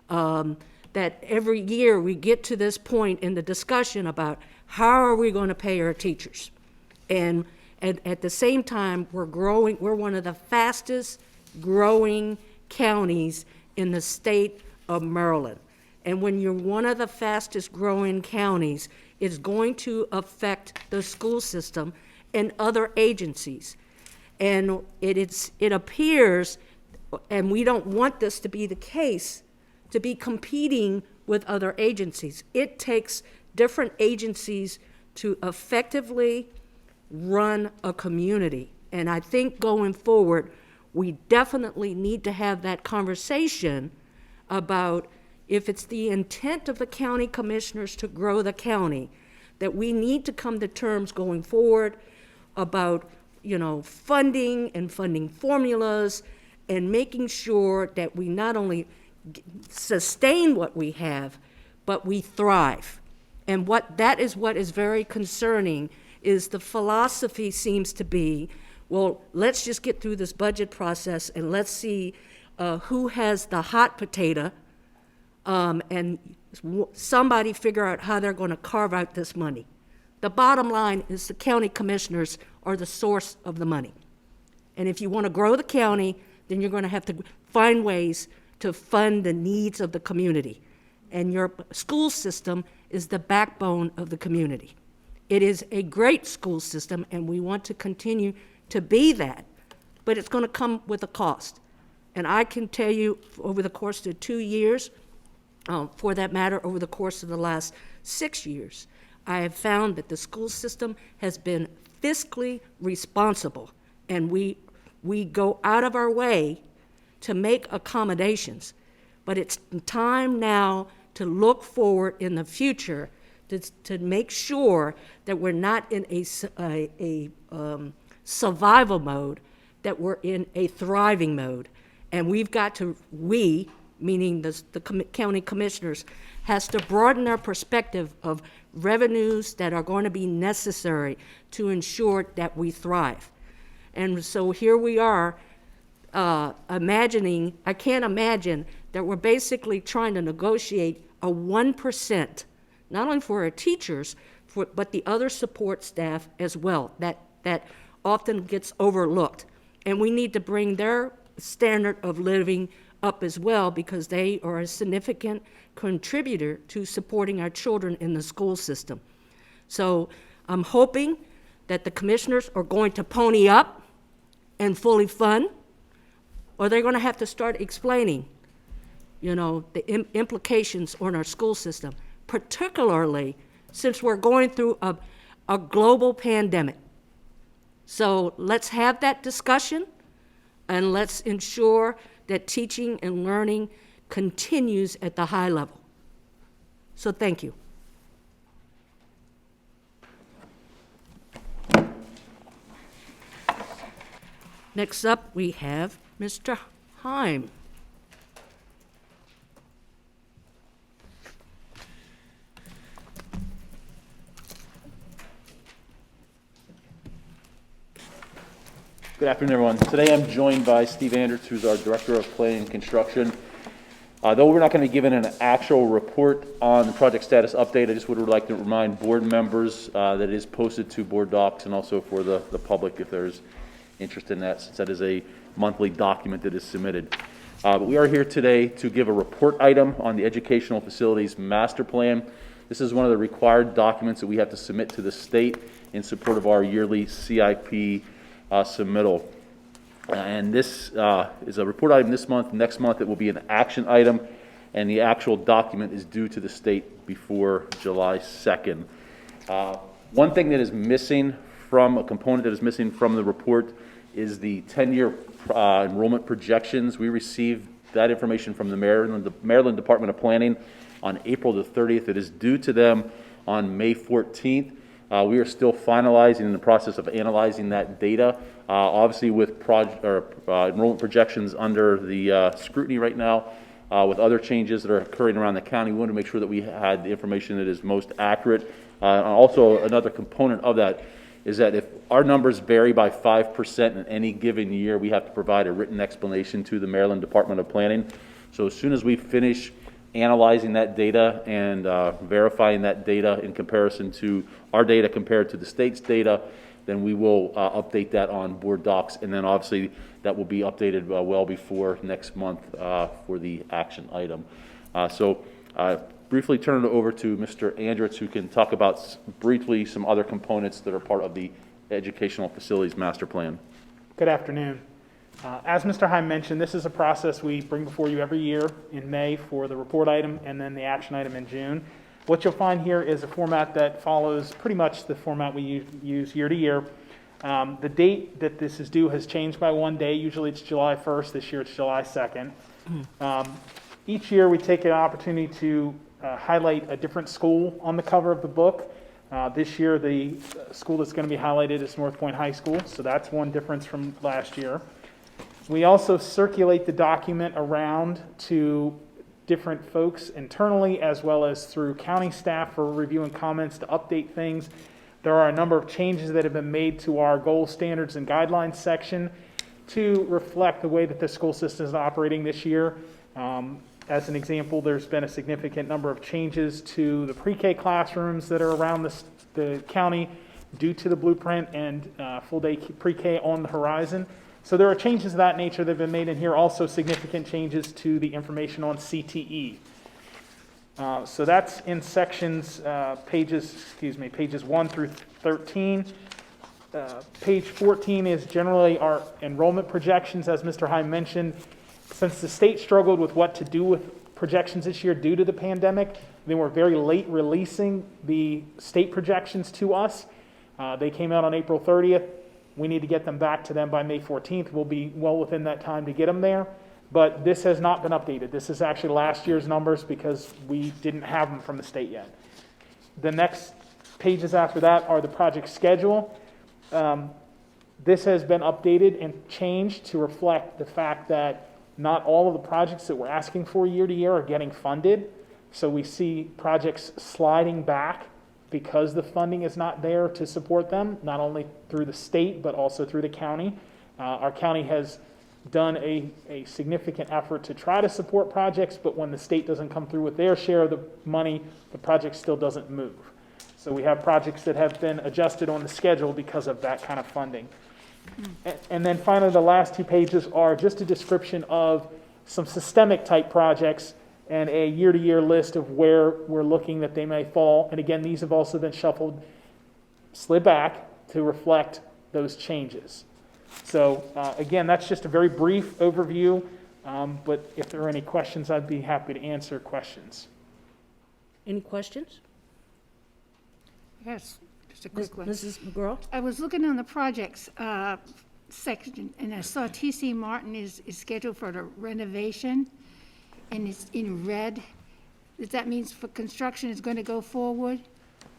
that every year we get to this point in the discussion about how are we going to pay our teachers. And at the same time, we're one of the fastest growing counties in the state of Maryland. And when you're one of the fastest growing counties, it's going to affect the school system and other agencies. And it appears, and we don't want this to be the case, to be competing with other agencies. It takes different agencies to effectively run a community. And I think going forward, we definitely need to have that conversation about if it's the intent of the county commissioners to grow the county, that we need to come to terms going forward about, funding and funding formulas and making sure that we not only sustain what we have, but we thrive. And that is what is very concerning is the philosophy seems to be, well, let's just get through this budget process and let's see who has the hot potato, and somebody figure out how they're going to carve out this money. The bottom line is the county commissioners are the source of the money. And if you want to grow the county, then you're going to have to find ways to fund the needs of the community. And your school system is the backbone of the community. It is a great school system, and we want to continue to be that, but it's going to come with a cost. And I can tell you over the course of 2 years, for that matter, over the course of the last 6 years, I have found that the school system has been fiscally responsible, and we go out of our way to make accommodations. But it's time now to look forward in the future to make sure that we're not in a survival mode, that we're in a thriving mode. And we've got to, meaning the county commissioners, has to broaden our perspective of revenues that are going to be necessary to ensure that we thrive. And so here we are imagining, I can't imagine that we're basically trying to negotiate a 1%, not only for our teachers, but the other support staff as well. That often gets overlooked. And we need to bring their standard of living up as well, because they are a significant contributor to supporting our children in the school system. So I'm hoping that the commissioners are going to pony up and fully fund, or they're going to have to start explaining, the implications on our school system, particularly since we're going through a global pandemic. So let's have that discussion, and let's ensure that teaching and learning continues at the high level. So thank you. Next up, we have Mr. Heim. Good afternoon, everyone. Today I'm joined by Steve Andertz, who's our Director of Planning and Construction. Though we're not going to be given an actual report on the project status update, I just would like to remind board members that it is posted to board docs and also for the public if there's interest in that, since that is a monthly document that is submitted. But we are here today to give a report item on the Educational Facilities Master Plan. This is one of the required documents that we have to submit to the state in support of our yearly CIP submittal. And this is a report item this month. Next month it will be an action item, and the actual document is due to the state before July 2nd. One thing that is missing from a component that is missing from the report is the 10-year enrollment projections. We received that information from the Maryland Department of Planning on April the 30th. It is due to them on May 14th. We are still finalizing in the process of analyzing that data. Obviously, with enrollment projections under the scrutiny right now, with other changes that are occurring around the county, we want to make sure that we had the information that is most accurate. Also, another component of that is that if our numbers vary by 5% in any given year, we have to provide a written explanation to the Maryland Department of Planning. So as soon as we finish analyzing that data and verifying that data in comparison to our data compared to the state's data, then we will update that on board docs, and then obviously that will be updated well before next month for the action item. Briefly turn it over to Mr. Andertz, who can talk about briefly some other components that are part of the Educational Facilities Master Plan. Good afternoon. As Mr. Heim mentioned, this is a process we bring before you every year in May for the report item and then the action item in June. What you'll find here is a format that follows pretty much the format we use year to year. The date that this is due has changed by one day. Usually it's July 1st. This year it's July 2nd. Each year we take an opportunity to highlight a different school on the cover of the book. This year the school that's going to be highlighted is North Point High School, so that's one difference from last year. We also circulate the document around to different folks internally as well as through county staff for review and comments to update things. There are a number of changes that have been made to our goals, standards, and guidelines section to reflect the way that the school system is operating this year. As an example, there's been a significant number of changes to the pre-K classrooms that are around the county due to the blueprint and full-day pre-K on the horizon. So there are changes of that nature that have been made in here, also significant changes to the information on CTE. So that's in sections, pages 1 through 13. Page 14 is generally our enrollment projections, as Mr. Heim mentioned. Since the state struggled with what to do with projections this year due to the pandemic, they were very late releasing the state projections to us. They came out on April 30th. We need to get them back to them by May 14th. We'll be well within that time to get them there. But this has not been updated. This is actually last year's numbers because we didn't have them from the state yet. The next pages after that are the project schedule. This has been updated and changed to reflect the fact that not all of the projects that we're asking for year to year are getting funded. So we see projects sliding back because the funding is not there to support them, not only through the state, but also through the county. Our county has done a significant effort to try to support projects, but when the state doesn't come through with their share of the money, the project still doesn't move. So we have projects that have been adjusted on the schedule because of that kind of funding. And then finally, the last two pages are just a description of some systemic type projects and a year-to-year list of where we're looking that they may fall. And again, these have also been slid back to reflect those changes. So again, that's just a very brief overview, but if there are any questions, I'd be happy to answer questions. Any questions? Yes. Just a quick one. Mrs. McGraw? I was looking on the projects section, and I saw T.C. Martin is scheduled for the renovation, and it's in red. Does that mean for construction is going to go forward?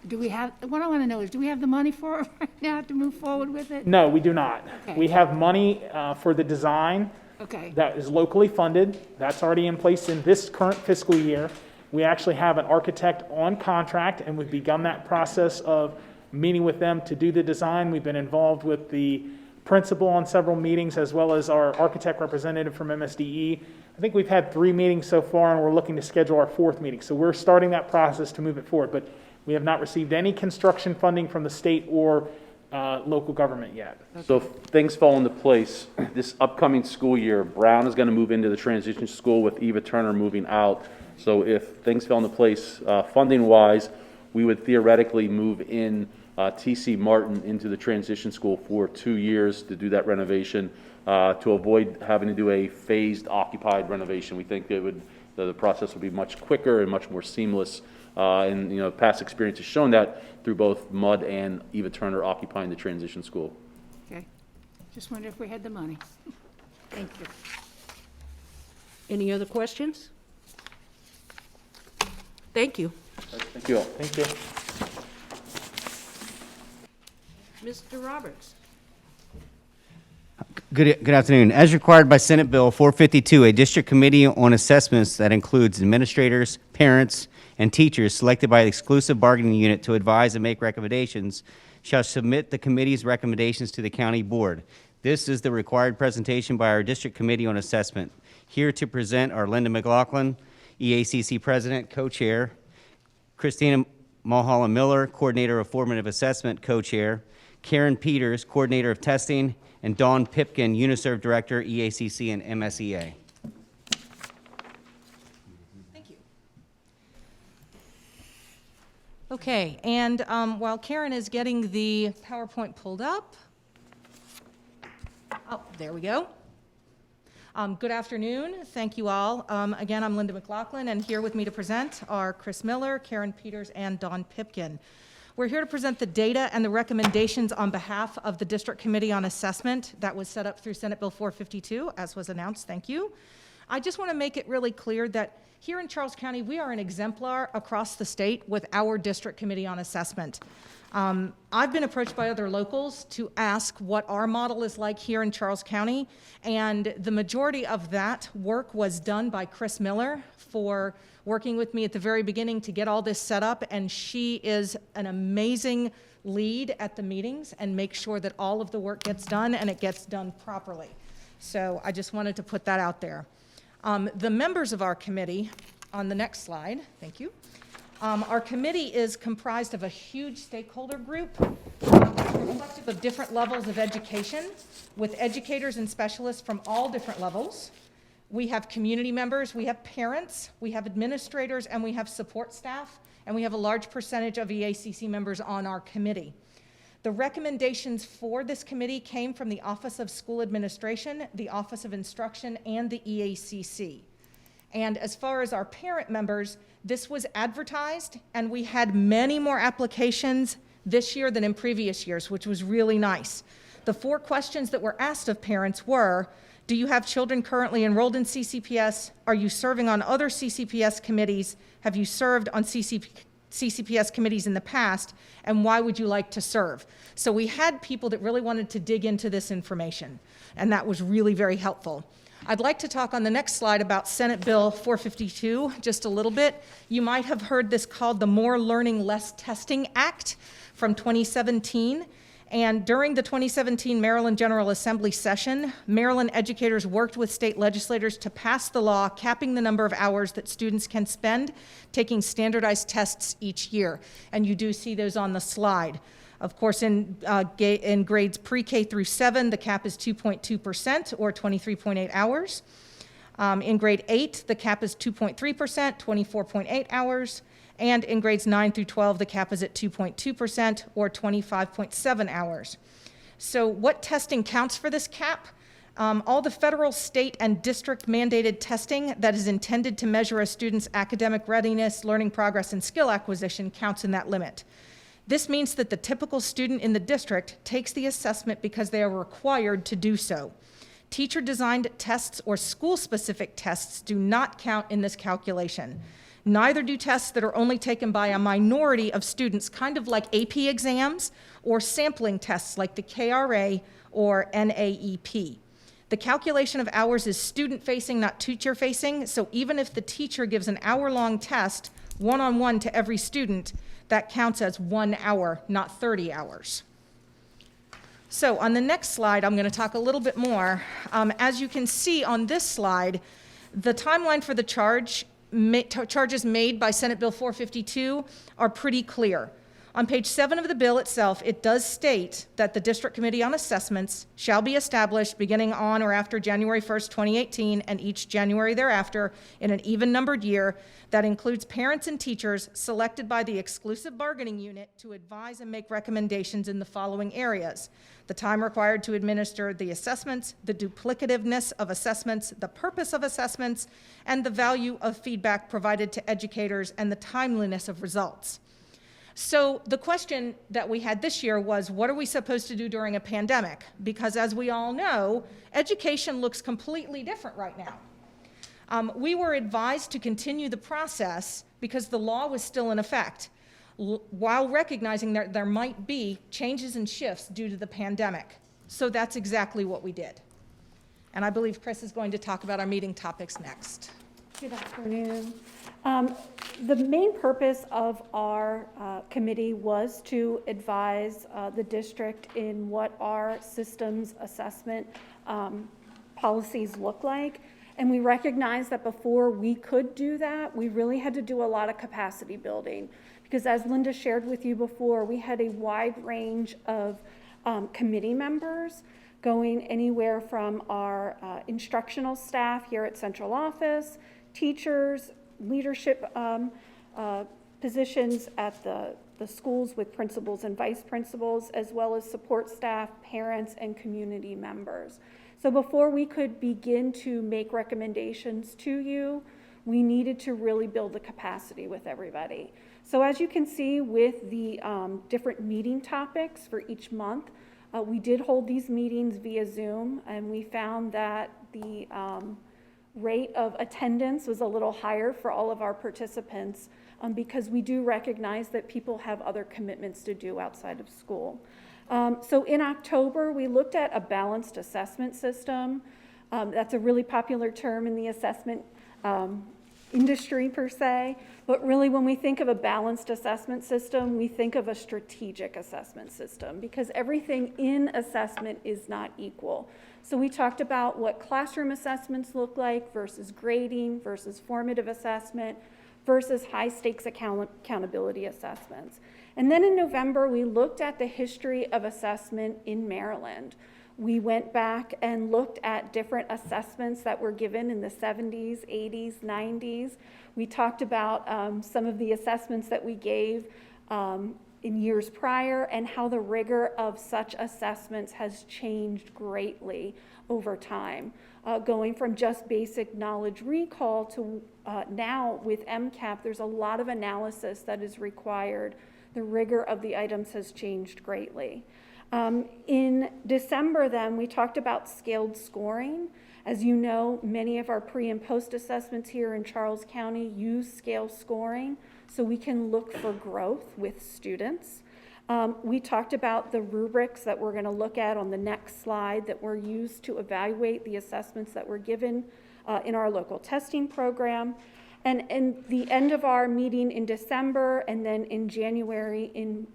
Do we have, what I want to know is, do we have the money for it right now to move forward with it? No, we do not. Okay. We have money for the design Okay. that is locally funded. That's already in place in this current fiscal year. We actually have an architect on contract, and we've begun that process of meeting with them to do the design. We've been involved with the principal on several meetings, as well as our architect representative from MSDE. I think we've had 3 meetings so far, and we're looking to schedule our 4th meeting. So we're starting that process to move it forward, but we have not received any construction funding from the state or local government yet. So if things fall into place, this upcoming school year, Brown is going to move into the transition school with Eva Turner moving out. So if things fell into place funding-wise, we would theoretically move in T.C. Martin into the transition school for 2 years to do that renovation to avoid having to do a phased occupied renovation. We think it would, the process would be much quicker and much more seamless. And you know, past experience has shown that through both Mudd and Eva Turner occupying the transition school. Okay. Just wonder if we had the money. Thank you. Any other questions? Thank you. Thank you all. Thank you. Mr. Roberts? Good afternoon. As required by Senate Bill 452, a district committee on assessments that includes administrators, parents, and teachers selected by the exclusive bargaining unit to advise and make recommendations shall submit the committee's recommendations to the county board. This is the required presentation by our district committee on assessment. Here to present are Linda McLaughlin, EACC president, co-chair, Christina Mulholland Miller, coordinator of formative assessment, co-chair, Karen Peters, coordinator of testing, and Dawn Pipkin, UNISERV director, EACC and MSEA. Thank you. Okay, and while Karen is getting the PowerPoint pulled up, oh, there we go. Good afternoon. Thank you all. Again, I'm Linda McLaughlin, and here with me to present are Chris Miller, Karen Peters, and Dawn Pipkin. We're here to present the data and the recommendations on behalf of the District Committee on Assessment that was set up through Senate Bill 452, as was announced. Thank you. I just want to make it really clear that here in Charles County, we are an exemplar across the state with our District Committee on Assessment. I've been approached by other locals to ask what our model is like here in Charles County, and the majority of that work was done by Chris Miller for working with me at the very beginning to get all this set up, and she is an amazing lead at the meetings and makes sure that all of the work gets done and it gets done properly. So I just wanted to put that out there. The members of our committee, on the next slide, thank you. Our committee is comprised of a huge stakeholder group, reflective of different levels of education, with educators and specialists from all different levels. We have community members, we have parents, we have administrators, and we have support staff, and we have a large percentage of EACC members on our committee. The recommendations for this committee came from the Office of School Administration, the Office of Instruction, and the EACC. And as far as our parent members, this was advertised, and we had many more applications this year than in previous years, which was really nice. The 4 questions that were asked of parents were, do you have children currently enrolled in CCPS? Are you serving on other CCPS committees? Have you served on CCPS committees in the past? And why would you like to serve? So we had people that really wanted to dig into this information, and that was really very helpful. I'd like to talk on the next slide about Senate Bill 452 just a little bit. You might have heard this called the More Learning, Less Testing Act from 2017. And during the 2017 Maryland General Assembly session, Maryland educators worked with state legislators to pass the law capping the number of hours that students can spend taking standardized tests each year. And you do see those on the slide. Of course, in grades pre-K through 7, the cap is 2.2% or 23.8 hours. In grade 8, the cap is 2.3%, 24.8 hours. And in grades 9 through 12, the cap is at 2.2% or 25.7 hours. So what testing counts for this cap? All the federal, state, and district mandated testing that is intended to measure a student's academic readiness, learning progress, and skill acquisition counts in that limit. This means that the typical student in the district takes the assessment because they are required to do so. Teacher-designed tests or school-specific tests do not count in this calculation. Neither do tests that are only taken by a minority of students, kind of like AP exams or sampling tests like the KRA or NAEP. The calculation of hours is student-facing, not teacher-facing, so even if the teacher gives an hour-long test one-on-one to every student, that counts as 1 hour, not 30 hours. So on the next slide, I'm going to talk a little bit more. As you can see on this slide, the timeline for the charges made by Senate Bill 452 are pretty clear. On page 7 of the bill itself, it does state that the District Committee on Assessments shall be established beginning on or after January 1st, 2018, and each January thereafter in an even-numbered year that includes parents and teachers selected by the exclusive bargaining unit to advise and make recommendations in the following areas: the time required to administer the assessments, the duplicativeness of assessments, the purpose of assessments, and the value of feedback provided to educators and the timeliness of results. So the question that we had this year was, what are we supposed to do during a pandemic? Because as we all know, education looks completely different right now. We were advised to continue the process because the law was still in effect, while recognizing that there might be changes and shifts due to the pandemic. So that's exactly what we did. And I believe Chris is going to talk about our meeting topics next. Good afternoon. The main purpose of our committee was to advise the district in what our systems assessment policies look like. And we recognized that before we could do that, we really had to do a lot of capacity building. Because as Linda shared with you before, we had a wide range of committee members going anywhere from our instructional staff here at central office, teachers, leadership positions at the schools with principals and vice principals, as well as support staff, parents, and community members. So before we could begin to make recommendations to you, we needed to really build the capacity with everybody. So as you can see with the different meeting topics for each month, we did hold these meetings via Zoom, and we found that the rate of attendance was a little higher for all of our participants because we do recognize that people have other commitments to do outside of school. So in October, we looked at a balanced assessment system. That's a really popular term in the assessment industry per se, but really when we think of a balanced assessment system, we think of a strategic assessment system because everything in assessment is not equal. So we talked about what classroom assessments look like versus grading versus formative assessment versus high stakes accountability assessments. And then in November, we looked at the history of assessment in Maryland. We went back and looked at different assessments that were given in the 70s, 80s, 90s. We talked about some of the assessments that we gave in years prior and how the rigor of such assessments has changed greatly over time, going from just basic knowledge recall to now with MCAP, there's a lot of analysis that is required. The rigor of the items has changed greatly. In December then, we talked about scaled scoring. As you know, many of our pre and post assessments here in Charles County use scale scoring so we can look for growth with students. We talked about the rubrics that we're going to look at on the next slide that were used to evaluate the assessments that were given in our local testing program. And in the end of our meeting in December and then in January in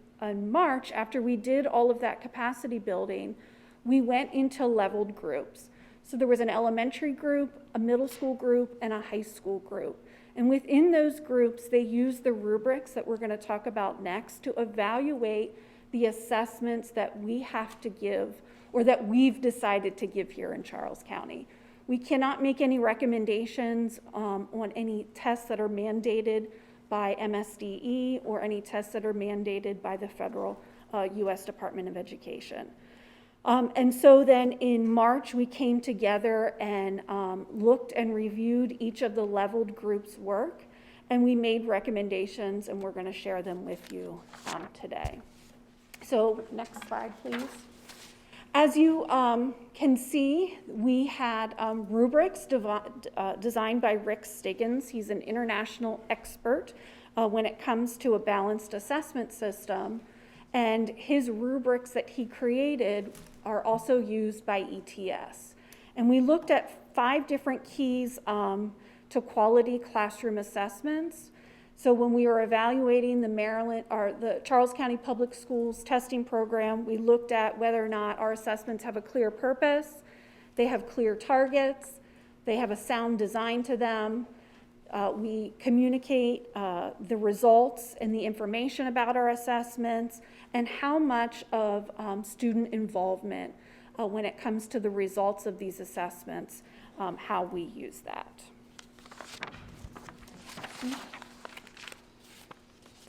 March, after we did all of that capacity building, we went into leveled groups. So there was an elementary group, a middle school group, and a high school group. And within those groups, they used the rubrics that we're going to talk about next to evaluate the assessments that we have to give or that we've decided to give here in Charles County. We cannot make any recommendations on any tests that are mandated by MSDE or any tests that are mandated by the federal U.S. Department of Education. And so then in March, we came together and looked and reviewed each of the leveled groups' work. and we made recommendations, and we're going to share them with you today. So next slide, please. As you can see, we had rubrics designed by Rick Stiggins. He's an international expert when it comes to a balanced assessment system. And his rubrics that he created are also used by ETS. And we looked at 5 different keys to quality classroom assessments. So when we were evaluating the Charles County Public Schools testing program, we looked at whether or not our assessments have a clear purpose, they have clear targets, they have a sound design to them. We communicate the results and the information about our assessments, and how much of student involvement when it comes to the results of these assessments, how we use that.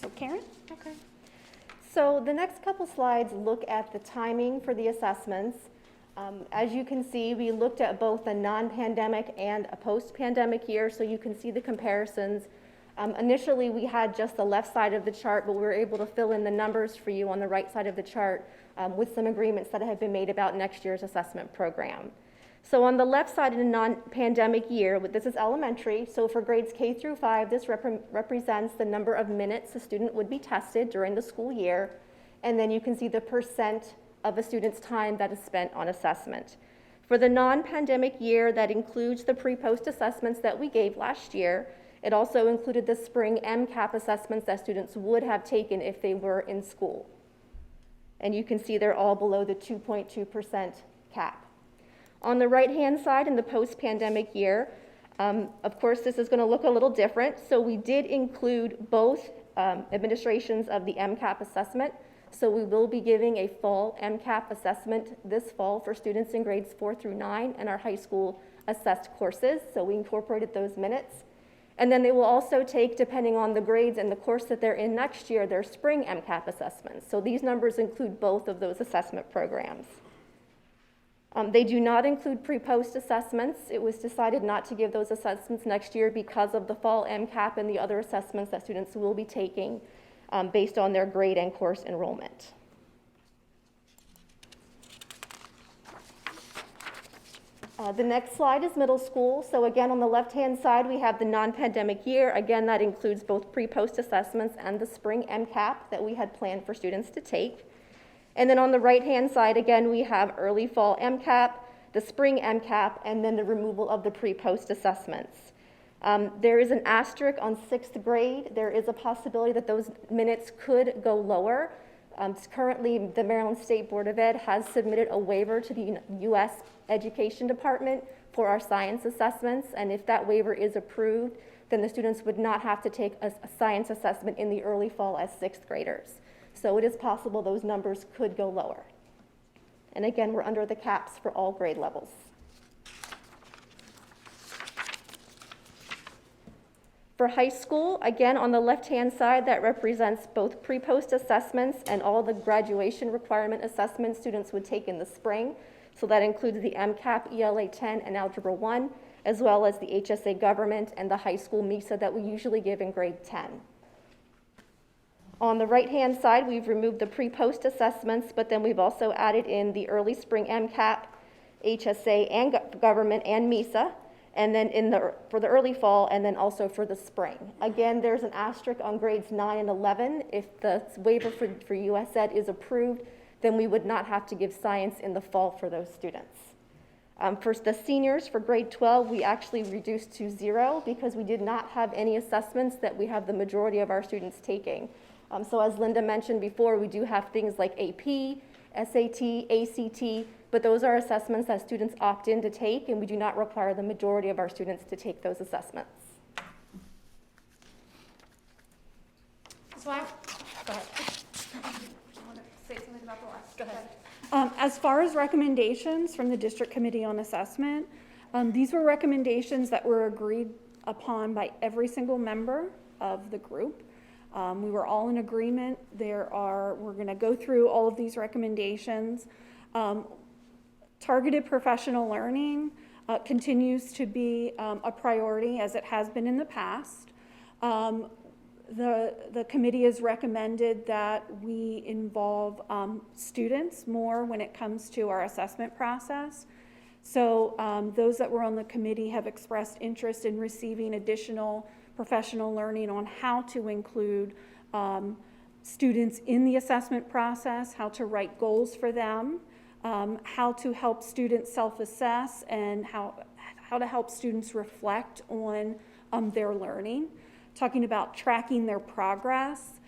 So Karen? Okay. So the next couple slides look at the timing for the assessments. As you can see, we looked at both a non-pandemic and a post-pandemic year, so you can see the comparisons. Initially, we had just the left side of the chart, but we were able to fill in the numbers for you on the right side of the chart with some agreements that have been made about next year's assessment program. So on the left side in a non-pandemic year, this is elementary, so for grades K through 5, this represents the number of minutes a student would be tested during the school year, and then you can see the percent of a student's time that is spent on assessment. For the non-pandemic year, that includes the pre-post assessments that we gave last year. It also included the spring MCAP assessments that students would have taken if they were in school. And you can see they're all below the 2.2% cap. On the right-hand side, in the post-pandemic year, of course, this is going to look a little different. So we did include both administrations of the MCAP assessment. So we will be giving a fall MCAP assessment this fall for students in grades 4 through 9 in our high school assessed courses. So we incorporated those minutes. And then they will also take, depending on the grades and the course that they're in next year, their spring MCAP assessments. So these numbers include both of those assessment programs. They do not include pre-post assessments. It was decided not to give those assessments next year because of the fall MCAP and the other assessments that students will be taking based on their grade and course enrollment. The next slide is middle school. So again, on the left-hand side, we have the non-pandemic year. Again, that includes both pre-post assessments and the spring MCAP that we had planned for students to take. And then on the right-hand side, again, we have early fall MCAP, the spring MCAP, and then the removal of the pre-post assessments. There is an asterisk on 6th grade. There is a possibility that those minutes could go lower. Currently, the Maryland State Board of Ed has submitted a waiver to the U.S. Education Department for our science assessments, and if that waiver is approved, then the students would not have to take a science assessment in the early fall as 6th graders. So it is possible those numbers could go lower. And again, we're under the caps for all grade levels. For high school, again, on the left-hand side, that represents both pre-post assessments and all the graduation requirement assessments students would take in the spring. So that includes the MCAP, ELA 10, and Algebra 1, as well as the HSA government and the high school MISA that we usually give in grade 10. On the right-hand side, we've removed the pre-post assessments, but then we've also added in the early spring MCAP, HSA, and government, and MISA, and then for the early fall, and then also for the spring. Again, there's an asterisk on grades 9 and 11. If the waiver for US Ed is approved, then we would not have to give science in the fall for those students. For the seniors, for grade 12, we actually reduced to 0 because we did not have any assessments that we have the majority of our students taking. So as Linda mentioned before, we do have things like AP, SAT, ACT, but those are assessments that students opt in to take, and we do not require the majority of our students to take those assessments. So go ahead. I want to say something about the last. Go ahead. As far as recommendations from the District Committee on Assessment, these were recommendations that were agreed upon by every single member of the group. We were all in agreement. We're going to go through all of these recommendations. Targeted professional learning continues to be a priority as it has been in the past. The committee has recommended that we involve students more when it comes to our assessment process. So those that were on the committee have expressed interest in receiving additional professional learning on how to include students in the assessment process, how to write goals for them, how to help students self-assess, and how to help students reflect on their learning, talking about tracking their progress,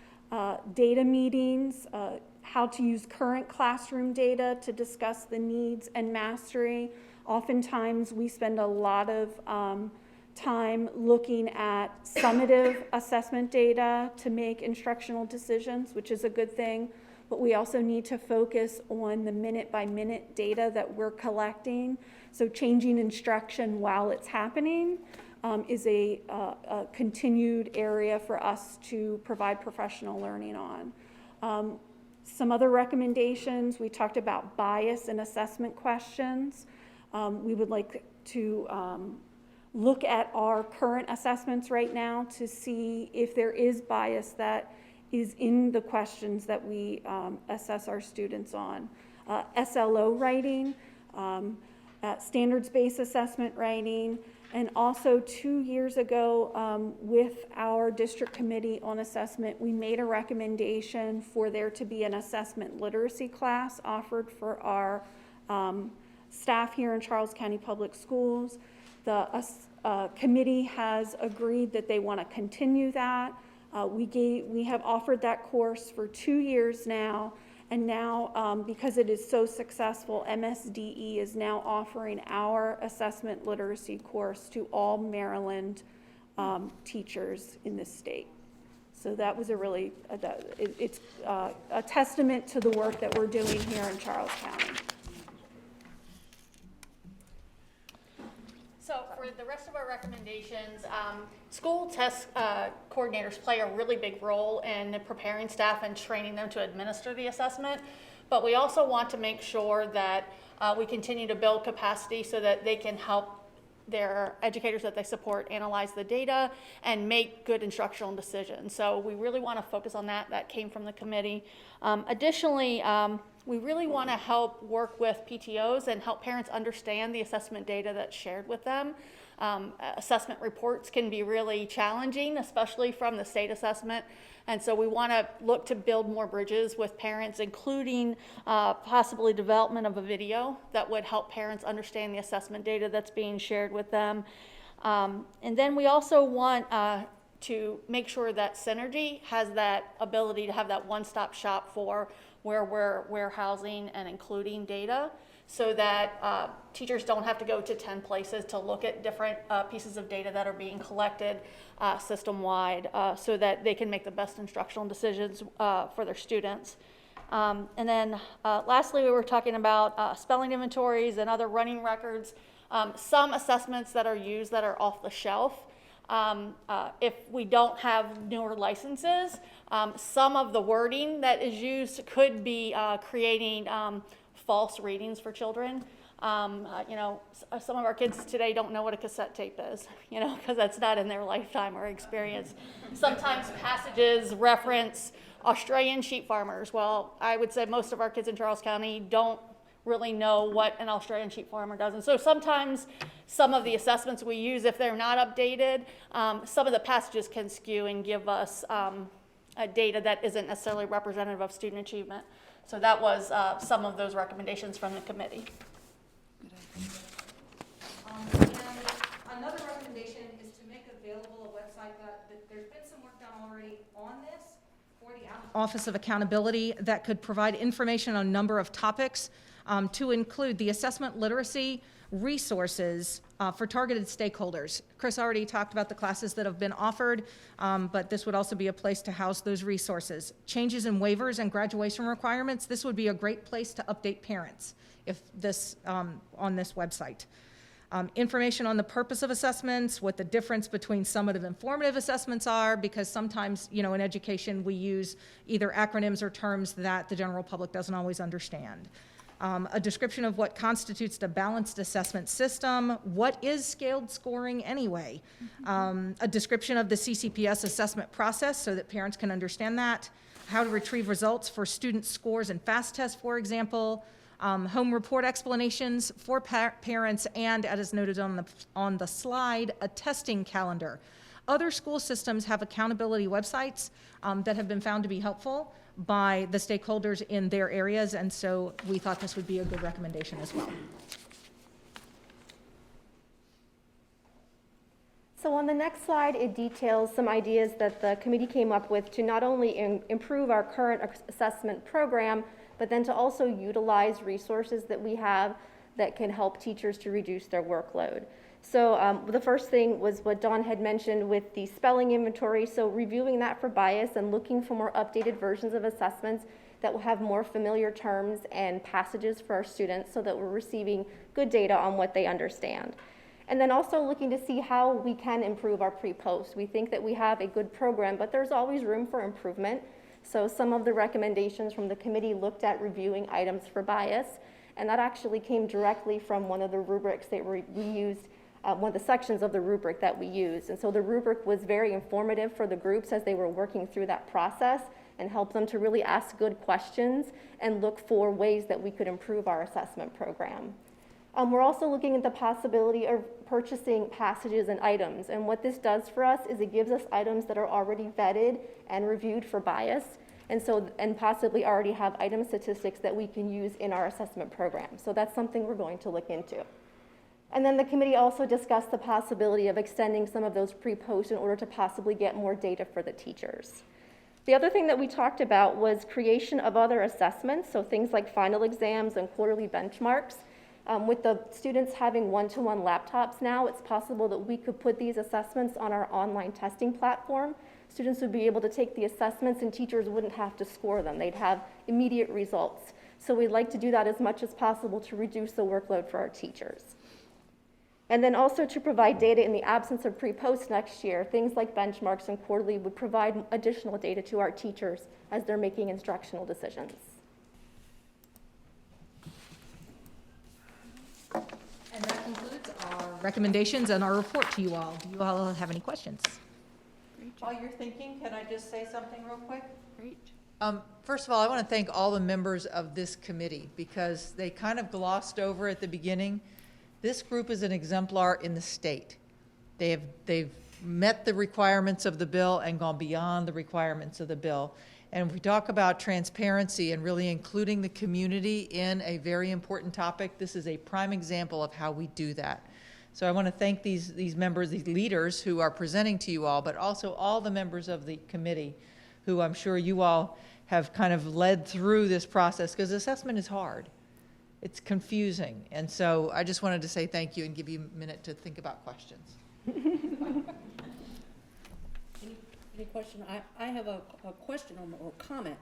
data meetings, how to use current classroom data to discuss the needs and mastery. Oftentimes we spend a lot of time looking at summative assessment data to make instructional decisions, which is a good thing, but we also need to focus on the minute-by-minute data that we're collecting. So changing instruction while it's happening is a continued area for us to provide professional learning on. Some other recommendations, we talked about bias in assessment questions. We would like to look at our current assessments right now to see if there is bias that is in the questions that we assess our students on. SLO writing, standards-based assessment writing, and also 2 years ago with our district committee on assessment, we made a recommendation for there to be an assessment literacy class offered for our staff here in Charles County Public Schools. The committee has agreed that they want to continue that. We have offered that course for 2 years now, and now because it is so successful, MSDE is now offering our assessment literacy course to all Maryland teachers in this state. So that was a really, it's a testament to the work that we're doing here in Charles County. So for the rest of our recommendations, school test coordinators play a really big role in preparing staff and training them to administer the assessment. But we also want to make sure that we continue to build capacity so that they can help their educators that they support analyze the data and make good instructional decisions. So we really want to focus on that. That came from the committee. Additionally, we really want to help work with PTOs and help parents understand the assessment data that's shared with them. Assessment reports can be really challenging, especially from the state assessment. And so we want to look to build more bridges with parents, including possibly development of a video that would help parents understand the assessment data that's being shared with them. And then we also want to make sure that Synergy has that ability to have that one-stop shop for where we're warehousing and including data, so that teachers don't have to go to 10 places to look at different pieces of data that are being collected system-wide, so that they can make the best instructional decisions for their students. And then lastly, we were talking about spelling inventories and other running records. Some assessments that are used that are off the shelf, if we don't have newer licenses, some of the wording that is used could be creating false readings for children. You know, some of our kids today don't know what a cassette tape is, you know, because that's not in their lifetime or experience. Sometimes passages reference Australian sheep farmers. Well, I would say most of our kids in Charles County don't really know what an Australian sheep farmer does. And so sometimes some of the assessments we use, if they're not updated, some of the passages can skew and give us data that isn't necessarily representative of student achievement. So that was some of those recommendations from the committee. And another recommendation is to make available a website that there's been some work done already on this for the Office of Accountability that could provide information on a number of topics to include the assessment literacy resources for targeted stakeholders. Chris already talked about the classes that have been offered, but this would also be a place to house those resources. Changes in waivers and graduation requirements, this would be a great place to update parents if this on this website. Information on the purpose of assessments, what the difference between summative and formative assessments are, because sometimes, you know, in education we use either acronyms or terms that the general public doesn't always understand. a description of what constitutes the balanced assessment system, what is scaled scoring anyway, a description of the CCPS assessment process so that parents can understand that, how to retrieve results for student scores and FAST tests, for example, home report explanations for parents, and as noted on the slide, a testing calendar. Other school systems have accountability websites that have been found to be helpful by the stakeholders in their areas, and so we thought this would be a good recommendation as well. So on the next slide, it details some ideas that the committee came up with to not only improve our current assessment program, but then to also utilize resources that we have that can help teachers to reduce their workload. So the first thing was what Dawn had mentioned with the spelling inventory, so reviewing that for bias and looking for more updated versions of assessments that will have more familiar terms and passages for our students so that we're receiving good data on what they understand. And then also looking to see how we can improve our pre-post. We think that we have a good program, but there's always room for improvement. So some of the recommendations from the committee looked at reviewing items for bias, and that actually came directly from one of the rubrics that we used, one of the sections of the rubric that we used. And so the rubric was very informative for the groups as they were working through that process and helped them to really ask good questions and look for ways that we could improve our assessment program. We're also looking at the possibility of purchasing passages and items. And what this does for us is it gives us items that are already vetted and reviewed for bias, and possibly already have item statistics that we can use in our assessment program. So that's something we're going to look into. And then the committee also discussed the possibility of extending some of those pre-posts in order to possibly get more data for the teachers. The other thing that we talked about was creation of other assessments, so things like final exams and quarterly benchmarks. With the students having one-to-one laptops now, it's possible that we could put these assessments on our online testing platform. Students would be able to take the assessments and teachers wouldn't have to score them. They'd have immediate results. So we'd like to do that as much as possible to reduce the workload for our teachers. And then also to provide data in the absence of pre-post next year, things like benchmarks and quarterly would provide additional data to our teachers as they're making instructional decisions. And that concludes our recommendations and our report to you all. Do you all have any questions? While you're thinking, can I just say something real quick? Great. First of all, I want to thank all the members of this committee because they kind of glossed over at the beginning. This group is an exemplar in the state. They've met the requirements of the bill and gone beyond the requirements of the bill. And we talk about transparency and really including the community in a very important topic. This is a prime example of how we do that. So I want to thank these members, these leaders who are presenting to you all, but also all the members of the committee who I'm sure you all have kind of led through this process because assessment is hard. It's confusing. And so I just wanted to say thank you and give you a minute to think about questions. Any question? I have a question or comment.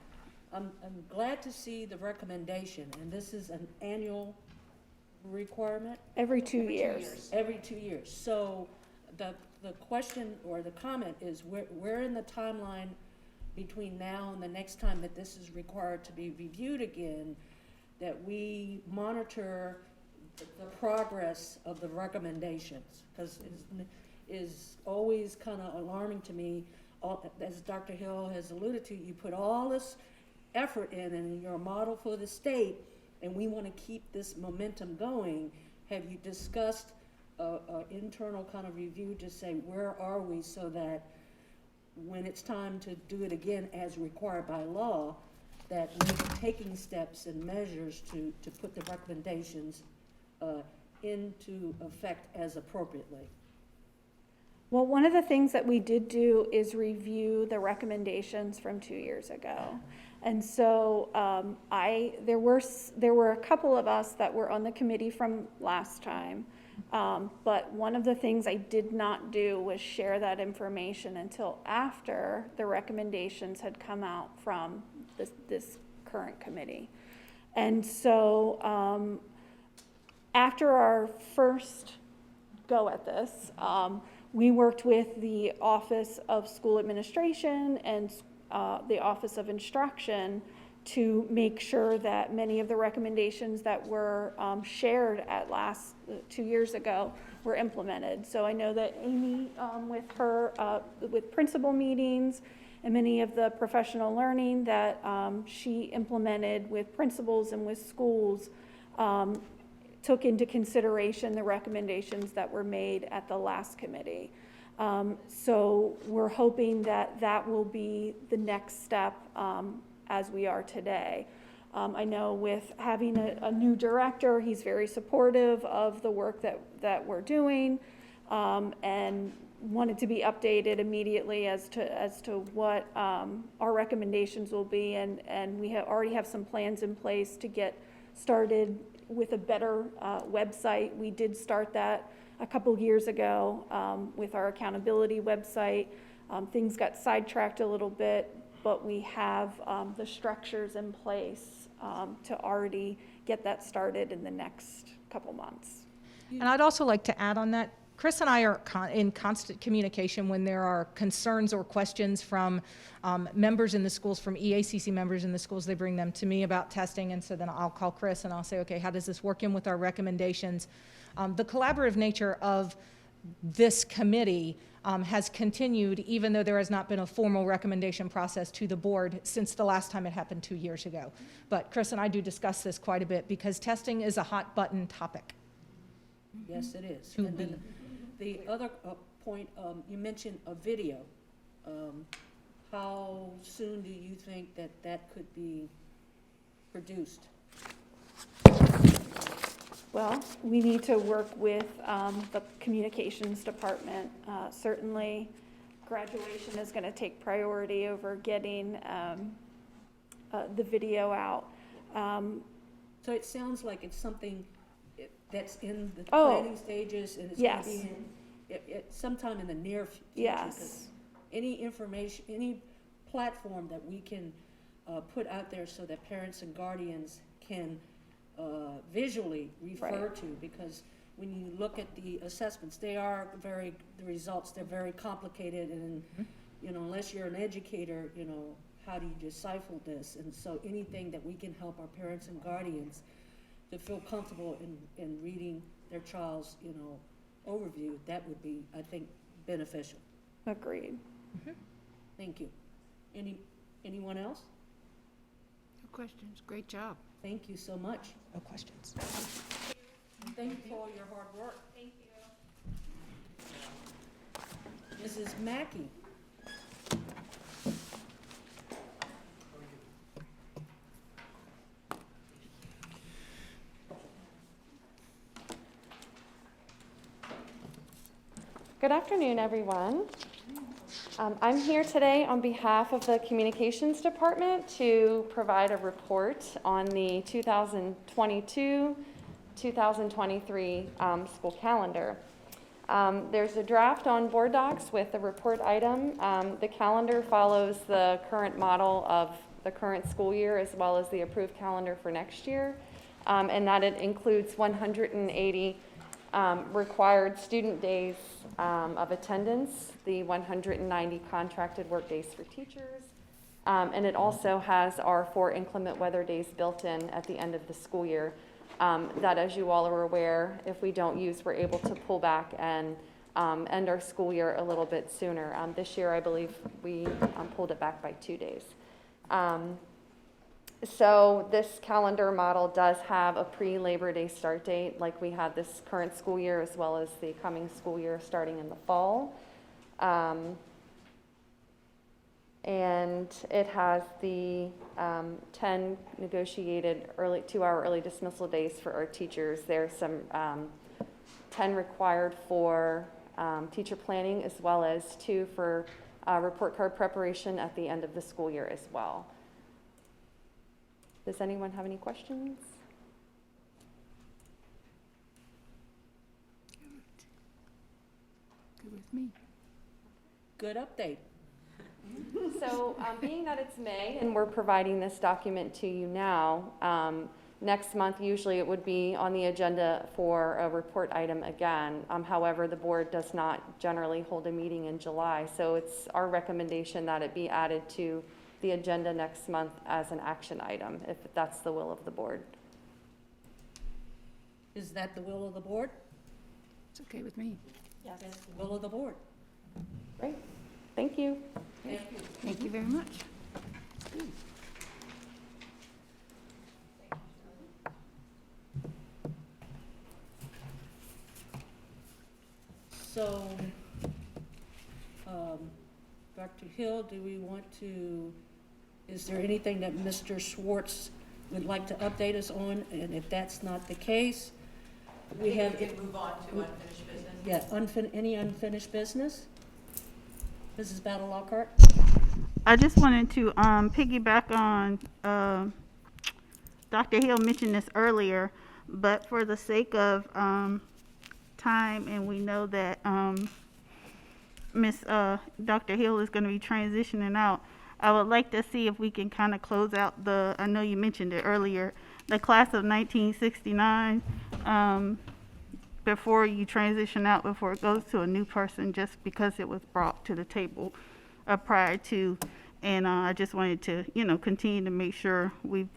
I'm glad to see the recommendation, and this is an annual requirement? Every 2 years. Every 2 years. So the question or the comment is where in the timeline between now and the next time that this is required to be reviewed again, that we monitor the progress of the recommendations, because it is always kind of alarming to me. As Dr. Hill has alluded to, you put all this effort in and you're a model for the state, and we want to keep this momentum going. Have you discussed an internal kind of review to say where are we so that when it's time to do it again as required by law, that we're taking steps and measures to put the recommendations into effect as appropriately? Well, one of the things that we did do is review the recommendations from 2 years ago. And so there were a couple of us that were on the committee from last time. But one of the things I did not do was share that information until after the recommendations had come out from this current committee. And so after our first go at this, we worked with the Office of School Administration and the Office of Instruction to make sure that many of the recommendations that were shared at 2 years ago were implemented. So I know that Amy, with her, with principal meetings and many of the professional learning that she implemented with principals and with schools, took into consideration the recommendations that were made at the last committee. So we're hoping that that will be the next step as we are today. I know with having a new director, he's very supportive of the work that we're doing, and wanted to be updated immediately as to what our recommendations will be, and we already have some plans in place to get started with a better website. We did start that a couple years ago with our accountability website. Things got sidetracked a little bit, but we have the structures in place to already get that started in the next couple months. And I'd also like to add on that, Chris and I are in constant communication when there are concerns or questions from members in the schools, from EACC members in the schools. They bring them to me about testing, and so then I'll call Chris and I'll say, okay, how does this work in with our recommendations? The collaborative nature of this committee has continued, even though there has not been a formal recommendation process to the board since the last time it happened 2 years ago. But Chris and I do discuss this quite a bit because testing is a hot button topic. Yes, it is. And then the other point, you mentioned a video. How soon do you think that could be produced? Well, we need to work with the communications department. Certainly, graduation is going to take priority over getting the video out. So it sounds like it's something that's in the Oh, planning stages, and it's yes. going to be sometime in the near future. Yes. 'Cause any information, any platform that we can put out there so that parents and guardians can visually refer Right. to, because when you look at the assessments, the results, they're very complicated, and unless you're an educator, how do you decipher this? And so anything that we can help our parents and guardians to feel comfortable in reading their child's, overview, that would be, I think, beneficial. Agreed. Thank you. Anyone else? No questions. Great job. Thank you so much. No questions. And thank you for all your hard work. Thank you. Mrs. Mackey. Good afternoon, everyone. I'm here today on behalf of the Communications Department to provide a report on the 2022-2023 school calendar. There's a draft on board docs with the report item. The calendar follows the current model of the current school year as well as the approved calendar for next year, and that it includes 180 required student days of attendance, the 190 contracted work days for teachers, and it also has our 4 inclement weather days built in at the end of the school year. That, as you all are aware, if we don't use, we're able to pull back and end our school year a little bit sooner. This year, I believe we pulled it back by 2 days. So this calendar model does have a pre-Labor Day start date, like we had this current school year, as well as the coming school year starting in the fall. And it has the 10 negotiated 2-hour early dismissal days for our teachers. There's some 10 required for teacher planning, as well as 2 for report card preparation at the end of the school year as well. Does anyone have any questions? Good with me. Good update. So being that it's May and we're providing this document to you now, next month usually it would be on the agenda for a report item again. However, the board does not generally hold a meeting in July, so it's our recommendation that it be added to the agenda next month as an action item, if that's the will of the board. Is that the will of the board? It's okay with me. Yes. That's the will of the board. Great. Thank you. Thank you. Thank you very much. So, Dr. Hill, do we want to, is there anything that Mr. Schwartz would like to update us on? And if that's not the case, we have. We can move on to unfinished business. Yeah, any unfinished business? Mrs. Battle Lockhart? I just wanted to piggyback on Dr. Hill mentioned this earlier, but for the sake of time, and we know that Dr. Hill is going to be transitioning out, I would like to see if we can kind of close out I know you mentioned it earlier, the class of 1969, before you transition out, before it goes to a new person, just because it was brought to the table prior to. And I just wanted to, continue to make sure we've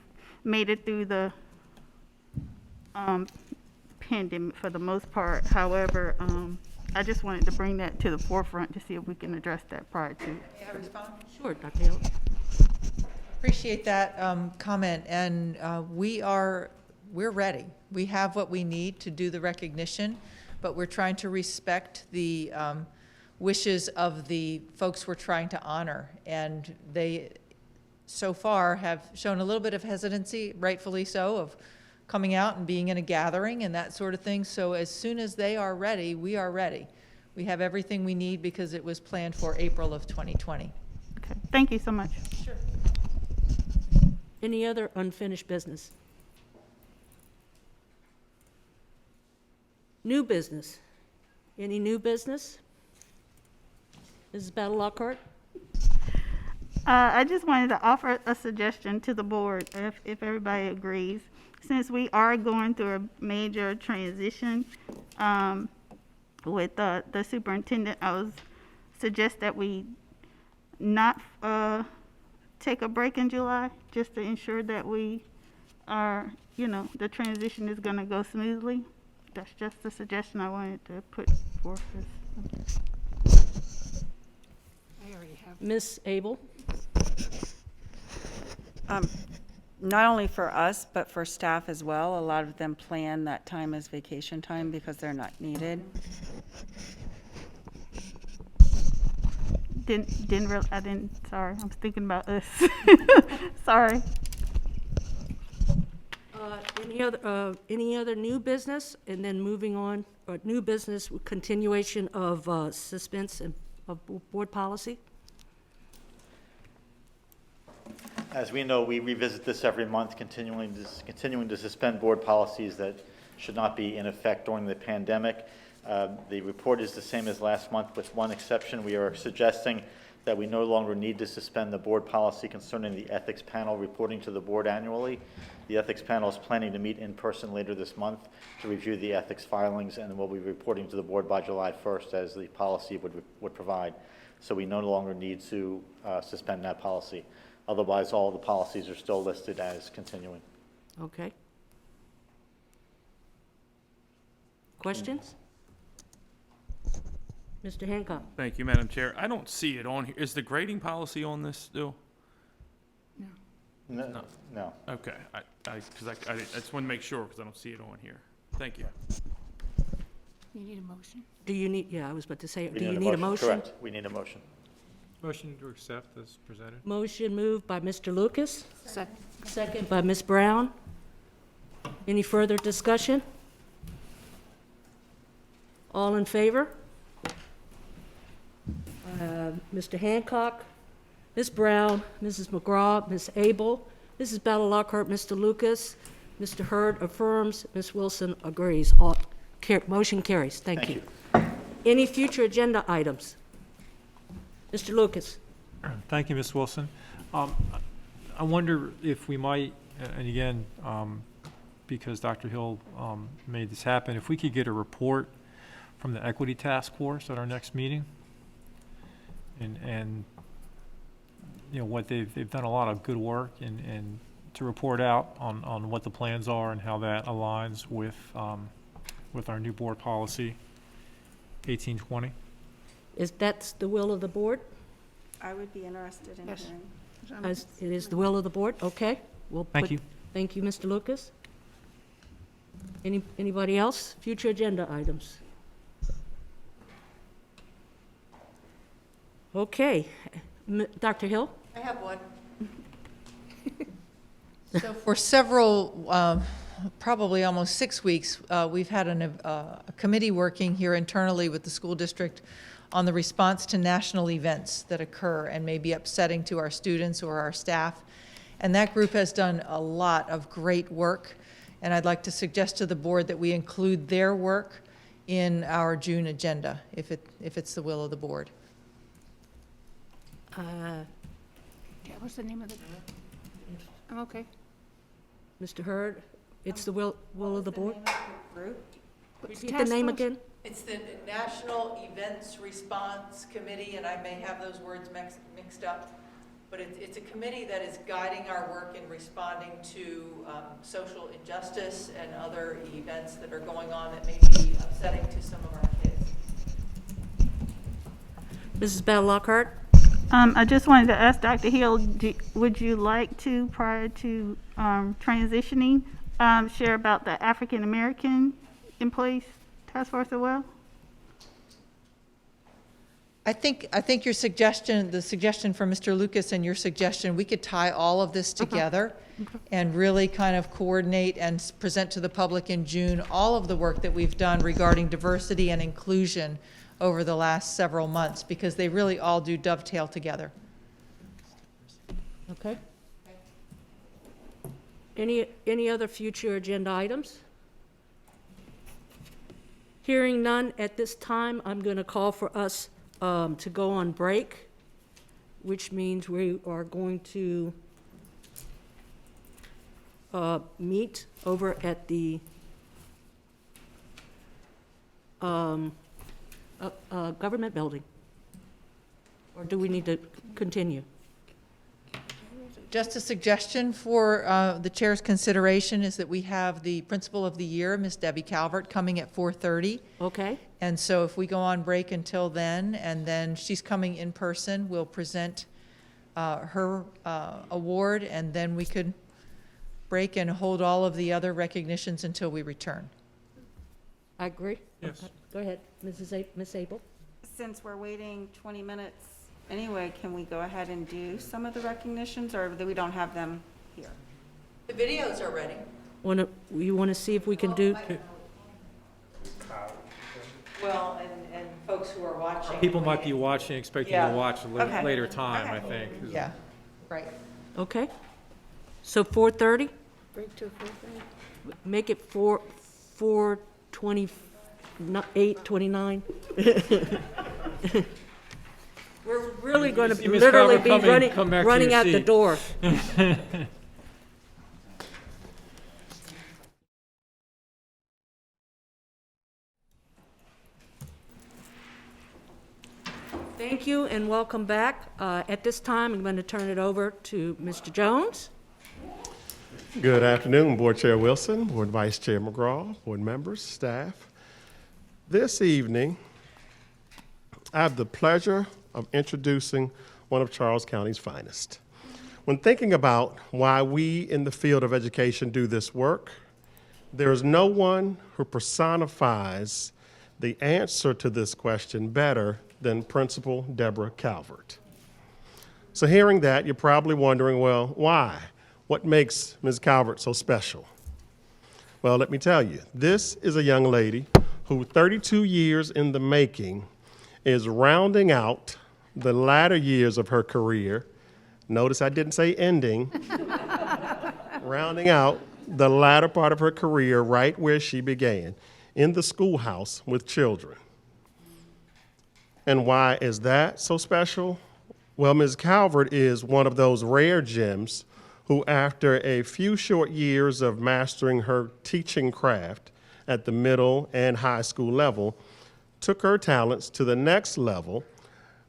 made it through the pandemic for the most part. However, I just wanted to bring that to the forefront to see if we can address that prior to. May I respond? Sure, Dr. Hill. Appreciate that comment, and we're ready. We have what we need to do the recognition, but we're trying to respect the wishes of the folks we're trying to honor, and they so far have shown a little bit of hesitancy, rightfully so, of coming out and being in a gathering and that sort of thing. So as soon as they are ready, we are ready. We have everything we need because it was planned for April of 2020. Okay, thank you so much. Sure. Any other unfinished business? New business? Any new business? Mrs. Battle Lockhart? I just wanted to offer a suggestion to the board, if everybody agrees. Since we are going through a major transition with the superintendent, I would suggest that we not take a break in July, just to ensure that we are, the transition is going to go smoothly. That's just a suggestion I wanted to put forth. I already have. Ms. Abel? Not only for us, but for staff as well. A lot of them plan that time as vacation time because they're not needed. Sorry, I was thinking about us. Sorry. Any other new business? And then moving on, or new business, continuation of suspense of board policy? As we know, we revisit this every month, continuing to suspend board policies that should not be in effect during the pandemic. The report is the same as last month, with one exception. We are suggesting that we no longer need to suspend the board policy concerning the ethics panel reporting to the board annually. The ethics panel is planning to meet in person later this month to review the ethics filings, and will be reporting to the board by July 1st as the policy would provide. So we no longer need to suspend that policy. Otherwise, all the policies are still listed as continuing. Okay. Questions? Mr. Hancock? Thank you, Madam Chair. I don't see it on here. Is the grading policy on this still? No. No. Okay, I just want to make sure because I don't see it on here. Thank you. You need a motion? Do you need, yeah, I was about to say, We do you need a motion? Correct. We need a motion. Motion to accept as presented. Motion moved by Mr. Lucas. Second by Ms. Brown. Any further discussion? All in favor? Mr. Hancock, Ms. Brown, Mrs. McGraw, Ms. Abel, Mrs. Battle Lockhart, Mr. Lucas, Mr. Hurd affirms, Ms. Wilson agrees. Motion carries. Thank you. Any future agenda items? Mr. Lucas. Thank you, Ms. Wilson. I wonder if we might, and again, because Dr. Hill made this happen, if we could get a report from the Equity Task Force at our next meeting, and what they've done a lot of good work and to report out on what the plans are and how that aligns with our new board policy, 1820. Is that the will of the board? I would be interested in hearing. As it is the will of the board? Okay. Thank you. Thank you, Mr. Lucas. Anybody else? Future agenda items? Okay. Dr. Hill? I have one. So for several, probably almost 6 weeks, we've had a committee working here internally with the school district on the response to national events that occur and may be upsetting to our students or our staff. And that group has done a lot of great work. And I'd like to suggest to the board that we include their work in our June agenda, if it's the will of the board. Yeah, what's the name of the? I'm okay. Mr. Hurd, it's the will of the board? Group? Repeat the name again? It's the National Events Response Committee, and I may have those words mixed up, but it's a committee that is guiding our work in responding to social injustice and other events that are going on that may be upsetting to some of our kids. Mrs. Bell Lockhart? I just wanted to ask Dr. Hill, would you like to, prior to transitioning, share about the African American Employees Task Force as well? I think your suggestion, the suggestion from Mr. Lucas and your suggestion, we could tie all of this together and really kind of coordinate and present to the public in June all of the work that we've done regarding diversity and inclusion over the last several months, because they really all do dovetail together. Okay. Any other future agenda items? Hearing none at this time, I'm going to call for us to go on break, which means we are going to meet over at the government building. Or do we need to continue? Just a suggestion for the chair's consideration is that we have the Principal of the Year, Miss Debbie Calvert, coming at 4:30. Okay. And so if we go on break until then, and then she's coming in person, we'll present her award, and then we could break and hold all of the other recognitions until we return. I agree. Yes. Okay. Go ahead, Miss Abel. Since we're waiting 20 minutes anyway, can we go ahead and do some of the recognitions, or we don't have them here? The videos are ready. You want to see if we can do? Well, and folks who are watching. People might be watching, expecting Yeah. to watch a Okay. later time, Okay. I think. Yeah, right. Okay. So 4:30? Break to 4:30. Make it 4:28:29. We're really going to See Ms. literally Calvert be come back to running your out the seat. door. Thank you and welcome back. At this time, I'm going to turn it over to Mr. Jones. Good afternoon, Board Chair Wilson, Board Vice Chair McGraw, board members, staff. This evening, I have the pleasure of introducing one of Charles County's finest. When thinking about why we in the field of education do this work, there is no one who personifies the answer to this question better than Principal Debra Calvert. So hearing that, you're probably wondering, well, why? What makes Ms. Calvert so special? Well, let me tell you, this is a young lady who 32 years in the making is rounding out the latter years of her career. Notice I didn't say ending. Rounding out the latter part of her career right where she began, in the schoolhouse with children. And why is that so special? Well, Ms. Calvert is one of those rare gems who, after a few short years of mastering her teaching craft at the middle and high school level, took her talents to the next level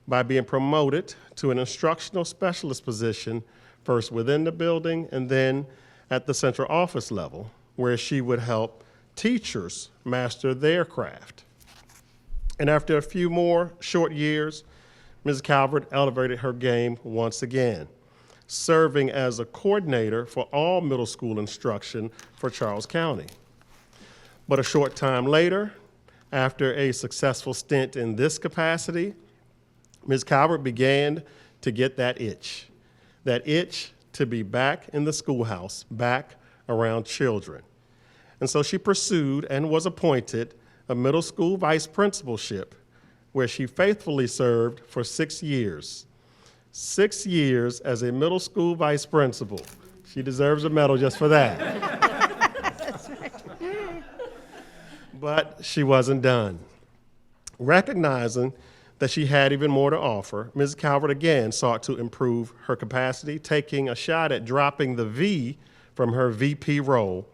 by being promoted to an instructional specialist position, first within the building and then at the central office level, where she would help teachers master their craft. And after a few more short years, Ms. Calvert elevated her game once again, serving as a coordinator for all middle school instruction for Charles County. But a short time later, after a successful stint in this capacity, Ms. Calvert began to get that itch to be back in the schoolhouse, back around children. And so she pursued and was appointed a middle school vice principalship, where she faithfully served for 6 years. 6 years as a middle school vice principal. She deserves a medal just for that. But she wasn't done. Recognizing that she had even more to offer, Ms. Calvert again sought to improve her capacity, taking a shot at dropping the V from her VP role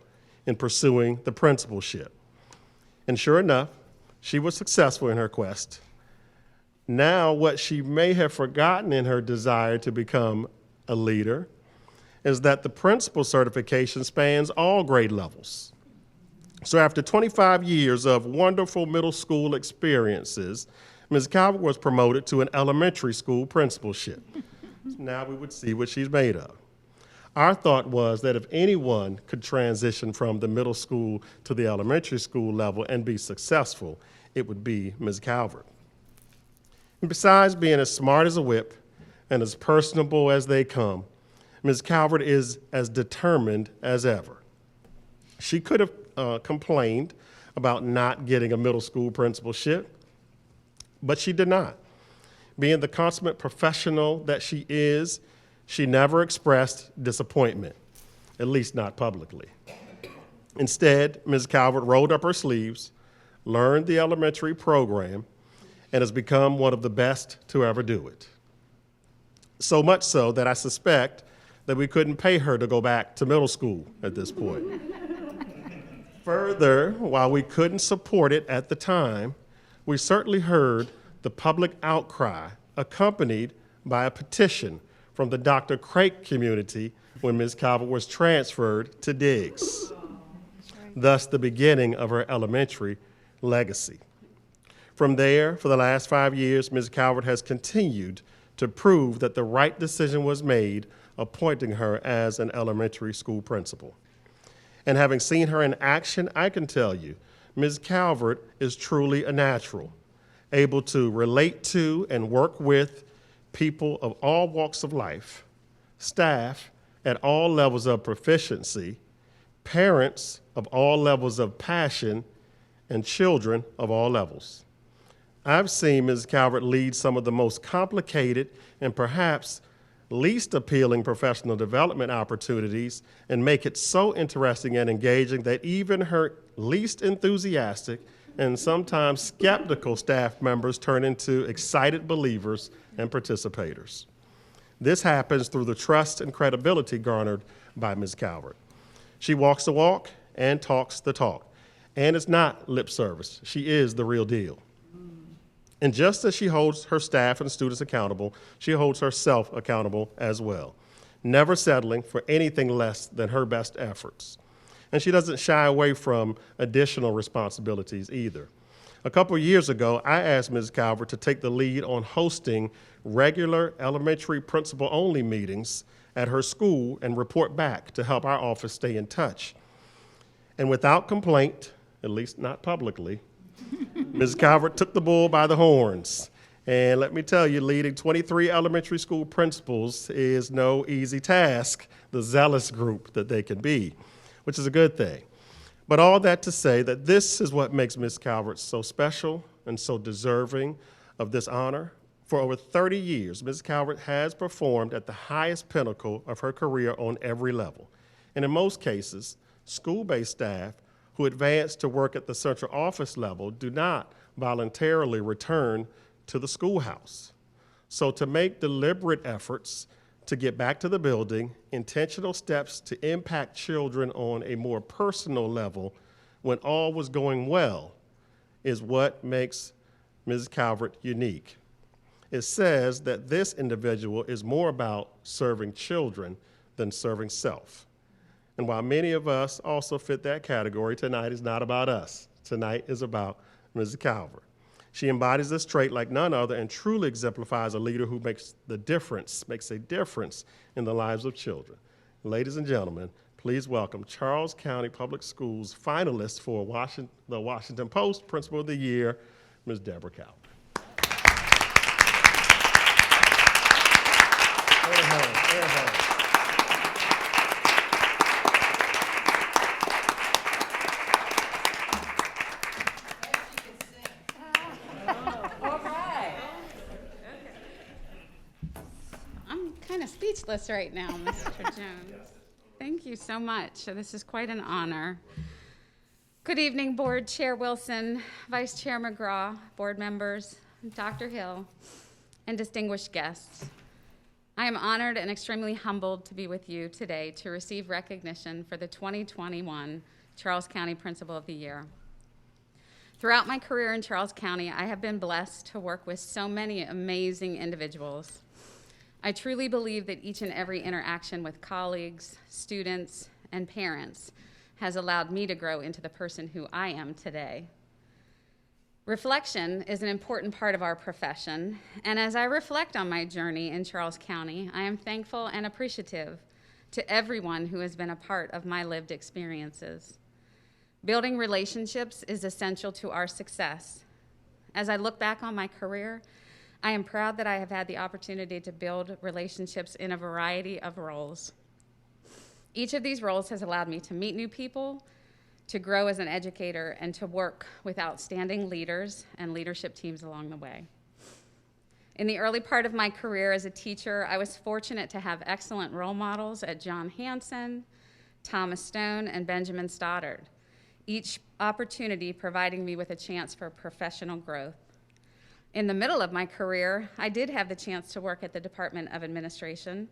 in pursuing the principalship. And sure enough, she was successful in her quest. Now, what she may have forgotten in her desire to become a leader is that the principal certification spans all grade levels. So after 25 years of wonderful middle school experiences, Ms. Calvert was promoted to an elementary school principalship. Now we would see what she's made of. Our thought was that if anyone could transition from the middle school to the elementary school level and be successful, it would be Ms. Calvert. And besides being as smart as a whip and as personable as they come, Ms. Calvert is as determined as ever. She could have complained about not getting a middle school principalship, but she did not. Being the consummate professional that she is, she never expressed disappointment, at least not publicly. Instead, Ms. Calvert rolled up her sleeves, learned the elementary program, and has become one of the best to ever do it. So much so that I suspect that we couldn't pay her to go back to middle school at this point. Further, while we couldn't support it at the time, we certainly heard the public outcry accompanied by a petition from the Dr. Craik community when Ms. Calvert was transferred to Diggs, thus the beginning of her elementary legacy. From there, for the last 5 years, Ms. Calvert has continued to prove that the right decision was made appointing her as an elementary school principal. And having seen her in action, I can tell you, Ms. Calvert is truly a natural, able to relate to and work with people of all walks of life, staff at all levels of proficiency, parents of all levels of passion, and children of all levels. I've seen Ms. Calvert lead some of the most complicated and perhaps least appealing professional development opportunities and make it so interesting and engaging that even her least enthusiastic and sometimes skeptical staff members turn into excited believers and participators. This happens through the trust and credibility garnered by Ms. Calvert. She walks the walk and talks the talk. And it's not lip service. She is the real deal. And just as she holds her staff and students accountable, she holds herself accountable as well, never settling for anything less than her best efforts. And she doesn't shy away from additional responsibilities either. A couple years ago, I asked Ms. Calvert to take the lead on hosting regular elementary principal-only meetings at her school and report back to help our office stay in touch. And without complaint, at least not publicly, Ms. Calvert took the bull by the horns. And let me tell you, leading 23 elementary school principals is no easy task, the zealous group that they can be, which is a good thing. But all that to say that this is what makes Ms. Calvert so special and so deserving of this honor. For over 30 years, Ms. Calvert has performed at the highest pinnacle of her career on every level. And in most cases, school-based staff who advance to work at the central office level do not voluntarily return to the schoolhouse. So to make deliberate efforts to get back to the building, intentional steps to impact children on a more personal level when all was going well is what makes Ms. Calvert unique. it says that this individual is more about serving children than serving self. And while many of us also fit that category, tonight is not about us. Tonight is about Mrs. Calvert. She embodies this trait like none other and truly exemplifies a leader who makes a difference in the lives of children. Ladies and gentlemen, please welcome Charles County Public Schools finalist for the Washington Post Principal of the Year, Ms. Debra Calvert. I'm kind of speechless right now, Mr. Jones. Thank you so much. This is quite an honor. Good evening, Board Chair Wilson, Vice Chair McGraw, board members, Dr. Hill, and distinguished guests. I am honored and extremely humbled to be with you today to receive recognition for the 2021 Charles County Principal of the Year. Throughout my career in Charles County, I have been blessed to work with so many amazing individuals. I truly believe that each and every interaction with colleagues, students, and parents has allowed me to grow into the person who I am today. Reflection is an important part of our profession, and as I reflect on my journey in Charles County, I am thankful and appreciative to everyone who has been a part of my lived experiences. Building relationships is essential to our success. As I look back on my career, I am proud that I have had the opportunity to build relationships in a variety of roles. Each of these roles has allowed me to meet new people, to grow as an educator, and to work with outstanding leaders and leadership teams along the way. In the early part of my career as a teacher, I was fortunate to have excellent role models at John Hanson, Thomas Stone, and Benjamin Stoddard, each opportunity providing me with a chance for professional growth. In the middle of my career, I did have the chance to work at the Department of Administration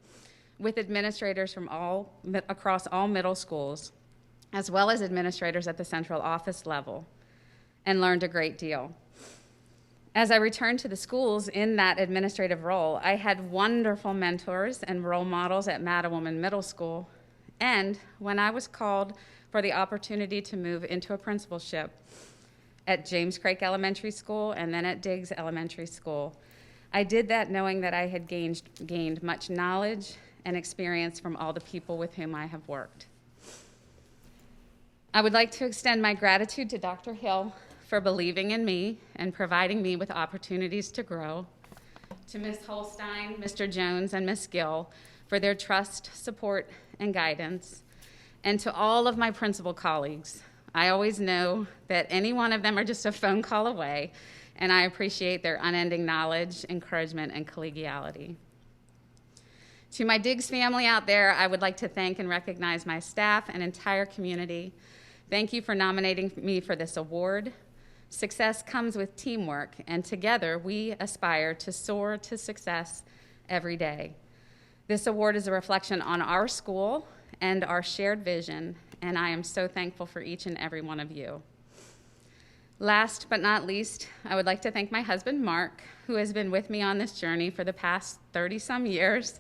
with administrators from across all middle schools, as well as administrators at the central office level, and learned a great deal. As I returned to the schools in that administrative role, I had wonderful mentors and role models at Mattawoman Middle School, and when I was called for the opportunity to move into a principalship at James Craik Elementary School and then at Diggs Elementary School, I did that knowing that I had gained much knowledge and experience from all the people with whom I have worked. I would like to extend my gratitude to Dr. Hill for believing in me and providing me with opportunities to grow, to Ms. Holstein, Mr. Jones, and Ms. Gill for their trust, support, and guidance, and to all of my principal colleagues. I always know that any one of them are just a phone call away, and I appreciate their unending knowledge, encouragement, and collegiality. To my Diggs family out there, I would like to thank and recognize my staff and entire community. Thank you for nominating me for this award. Success comes with teamwork, and together we aspire to soar to success every day. This award is a reflection on our school and our shared vision, and I am so thankful for each and every one of you. Last but not least, I would like to thank my husband, Mark, who has been with me on this journey for the past 30-some years,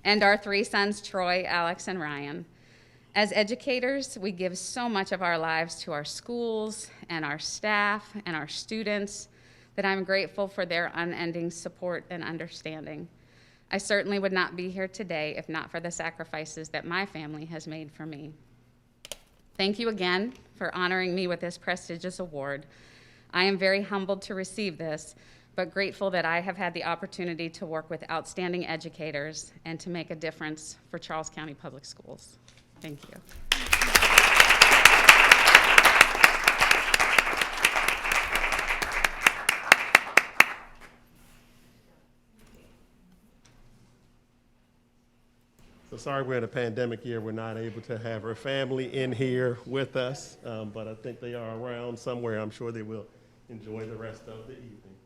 and our three sons, Troy, Alex, and Ryan. As educators, we give so much of our lives to our schools and our staff and our students that I'm grateful for their unending support and understanding. I certainly would not be here today if not for the sacrifices that my family has made for me. Thank you again for honoring me with this prestigious award. I am very humbled to receive this, but grateful that I have had the opportunity to work with outstanding educators and to make a difference for Charles County Public Schools. Thank you. So sorry we're in a pandemic year. We're not able to have her family in here with us, but I think they are around somewhere. I'm sure they will enjoy the rest of the evening.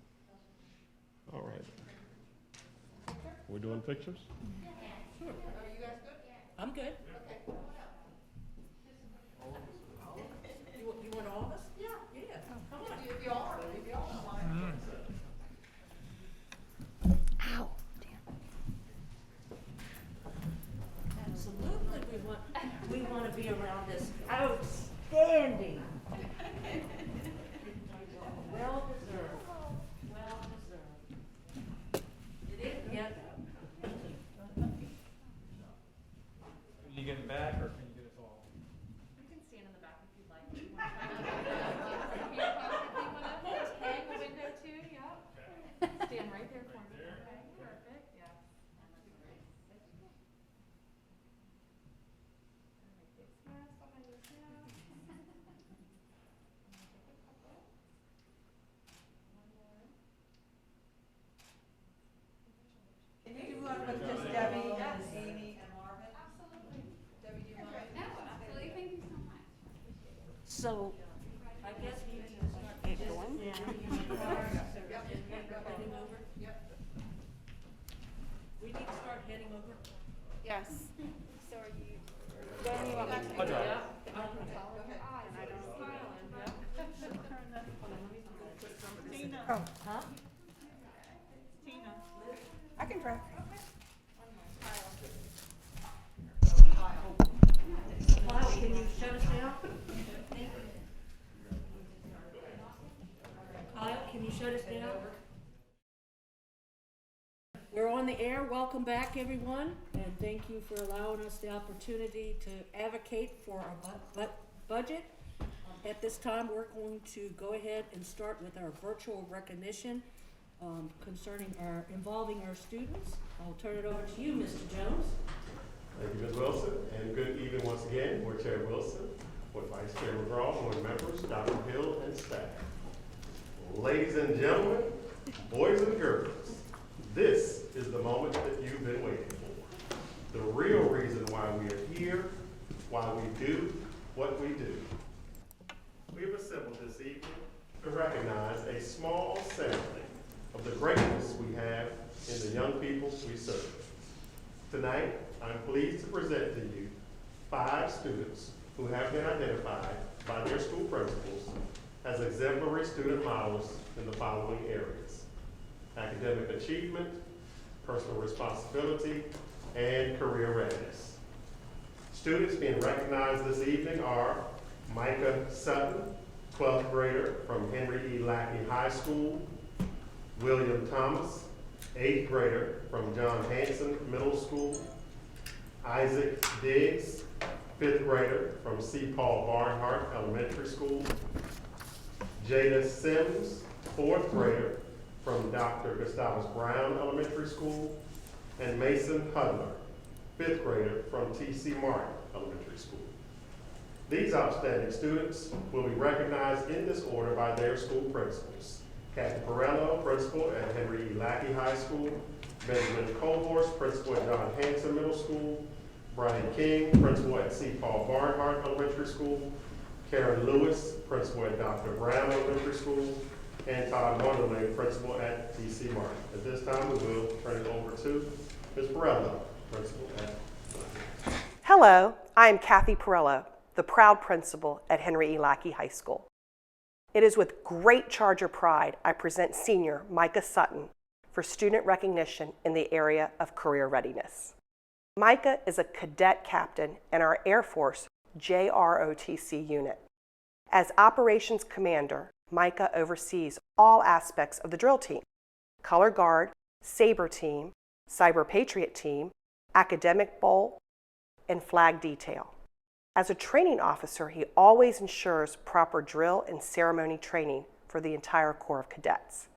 All right. We're doing pictures? Sure. Are you guys good? I'm good. You want all of us? Yeah. Yeah. Come on. If you all are. we want to be around this outstanding. Well deserved. Well deserved. It isn't yet. Can you get it back, or can you get us all? You can stand in the back if you'd like. Hang the window too, yep. Stand right there for me. Okay, perfect, yeah. That'd be great. Big smiles behind your head. Can you do one with just Debbie and Amy and Marvin? Absolutely. Debbie, do you want to? No, absolutely, thank you so much. So, I guess we need to start heading over. We need to start heading over. Yes. So are you, when you want me to? I'll drive. Oh, huh? I can try. Kyle, can you shut us down? Kyle, can you shut us down? We're on the air. Welcome back, everyone, and thank you for allowing us the opportunity to advocate for our budget. At this time, we're going to go ahead and start with our virtual recognition concerning involving our students. I'll turn it over to you, Mr. Jones. Thank you, Ms. Wilson, and good evening once again, Board Chair Wilson, Board Vice Chair McGraw, Board members, Dr. Hill, and staff. Ladies and gentlemen, boys and girls, this is the moment that you've been waiting for. The real reason why we are here, why we do what we do. We have assembled this evening to recognize a small sampling of the greatness we have in the young people we serve. Tonight, I'm pleased to present to you 5 students who have been identified by their school principals as exemplary student models in the following areas: academic achievement, personal responsibility, and career readiness. Students being recognized this evening are Micah Sutton, 12th grader from Henry E. Lackey High School; William Thomas, 8th grader from John Hanson Middle School; Isaac Diggs, 5th grader from C. Paul Barnhart Elementary School; Jada Sims, 4th grader from Dr. Gustavus Brown Elementary School; and Mason Hudler, 5th grader from T.C. Martin Elementary School. These outstanding students will be recognized in this order by their school principals: Kathy Perello, principal at Henry E. Lackey High School; Benjamin Colhorst, principal at John Hanson Middle School; Brian King, principal at C. Paul Barnhart Elementary School; Karen Lewis, principal at Dr. Brown Elementary School; and Todd Wonderling, principal at T.C. Martin. At this time, we will turn it over to Ms. Perello, principal at. Hello, I am Kathy Perello, the proud principal at Henry E. Lackey High School. It is with great Charger pride I present senior Micah Sutton for student recognition in the area of career readiness. Micah is a cadet captain in our Air Force JROTC unit. As operations commander, Micah oversees all aspects of the drill team: color guard, saber team, cyber patriot team, academic bowl, and flag detail. As a training officer, he always ensures proper drill and ceremony training for the entire Corps of Cadets.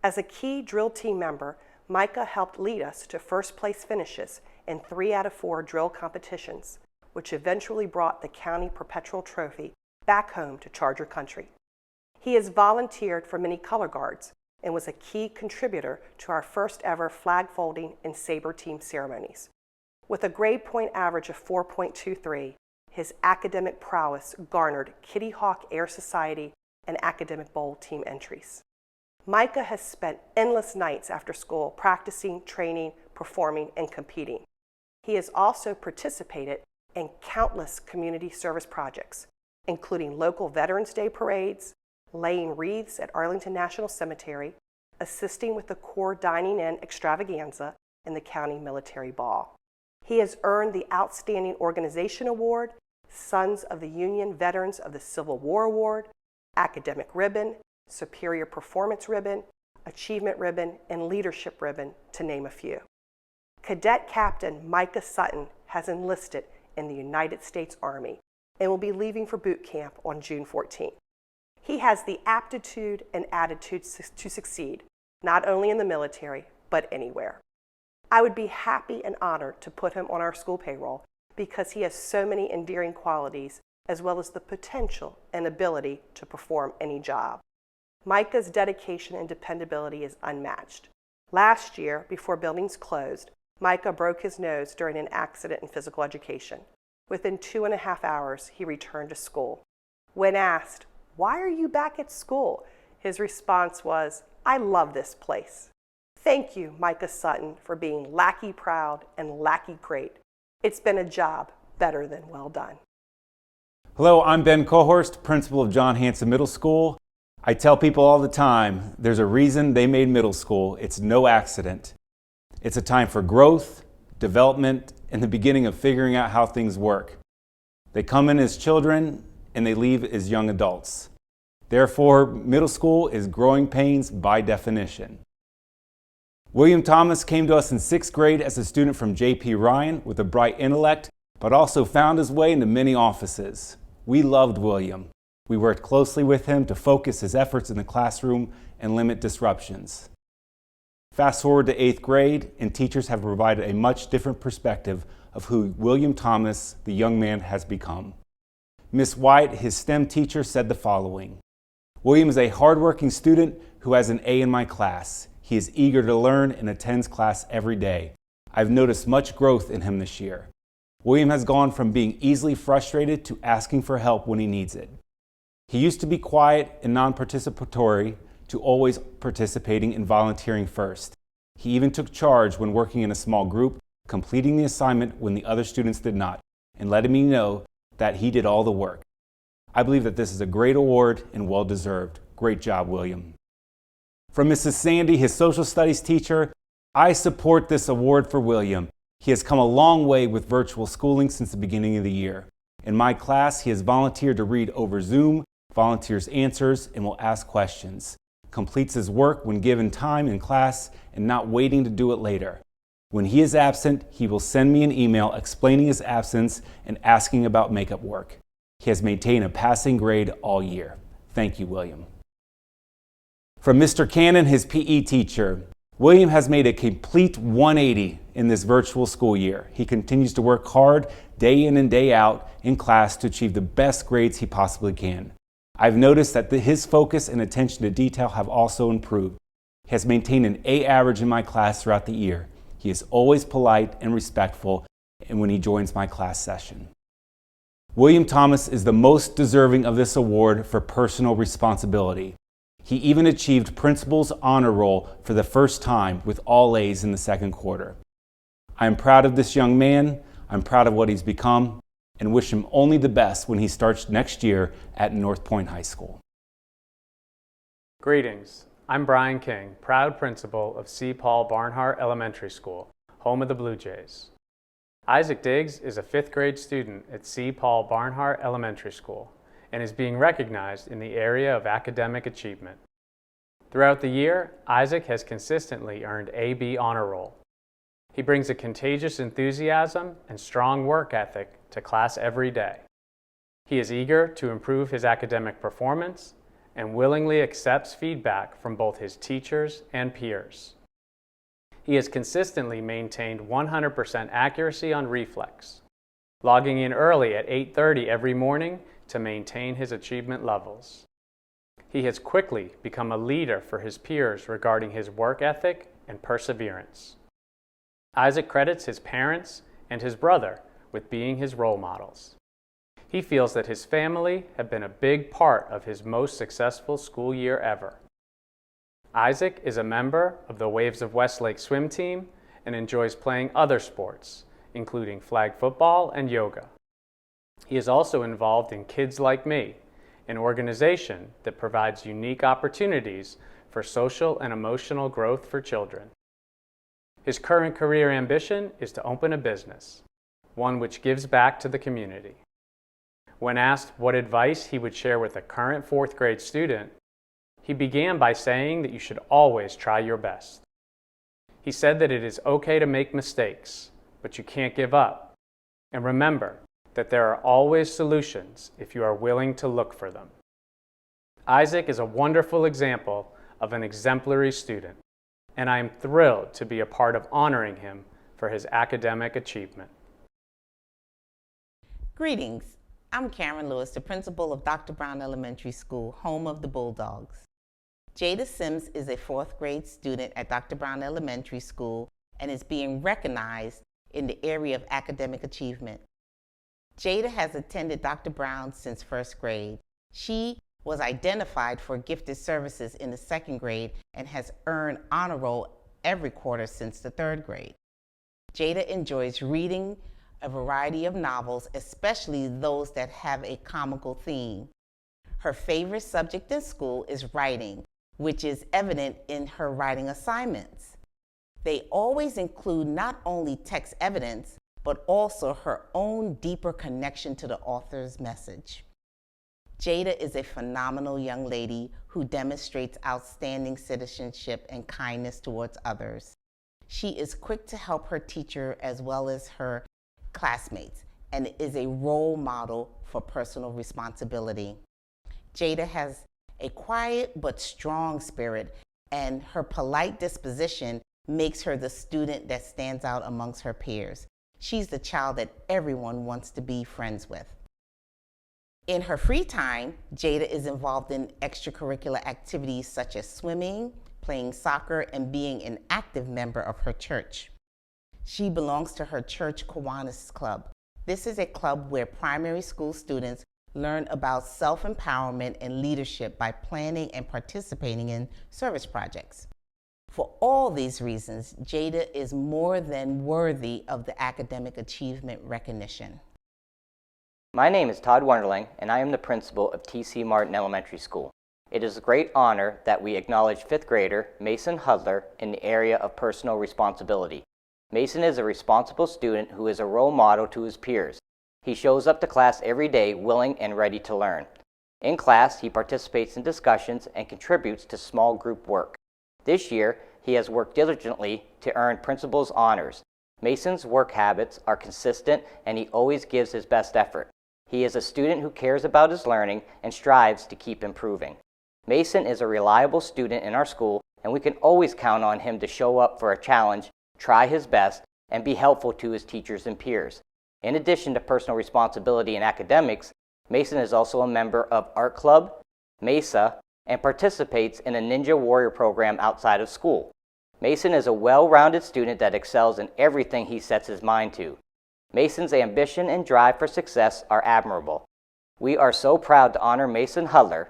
As a key drill team member, Micah helped lead us to first place finishes in 3 out of 4 drill competitions, which eventually brought the county perpetual trophy back home to Charger country. He has volunteered for many color guards and was a key contributor to our first ever flag folding and saber team ceremonies. With a grade point average of 4.23, his academic prowess garnered Kitty Hawk Air Society and Academic Bowl team entries. Micah has spent endless nights after school practicing, training, performing, and competing. He has also participated in countless community service projects, including local Veterans Day parades, laying wreaths at Arlington National Cemetery, assisting with the Corps Dining In extravaganza, and the County Military Ball. He has earned the Outstanding Organization Award, Sons of the Union Veterans of the Civil War Award, Academic Ribbon, Superior Performance Ribbon, Achievement Ribbon, and Leadership Ribbon, to name a few. Cadet Captain Micah Sutton has enlisted in the United States Army and will be leaving for boot camp on June 14th. He has the aptitude and attitude to succeed, not only in the military, but anywhere. I would be happy and honored to put him on our school payroll because he has so many endearing qualities, as well as the potential and ability to perform any job. Micah's dedication and dependability is unmatched. Last year, before buildings closed, Micah broke his nose during an accident in physical education. Within 2.5 hours, he returned to school. When asked, "Why are you back at school?" his response was, "I love this place." Thank you, Micah Sutton, for being Lackey proud and Lackey great. It's been a job better than well done. Hello, I'm Ben Cohorst, principal of John Hanson Middle School. I tell people all the time, there's a reason they made middle school. It's no accident. It's a time for growth, development, and the beginning of figuring out how things work. They come in as children and they leave as young adults. Therefore, middle school is growing pains by definition. William Thomas came to us in 6th grade as a student from J.P. Ryan with a bright intellect, but also found his way into many offices. We loved William. We worked closely with him to focus his efforts in the classroom and limit disruptions. Fast forward to 8th grade, and teachers have provided a much different perspective of who William Thomas, the young man, has become. Miss White, his STEM teacher, said the following: "William is a hardworking student who has an A in my class. He is eager to learn and attends class every day. I've noticed much growth in him this year. William has gone from being easily frustrated to asking for help when he needs it. He used to be quiet and non-participatory to always participating and volunteering first. He even took charge when working in a small group, completing the assignment when the other students did not, and letting me know that he did all the work. I believe that this is a great award and well-deserved. Great job, William." From Mrs. Sandy, his social studies teacher, "I support this award for William. He has come a long way with virtual schooling since the beginning of the year. In my class, he has volunteered to read over Zoom, volunteers answers, and will ask questions. Completes his work when given time in class and not waiting to do it later. When he is absent, he will send me an email explaining his absence and asking about makeup work. He has maintained a passing grade all year. Thank you, William." From Mr. Cannon, his PE teacher, "William has made a complete 180 in this virtual school year. He continues to work hard day in and day out in class to achieve the best grades he possibly can. I've noticed that his focus and attention to detail have also improved. He has maintained an A average in my class throughout the year. He is always polite and respectful and when he joins my class session. William Thomas is the most deserving of this award for personal responsibility. He even achieved Principal's Honor Roll for the first time with all A's in the second quarter. I am proud of this young man, I'm proud of what he's become, and wish him only the best when he starts next year at North Point High School." Greetings. I'm Brian King, proud principal of C. Paul Barnhart Elementary School, home of the Blue Jays. Isaac Diggs is a 5th grade student at C. Paul Barnhart Elementary School and is being recognized in the area of academic achievement. Throughout the year, Isaac has consistently earned AB Honor Roll. He brings a contagious enthusiasm and strong work ethic to class every day. He is eager to improve his academic performance and willingly accepts feedback from both his teachers and peers. He has consistently maintained 100% accuracy on reflex, logging in early at 8:30 every morning to maintain his achievement levels. He has quickly become a leader for his peers regarding his work ethic and perseverance. Isaac credits his parents and his brother with being his role models. He feels that his family have been a big part of his most successful school year ever. Isaac is a member of the Waves of Westlake swim team and enjoys playing other sports, including flag football and yoga. He is also involved in Kids Like Me, an organization that provides unique opportunities for social and emotional growth for children. His current career ambition is to open a business, one which gives back to the community. When asked what advice he would share with a current 4th grade student, he began by saying that you should always try your best. He said that it is okay to make mistakes, but you can't give up. And remember that there are always solutions if you are willing to look for them. Isaac is a wonderful example of an exemplary student, and I am thrilled to be a part of honoring him for his academic achievement. Greetings. I'm Karen Lewis, the principal of Dr. Brown Elementary School, home of the Bulldogs. Jada Sims is a 4th grade student at Dr. Brown Elementary School and is being recognized in the area of academic achievement. Jada has attended Dr. Brown since 1st grade. She was identified for gifted services in the 2nd grade and has earned honor roll every quarter since the 3rd grade. Jada enjoys reading a variety of novels, especially those that have a comical theme. Her favorite subject in school is writing, which is evident in her writing assignments. They always include not only text evidence, but also her own deeper connection to the author's message. Jada is a phenomenal young lady who demonstrates outstanding citizenship and kindness towards others. She is quick to help her teacher as well as her classmates and is a role model for personal responsibility. Jada has a quiet but strong spirit, and her polite disposition makes her the student that stands out amongst her peers. She's the child that everyone wants to be friends with. In her free time, Jada is involved in extracurricular activities such as swimming, playing soccer, and being an active member of her church. She belongs to her church Kiwanis Club. This is a club where primary school students learn about self-empowerment and leadership by planning and participating in service projects. For all these reasons, Jada is more than worthy of the academic achievement recognition. My name is Todd Wonderling, and I am the principal of T.C. Martin Elementary School. It is a great honor that we acknowledge 5th grader Mason Hudler in the area of personal responsibility. Mason is a responsible student who is a role model to his peers. He shows up to class every day willing and ready to learn. In class, he participates in discussions and contributes to small group work. This year, he has worked diligently to earn principal's honors. Mason's work habits are consistent and he always gives his best effort. He is a student who cares about his learning and strives to keep improving. Mason is a reliable student in our school, and we can always count on him to show up for a challenge, try his best, and be helpful to his teachers and peers. In addition to personal responsibility and academics, Mason is also a member of Art Club, MESA, and participates in a Ninja Warrior program outside of school. Mason is a well-rounded student that excels in everything he sets his mind to. Mason's ambition and drive for success are admirable. We are so proud to honor Mason Hudler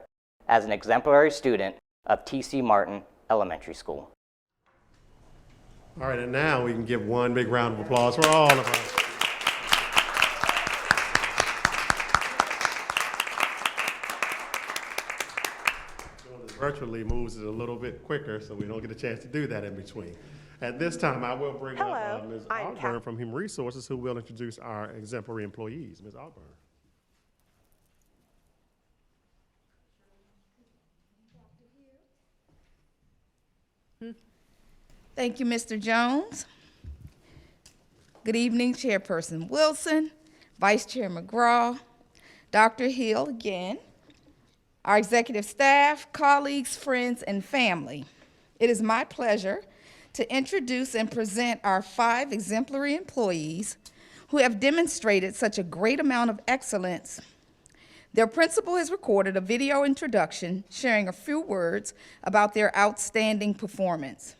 as an exemplary student of T.C. Martin Elementary School. All right, and now we can give one big round of applause for all of us. Virtually moves it a little bit quicker, so we don't get a chance to do that in between. At this time, I will bring up Ms. Osborne from Human Resources, who will introduce our exemplary employees. Ms. Osborne. Thank you, Mr. Jones. Good evening, Chairperson Wilson, Vice Chair McGraw, Dr. Hill again, our executive staff, colleagues, friends, and family. It is my pleasure to introduce and present our 5 exemplary employees who have demonstrated such a great amount of excellence. Their principal has recorded a video introduction sharing a few words about their outstanding performance.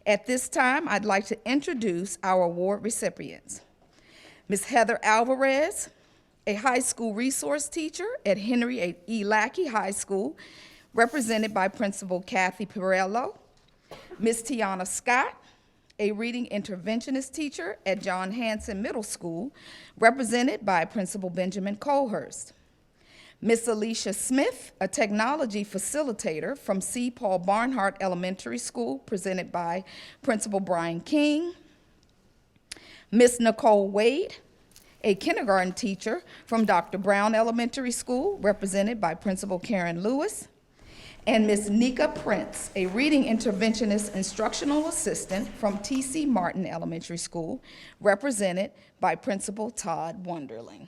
At this time, I'd like to introduce our award recipients. Ms. Heather Alvarez, a high school resource teacher at Henry E. Lackey High School, represented by Principal Kathy Pirello. Ms. Tiana Scott, a reading interventionist teacher at Hanson Middle School, represented by Principal Benjamin Colhurst. Miss Alicia Smith, a technology facilitator from C. Paul Barnhart Elementary School, presented by Principal Brian King. Miss Nicole Wade, a kindergarten teacher from Dr. Brown Elementary School, represented by Principal Karen Lewis. And Miss Nika Prince, a reading interventionist instructional assistant from T.C. Martin Elementary School, represented by Principal Todd Wonderling.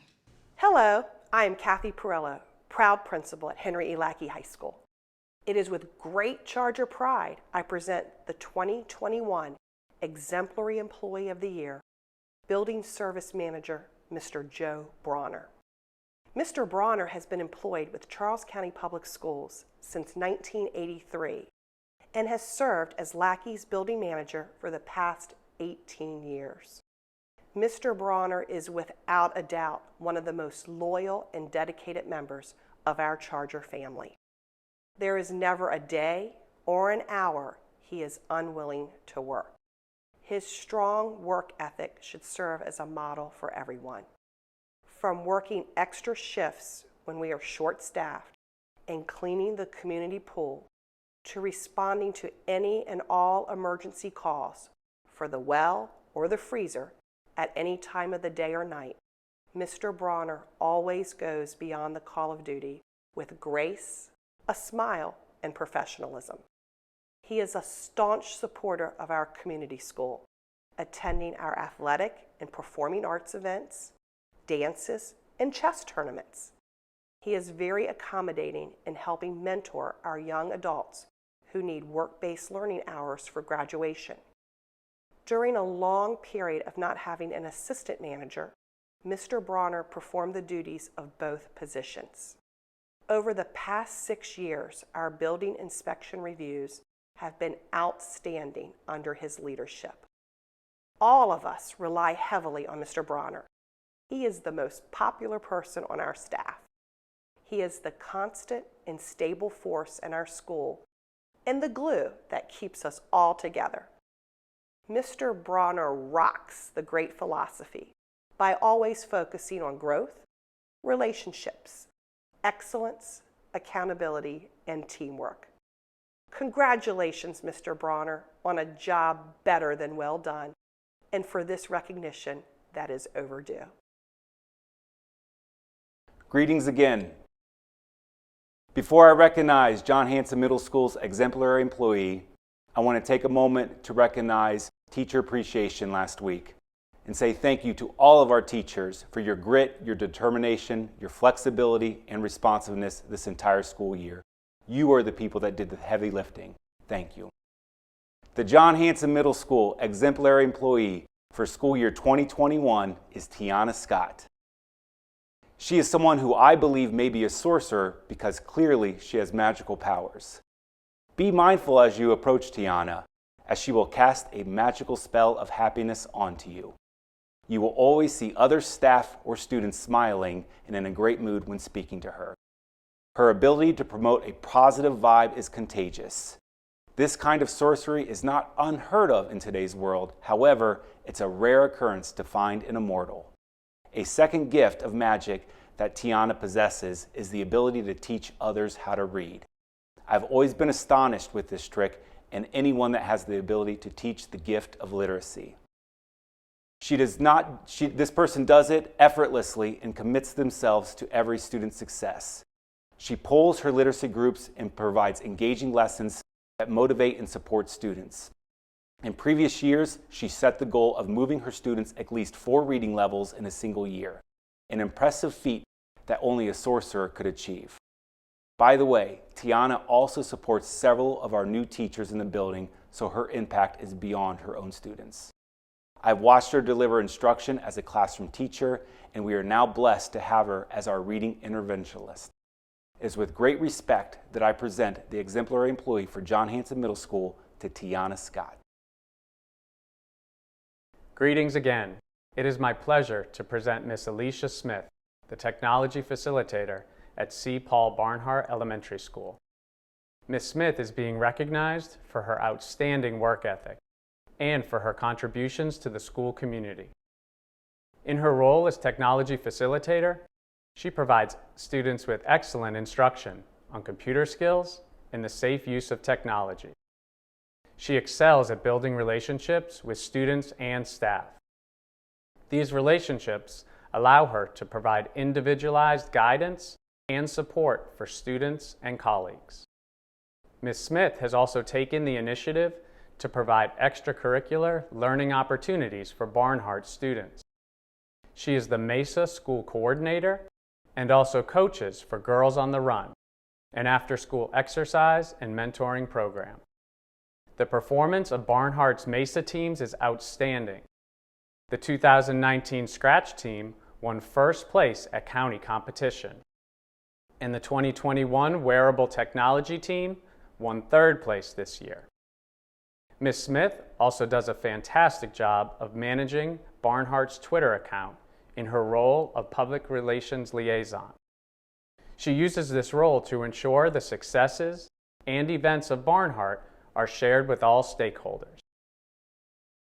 Hello, I am Kathy Perello, proud principal at Henry E. Lackey High School. It is with great Charger pride I present the 2021 Exemplary Employee of the Year, Building Service Manager, Mr. Joe Bronner. Mr. Bronner has been employed with Charles County Public Schools since 1983 and has served as Lackey's building manager for the past 18 years. Mr. Bronner is without a doubt one of the most loyal and dedicated members of our Charger family. There is never a day or an hour he is unwilling to work. His strong work ethic should serve as a model for everyone. From working extra shifts when we are short-staffed and cleaning the community pool to responding to any and all emergency calls for the well or the freezer at any time of the day or night, Mr. Bronner always goes beyond the call of duty with grace, a smile, and professionalism. He is a staunch supporter of our community school, attending our athletic and performing arts events, dances, and chess tournaments. He is very accommodating in helping mentor our young adults who need work-based learning hours for graduation. During a long period of not having an assistant manager, Mr. Bronner performed the duties of both positions. Over the past 6 years, our building inspection reviews have been outstanding under his leadership. All of us rely heavily on Mr. Bronner. He is the most popular person on our staff. He is the constant and stable force in our school and the glue that keeps us all together. Mr. Bronner rocks the great philosophy by always focusing on growth, relationships, excellence, accountability, and teamwork. Congratulations, Mr. Bronner, on a job better than well done, and for this recognition that is overdue. Greetings again. Before I recognize John Hanson Middle School's exemplary employee, I want to take a moment to recognize Teacher Appreciation last week and say thank you to all of our teachers for your grit, your determination, your flexibility, and responsiveness this entire school year. You are the people that did the heavy lifting. Thank you. The John Hanson Middle School exemplary employee for school year 2021 is Tiana Scott. She is someone who I believe may be a sorcerer because clearly she has magical powers. Be mindful as you approach Tiana, as she will cast a magical spell of happiness onto you. You will always see other staff or students smiling and in a great mood when speaking to her. Her ability to promote a positive vibe is contagious. This kind of sorcery is not unheard of in today's world. However, it's a rare occurrence to find in a mortal. A second gift of magic that Tiana possesses is the ability to teach others how to read. I've always been astonished with this trick and anyone that has the ability to teach the gift of literacy. This person does it effortlessly and commits themselves to every student's success. She polls her literacy groups and provides engaging lessons that motivate and support students. In previous years, she set the goal of moving her students at least 4 reading levels in a single year, an impressive feat that only a sorcerer could achieve. By the way, Tiana also supports several of our new teachers in the building, so her impact is beyond her own students. I've watched her deliver instruction as a classroom teacher, and we are now blessed to have her as our reading interventionist. It is with great respect that I present the exemplary employee for John Hanson Middle School to Tiana Scott. Greetings again. It is my pleasure to present Miss Alicia Smith, the technology facilitator at C. Paul Barnhart Elementary School. Ms. Smith is being recognized for her outstanding work ethic and for her contributions to the school community. In her role as technology facilitator, She provides students with excellent instruction on computer skills and the safe use of technology. She excels at building relationships with students and staff. These relationships allow her to provide individualized guidance and support for students and colleagues. Ms. Smith has also taken the initiative to provide extracurricular learning opportunities for Barnhart students. She is the Mesa School Coordinator and also coaches for Girls on the Run, an after-school exercise and mentoring program. The performance of Barnhart's Mesa teams is outstanding. The 2019 Scratch team won first place at county competition, and the 2021 Wearable Technology team won third place this year. Ms. Smith also does a fantastic job of managing Barnhart's Twitter account in her role of public relations liaison. She uses this role to ensure the successes and events of Barnhart are shared with all stakeholders.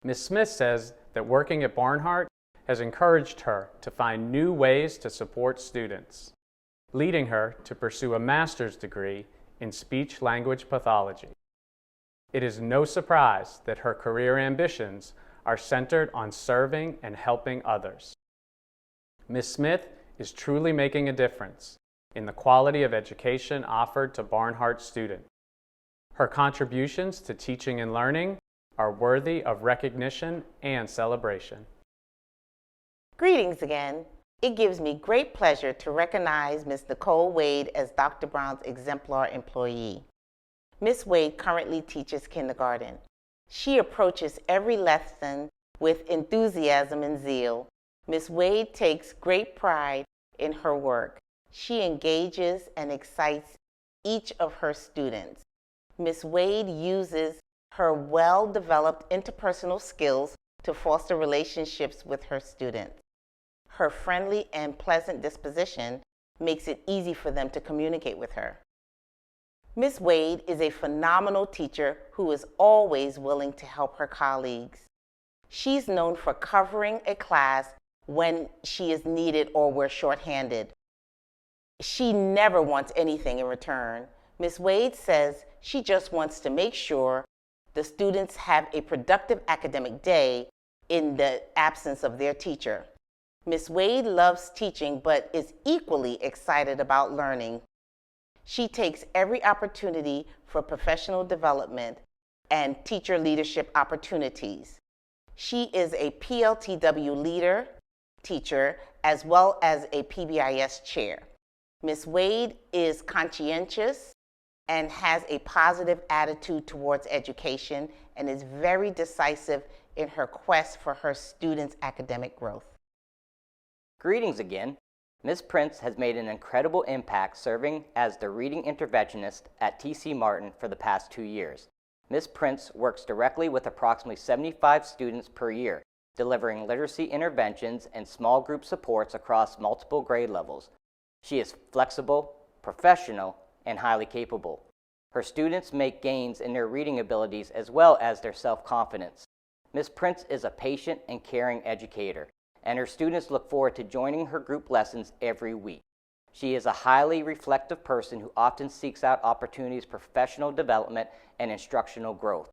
Ms. Smith says that working at Barnhart has encouraged her to find new ways to support students, leading her to pursue a master's degree in speech-language pathology. It is no surprise that her career ambitions are centered on serving and helping others. Ms. Smith is truly making a difference in the quality of education offered to Barnhart students. Her contributions to teaching and learning are worthy of recognition and celebration. Greetings again. It gives me great pleasure to recognize Ms. Nicole Wade as Dr. Brown's exemplar employee. Ms. Wade currently teaches kindergarten. She approaches every lesson with enthusiasm and zeal. Ms. Wade takes great pride in her work. She engages and excites each of her students. Ms. Wade uses her well-developed interpersonal skills to foster relationships with her students. Her friendly and pleasant disposition makes it easy for them to communicate with her. Ms. Wade is a phenomenal teacher who is always willing to help her colleagues. She's known for covering a class when she is needed or we're shorthanded. She never wants anything in return. Ms. Wade says she just wants to make sure the students have a productive academic day in the absence of their teacher. Ms. Wade loves teaching but is equally excited about learning. She takes every opportunity for professional development and teacher leadership opportunities. She is a PLTW leader, teacher, as well as a PBIS chair. Ms. Wade is conscientious and has a positive attitude towards education and is very decisive in her quest for her students' academic growth. Greetings again. Ms. Prince has made an incredible impact serving as the reading interventionist at T.C. Martin for the past 2 years. Ms. Prince works directly with approximately 75 students per year, delivering literacy interventions and small group supports across multiple grade levels. She is flexible, professional, and highly capable. Her students make gains in their reading abilities as well as their self-confidence. Ms. Prince is a patient and caring educator, and her students look forward to joining her group lessons every week. She is a highly reflective person who often seeks out opportunities for professional development and instructional growth.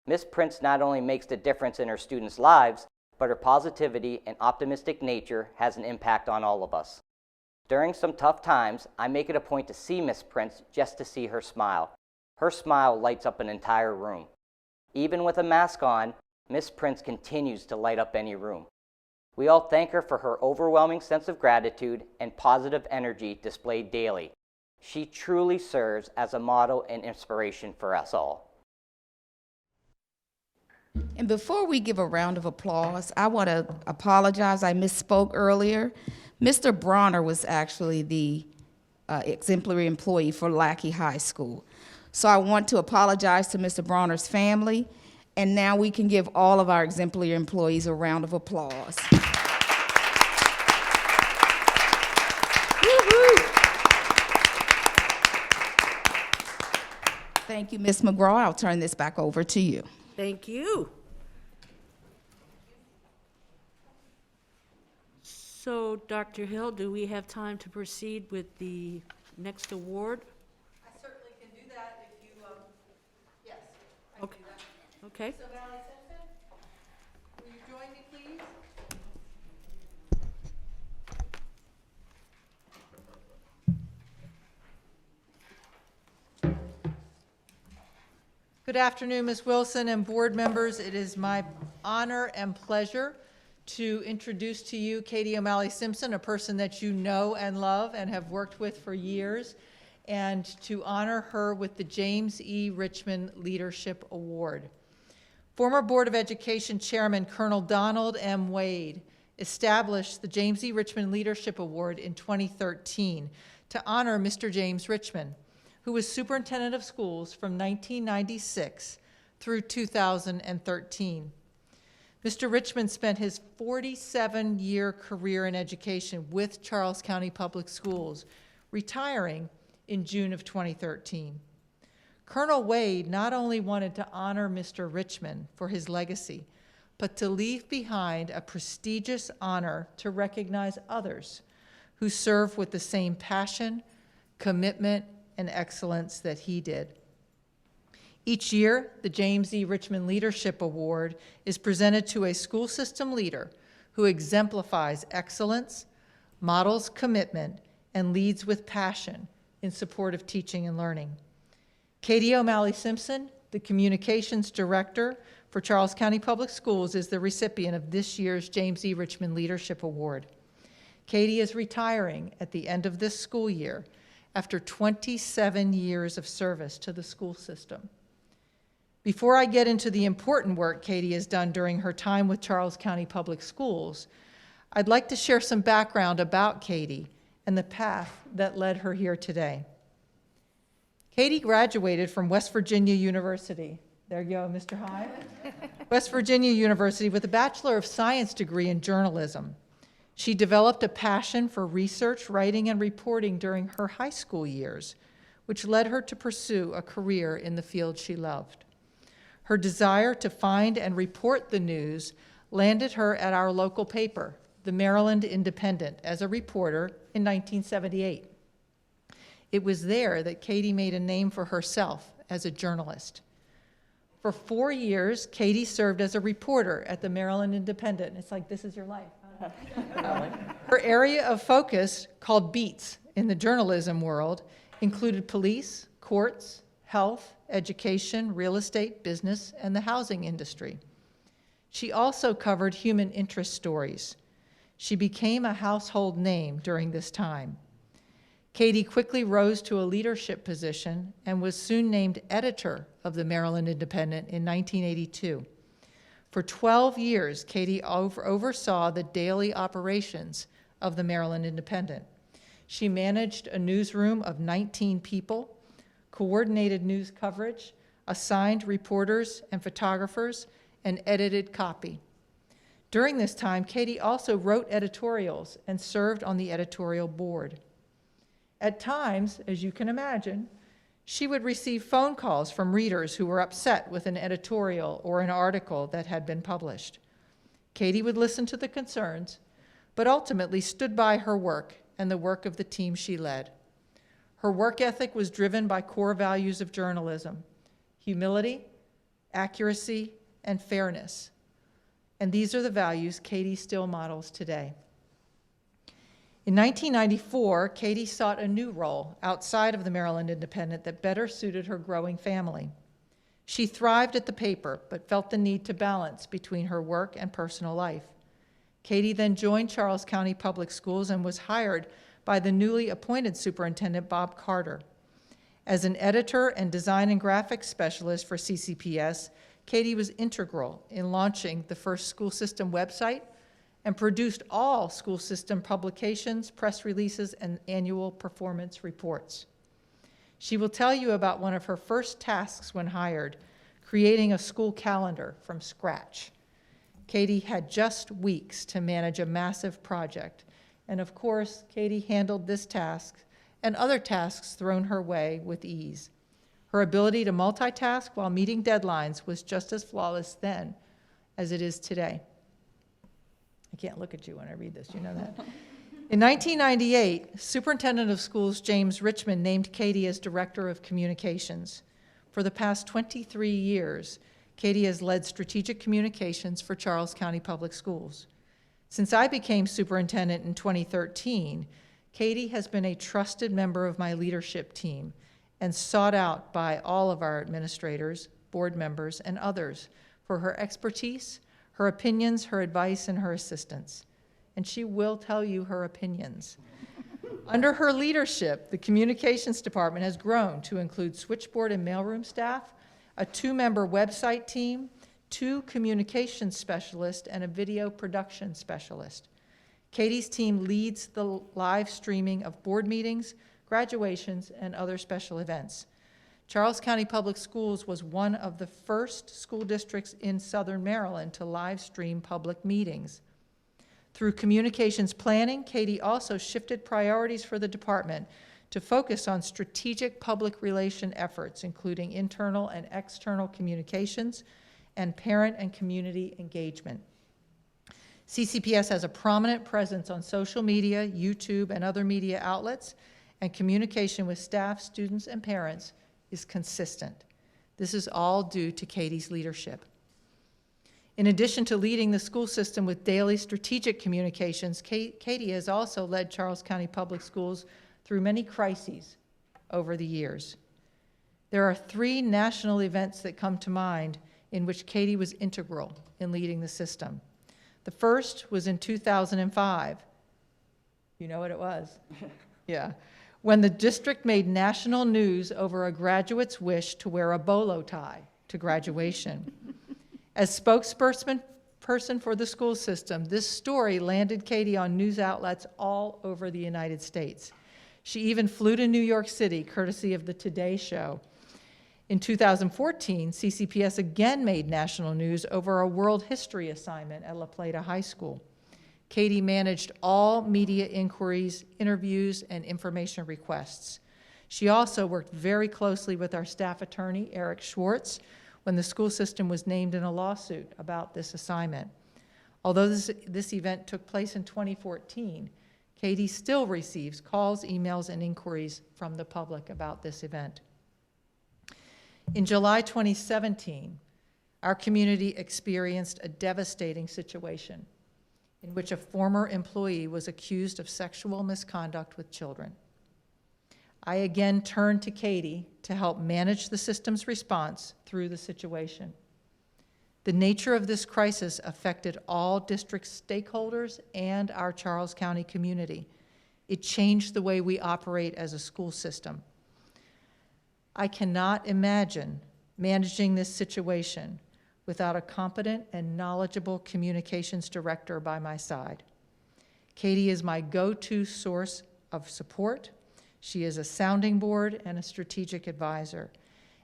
Ms. Prince not only makes the difference in her students' lives, but her positivity and optimistic nature has an impact on all of us. During some tough times, I make it a point to see Ms. Prince just to see her smile. Her smile lights up an entire room. Even with a mask on, Ms. Prince continues to light up any room. We all thank her for her overwhelming sense of gratitude and positive energy displayed daily. She truly serves as a model and inspiration for us all. And before we give a round of applause, I want to apologize. I misspoke earlier. Mr. Bronner was actually the exemplary employee for Lackey High School. So I want to apologize to Mr. Bronner's family, and now we can give all of our exemplary employees a round of applause. Thank you, Ms. McGraw. I'll turn this back over to you. Thank you. So, Dr. Hill, do we have time to proceed with the next award? I certainly can do that if you, yes. Okay. Okay. So Valerie Simpson, will you join me, please? Good afternoon, Ms. Wilson and board members. It is my honor and pleasure to introduce to you Katie O'Malley Simpson, a person that you know and love and have worked with for years, and to honor her with the James E. Richmond Leadership Award. Former Board of Education Chairman Colonel Donald M. Wade established the James E. Richmond Leadership Award in 2013 to honor Mr. James Richmond, who was superintendent of schools from 1996 through 2013. Mr. Richmond spent his 47-year career in education with Charles County Public Schools, retiring in June of 2013. Colonel Wade not only wanted to honor Mr. Richmond for his legacy, but to leave behind a prestigious honor to recognize others who serve with the same passion, commitment, and excellence that he did. Each year, the James E. Richmond Leadership Award is presented to a school system leader who exemplifies excellence, models commitment, and leads with passion in support of teaching and learning. Katie O'Malley Simpson, the Communications Director for Charles County Public Schools, is the recipient of this year's James E. Richmond Leadership Award. Katie is retiring at the end of this school year after 27 years of service to the school system. Before I get into the important work Katie has done during her time with Charles County Public Schools, I'd like to share some background about Katie and the path that led her here today. Katie graduated from West Virginia University. There you go, Mr. High. West Virginia University with a Bachelor of Science degree in journalism. She developed a passion for research, writing, and reporting during her high school years, which led her to pursue a career in the field she loved. Her desire to find and report the news landed her at our local paper, the Maryland Independent, as a reporter in 1978. It was there that Katie made a name for herself as a journalist. For 4 years, Katie served as a reporter at the Maryland Independent. It's like, this is your life. Her area of focus, called beats in the journalism world, included police, courts, health, education, real estate, business, and the housing industry. She also covered human interest stories. She became a household name during this time. Katie quickly rose to a leadership position and was soon named editor of the Maryland Independent in 1982. For 12 years, Katie oversaw the daily operations of the Maryland Independent. She managed a newsroom of 19 people, coordinated news coverage, assigned reporters and photographers, and edited copy. During this time, Katie also wrote editorials and served on the editorial board. At times, as you can imagine, she would receive phone calls from readers who were upset with an editorial or an article that had been published. Katie would listen to the concerns, but ultimately stood by her work and the work of the team she led. Her work ethic was driven by core values of journalism: humility, accuracy, and fairness. And these are the values Katie still models today. In 1994, Katie sought a new role outside of the Maryland Independent that better suited her growing family. She thrived at the paper, but felt the need to balance between her work and personal life. Katie then joined Charles County Public Schools and was hired by the newly appointed superintendent, Bob Carter. As an editor and design and graphics specialist for CCPS, Katie was integral in launching the first school system website and produced all school system publications, press releases, and annual performance reports. She will tell you about one of her first tasks when hired, creating a school calendar from scratch. Katie had just weeks to manage a massive project, and of course, Katie handled this task and other tasks thrown her way with ease. Her ability to multitask while meeting deadlines was just as flawless then as it is today. I can't look at you when I read this, you know that. In 1998, Superintendent of Schools James Richmond named Katie as Director of Communications. For the past 23 years, Katie has led strategic communications for Charles County Public Schools. Since I became superintendent in 2013, Katie has been a trusted member of my leadership team and sought out by all of our administrators, board members, and others for her expertise, her opinions, her advice, and her assistance. And she will tell you her opinions. Under her leadership, the communications department has grown to include switchboard and mailroom staff, a 2-member website team, 2 communications specialists, and a video production specialist. Katie's team leads the live streaming of board meetings, graduations, and other special events. Charles County Public Schools was one of the first school districts in Southern Maryland to live stream public meetings. Through communications planning, Katie also shifted priorities for the department to focus on strategic public relation efforts, including internal and external communications and parent and community engagement. CCPS has a prominent presence on social media, YouTube, and other media outlets, and communication with staff, students, and parents is consistent. This is all due to Katie's leadership. In addition to leading the school system with daily strategic communications, Katie has also led Charles County Public Schools through many crises over the years. There are 3 national events that come to mind in which Katie was integral in leading the system. The first was in 2005. You know what it was? Yeah. When the district made national news over a graduate's wish to wear a bolo tie to graduation. As spokesperson for the school system, this story landed Katie on news outlets all over the United States. She even flew to New York City, courtesy of the Today Show. In 2014, CCPS again made national news over a world history assignment at La Plata High School. Katie managed all media inquiries, interviews, and information requests. She also worked very closely with our staff attorney, Eric Schwartz, when the school system was named in a lawsuit about this assignment. Although this event took place in 2014, Katie still receives calls, emails, and inquiries from the public about this event. In July 2017, our community experienced a devastating situation in which a former employee was accused of sexual misconduct with children. I again turned to Katie to help manage the system's response through the situation. The nature of this crisis affected all district stakeholders and our Charles County community. It changed the way we operate as a school system. I cannot imagine managing this situation without a competent and knowledgeable communications director by my side. Katie is my go-to source of support. She is a sounding board and a strategic advisor,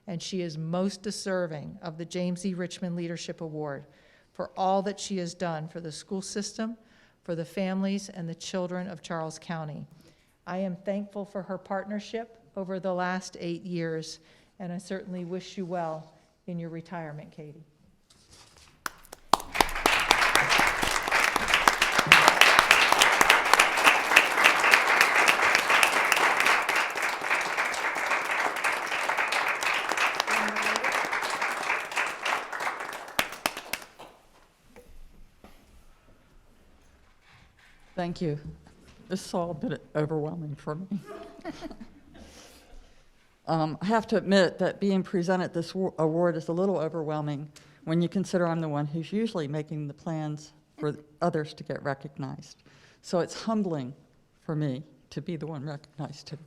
and she is most deserving of the James E. Richmond Leadership Award for all that she has done for the school system, for the families and the children of Charles County. I am thankful for her partnership over the last 8 years, and I certainly wish you well in your retirement, Katie. Thank you. This is all a bit overwhelming for me. I have to admit that being presented this award is a little overwhelming when you consider I'm the one who's usually making the plans for others to get recognized. So it's humbling for me to be the one recognized today.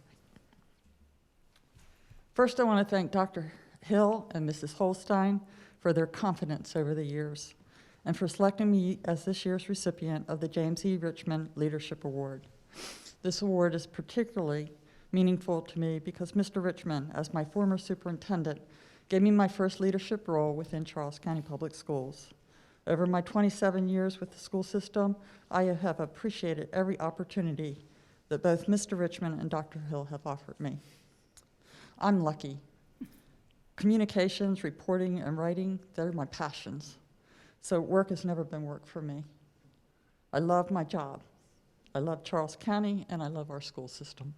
First, I want to thank Dr. Hill and Mrs. Holstein for their confidence over the years and for selecting me as this year's recipient of the James E. Richmond Leadership Award. This award is particularly meaningful to me because Mr. Richmond, as my former superintendent, gave me my first leadership role within Charles County Public Schools. Over my 27 years with the school system, I have appreciated every opportunity that both Mr. Richmond and Dr. Hill have offered me. I'm lucky. Communications, reporting, and writing, they're my passions. So work has never been work for me. I love my job. I love Charles County, and I love our school system.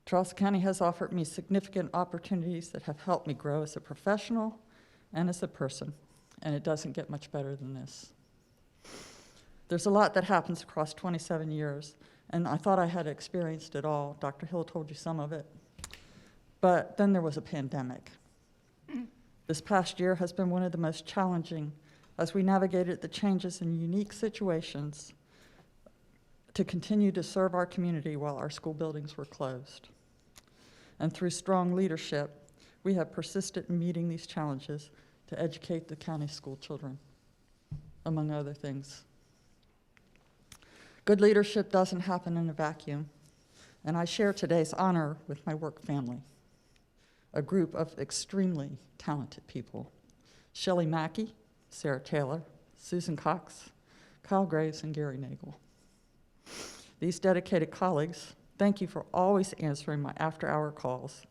Charles County has offered me significant opportunities that have helped me grow as a professional and as a person, and it doesn't get much better than this. There's a lot that happens across 27 years, and I thought I had experienced it all. Dr. Hill told you some of it. But then there was a pandemic. This past year has been one of the most challenging as we navigated the changes in unique situations to continue to serve our community while our school buildings were closed. And through strong leadership, we have persisted in meeting these challenges to educate the county school children, among other things. Good leadership doesn't happen in a vacuum, and I share today's honor with my work family, a group of extremely talented people: Shelley Mackey, Sarah Taylor, Susan Cox, Kyle Graves, and Gary Nagel. These dedicated colleagues, thank you for always answering my after-hour calls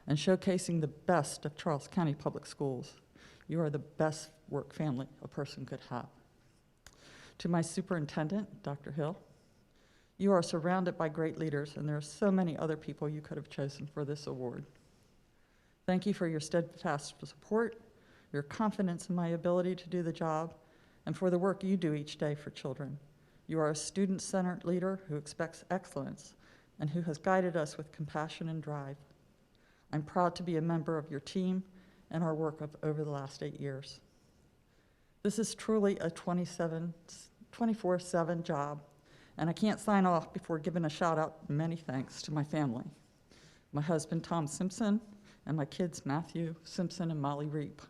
and showcasing the best of Charles County Public Schools. You are the best work family a person could have. To my superintendent, Dr. Hill, you are surrounded by great leaders, and there are so many other people you could have chosen for this award. Thank you for your steadfast support, your confidence in my ability to do the job, and for the work you do each day for children. You are a student-centered leader who expects excellence and who has guided us with compassion and drive. I'm proud to be a member of your team and our work over the last 8 years. This is truly a 24/7 job, and I can't sign off before giving a shout out and many thanks to my family, my husband Tom Simpson, and my kids Matthew Simpson and Molly Reap.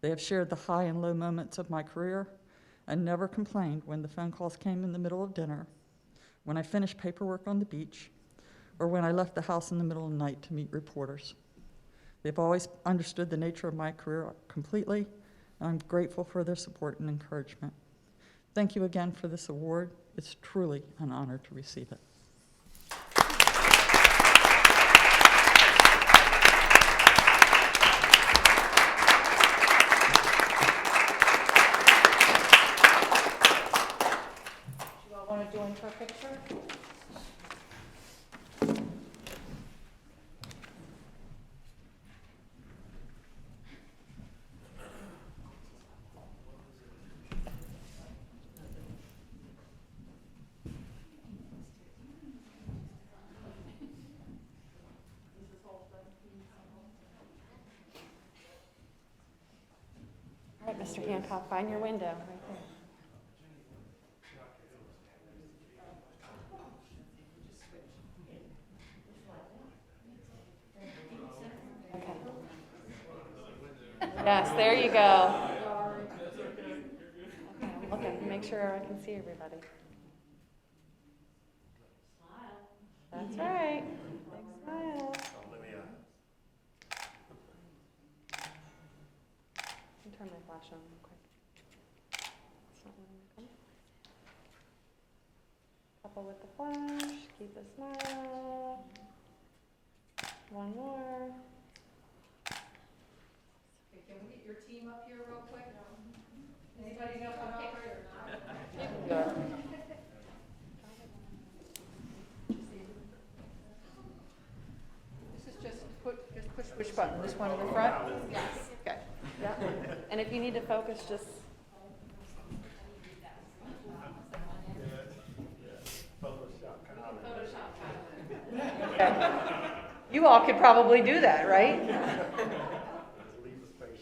They have shared the high and low moments of my career and never complained when the phone calls came in the middle of dinner, when I finished paperwork on the beach, or when I left the house in the middle of the night to meet reporters. They've always understood the nature of my career completely, and I'm grateful for their support and encouragement. Thank you again for this award. It's truly an honor to receive it. You all want to join for a picture? All right, Mr. Hancock, find your window right there. Okay. Yes, there you go. Okay, I'm looking, make sure I can see everybody. That's right. Big smile. I'll turn my flash on real quick. It's not letting me come. Couple with the flash, keep a smile. One more. Okay, can we get your team up here real quick? Anybody know if I'm paper or not? You can go. This is just push which button? This one in the front? Yes. Okay. Yeah. And if you need to focus, just. Okay. You all could probably do that, right?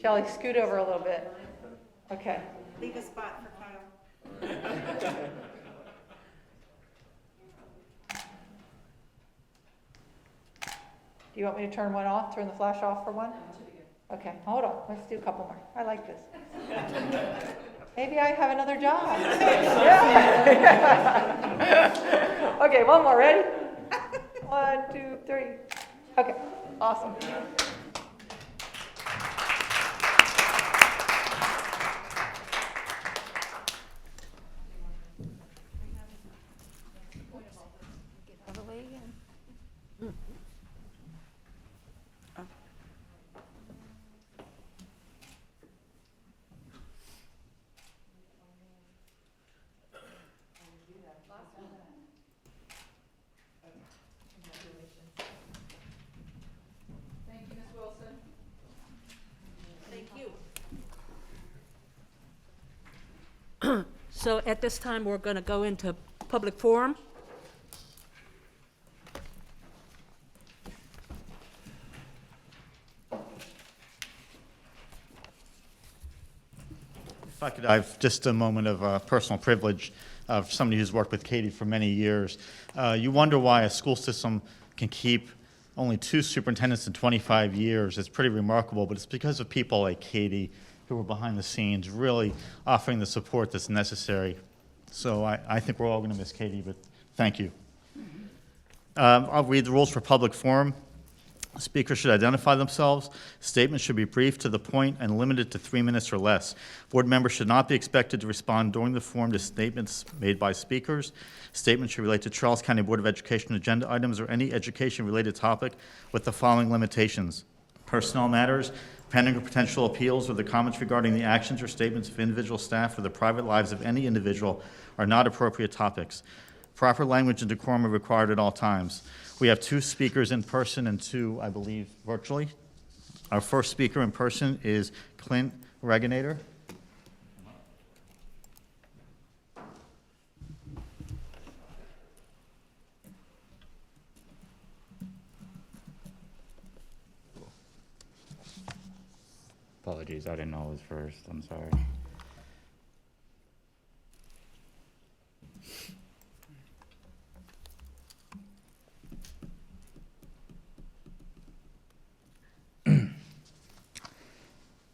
Shelley, scoot over a little bit. Okay. Leave a spot for Kyle. Do you want me to turn one off, turn the flash off for one? Okay, hold on, let's do a couple more. I like this. Maybe I have another job. Yeah. Okay, one more, ready? 1, 2, 3. Okay, awesome. Out of the way again. So at this time, we're going to go into public forum. If I could have just a moment of personal privilege of somebody who's worked with Katie for many years. You wonder why a school system can keep only 2 superintendents in 25 years. It's pretty remarkable, but it's because of people like Katie who were behind the scenes really offering the support that's necessary. So I think we're all going to miss Katie, but thank you. I'll read the rules for public forum. Speakers should identify themselves. Statements should be brief, to the point, and limited to 3 minutes or less. Board members should not be expected to respond during the forum to statements made by speakers. Statements should relate to Charles County Board of Education agenda items or any education-related topic with the following limitations: personnel matters, pending or potential appeals, or the comments regarding the actions or statements of individual staff or the private lives of any individual are not appropriate topics. Proper language and decorum are required at all times. We have 2 speakers in person and 2, I believe, virtually. Our first speaker in person is Clint Reginator. Apologies, I didn't know it was first. I'm sorry.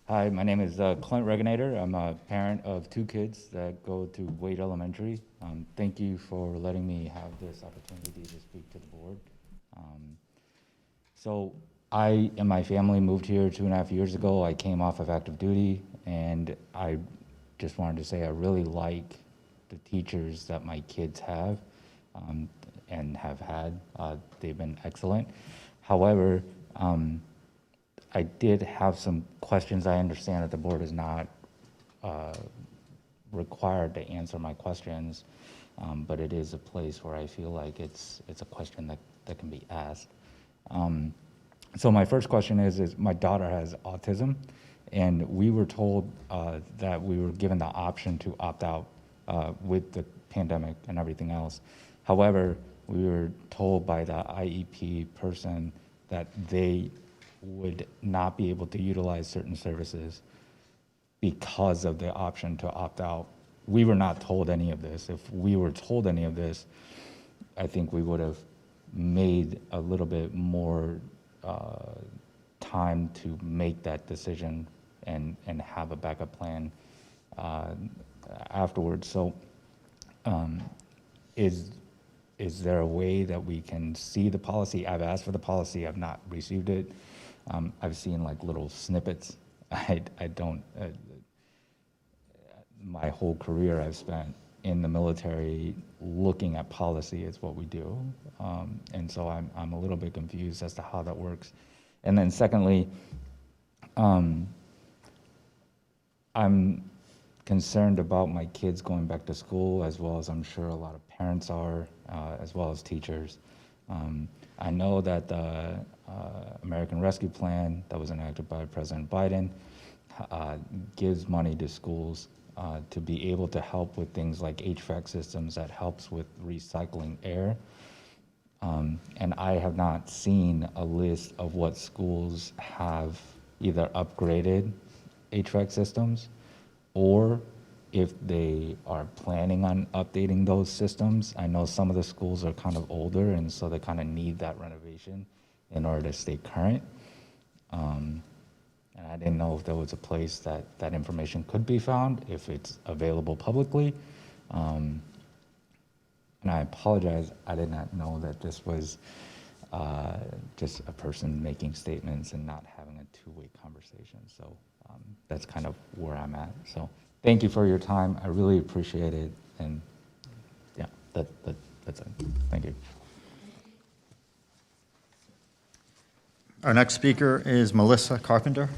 Hi, my name is Clint Reginator. I'm a parent of 2 kids that go to Wade Elementary. Thank you for letting me have this opportunity to speak to the board. So I and my family moved here 2.5 years ago. I came off of active duty, and I just wanted to say I really like the teachers that my kids have and have had. They've been excellent. However, I did have some questions. I understand that the board is not required to answer my questions, but it is a place where I feel like it's a question that can be asked. So my first question is my daughter has autism, and we were told that we were given the option to opt out with the pandemic and everything else. However, we were told by the IEP person that they would not be able to utilize certain services because of the option to opt out. We were not told any of this. If we were told any of this, I think we would have made a little bit more time to make that decision and have a backup plan afterwards. So is there a way that we can see the policy? I've asked for the policy, I've not received it. I've seen like little snippets. I don't, my whole career I've spent in the military looking at policy is what we do. And so I'm a little bit confused as to how that works. And then secondly, I'm concerned about my kids going back to school, as well as I'm sure a lot of parents are, as well as teachers. I know that the American Rescue Plan that was enacted by President Biden gives money to schools to be able to help with things like HVAC systems that helps with recycling air. And I have not seen a list of what schools have either upgraded HVAC systems or if they are planning on updating those systems. I know some of the schools are kind of older, and so they kind of need that renovation in order to stay current. And I didn't know if there was a place that that information could be found, if it's available publicly. And I apologize, I did not know that this was just a person making statements and not having a two-way conversation. So that's kind of where I'm at. So thank you for your time. I really appreciate it. And yeah, that's it. Thank you. Our next speaker is Melissa Carpenter.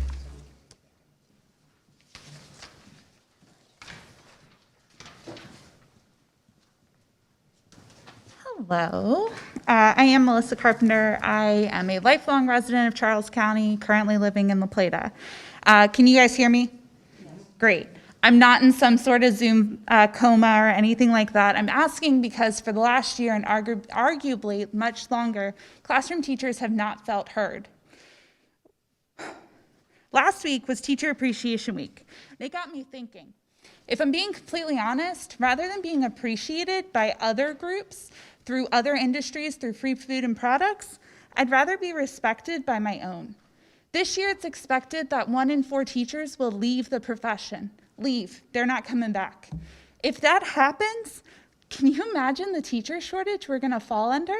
Hello, I am Melissa Carpenter. I am a lifelong resident of Charles County, currently living in La Plata. Can you guys hear me? Yes. Great. I'm not in some sort of Zoom coma or anything like that. I'm asking because for the last year and arguably much longer, classroom teachers have not felt heard. Last week was Teacher Appreciation Week. It got me thinking. If I'm being completely honest, rather than being appreciated by other groups, through other industries, through free food and products, I'd rather be respected by my own. This year, it's expected that 1 in 4 teachers will leave the profession. Leave. They're not coming back. If that happens, can you imagine the teacher shortage we're going to fall under?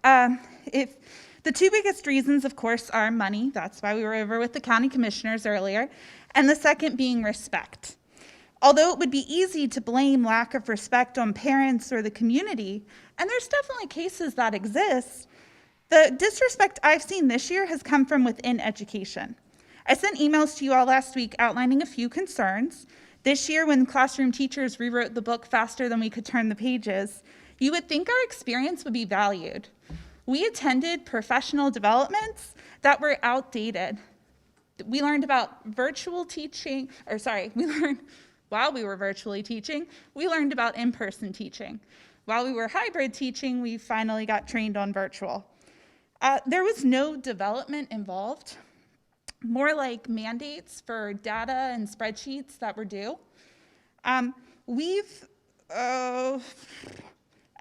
If the 2 biggest reasons, of course, are money. That's why we were over with the county commissioners earlier. And the second being respect. Although it would be easy to blame lack of respect on parents or the community, and there's definitely cases that exist, the disrespect I've seen this year has come from within education. I sent emails to you all last week outlining a few concerns. This year, when classroom teachers rewrote the book faster than we could turn the pages, you would think our experience would be valued. We attended professional developments that were outdated. We learned about virtual teaching, while we were virtually teaching, we learned about in-person teaching. While we were hybrid teaching, we finally got trained on virtual. There was no development involved, more like mandates for data and spreadsheets that were due. And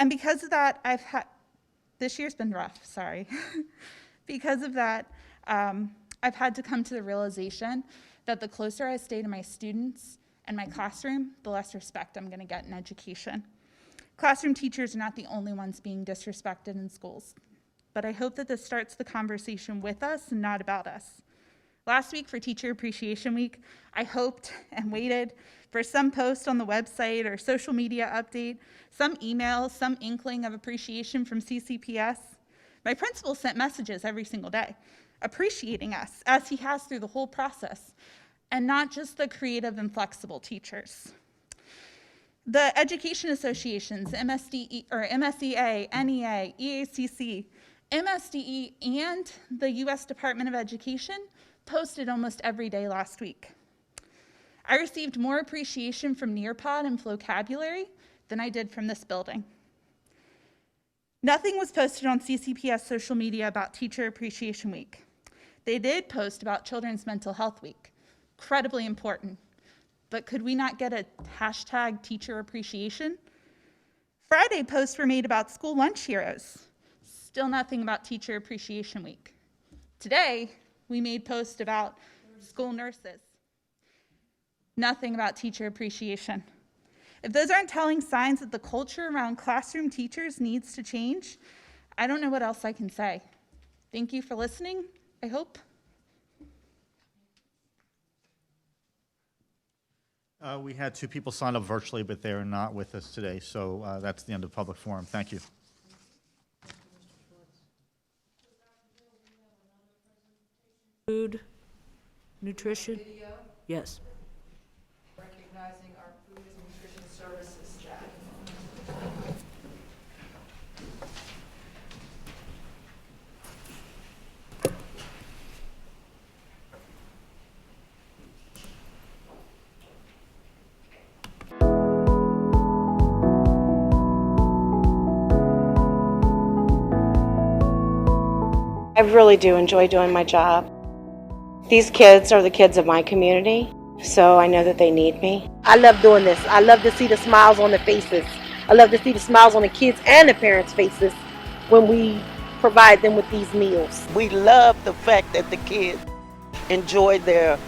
because of that, this year's been rough, sorry. Because of that, I've had to come to the realization that the closer I stay to my students and my classroom, the less respect I'm gonna get in education. Classroom teachers are not the only ones being disrespected in schools, but I hope that this starts the conversation with us and not about us. Last week for Teacher Appreciation Week, I hoped and waited for some post on the website or social media update, some email, some inkling of appreciation from CCPS. My principal sent messages every single day, appreciating us as he has through the whole process, and not just the creative and flexible teachers. The education associations, MSEA, NEA, EACC, MSDE, and the U.S. Department of Education posted almost every day last week. I received more appreciation from Nearpod and Flocabulary than I did from this building. Nothing was posted on CCPS social media about Teacher Appreciation Week. They did post about Children's Mental Health Week, incredibly important. But could we not get a hashtag teacher appreciation? Friday posts were made about school lunch heroes. Still nothing about Teacher Appreciation Week. Today, we made posts about school nurses. Nothing about teacher appreciation. If those aren't telling signs that the culture around classroom teachers needs to change, I don't know what else I can say. Thank you for listening, I hope. We had 2 people sign up virtually, but they are not with us today, so that's the end of public forum. Thank you. Food, nutrition? Yes. Recognizing our food and nutrition services staff. I really do enjoy doing my job. These kids are the kids of my community, so I know that they need me. I love doing this. I love to see the smiles on the faces. I love to see the smiles on the kids and the parents' faces when we provide them with these meals. We love the fact that the kids enjoy their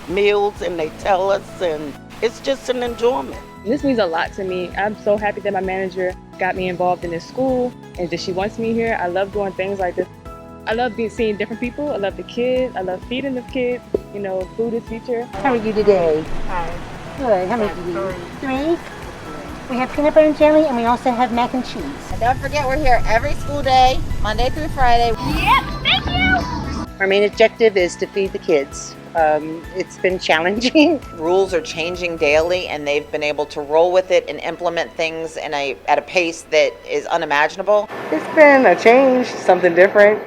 meals and they tell us, and it's just an enjoyment. This means a lot to me. I'm so happy that my manager got me involved in this school and that she wants me here. I love doing things like this. I love seeing different people. I love the kids. I love feeding the kids. You know, food is future. How are you today? Hi. Good. How many do you eat? 3. We have peanut butter and jelly, and we also have mac and cheese. And don't forget, we're here every school day, Monday through Friday. Yep, thank you. Our main objective is to feed the kids. It's been challenging. Rules are changing daily, and they've been able to roll with it and implement things at a pace that is unimaginable. It's been a change, something different.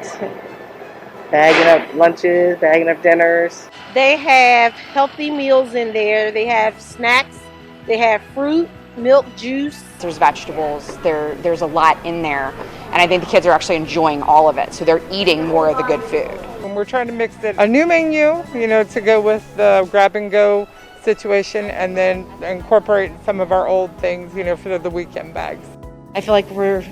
bagging up lunches, bagging up dinners. They have healthy meals in there. They have snacks. They have fruit, milk, juice. There's vegetables. There's a lot in there. And I think the kids are actually enjoying all of it. So they're eating more of the good food. And we're trying to mix a new menu, to go with the grab and go situation, and then incorporate some of our old things, for the weekend bags. I feel like we're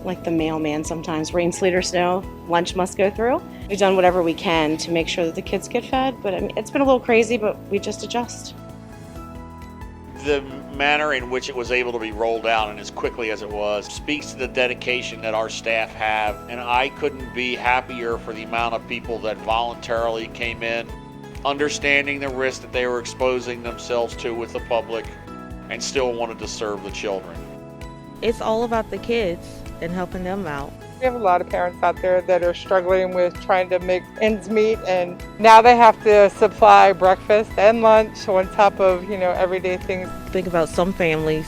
like the mailman sometimes. Rain, sleet, or snow, lunch must go through. We've done whatever we can to make sure that the kids get fed, but I mean, it's been a little crazy, but we just adjust. The manner in which it was able to be rolled out and as quickly as it was speaks to the dedication that our staff have, and I couldn't be happier for the amount of people that voluntarily came in, understanding the risk that they were exposing themselves to with the public, and still wanted to serve the children. It's all about the kids and helping them out. We have a lot of parents out there that are struggling with trying to make ends meet, and now they have to supply breakfast and lunch on top of, everyday things. Think about some families,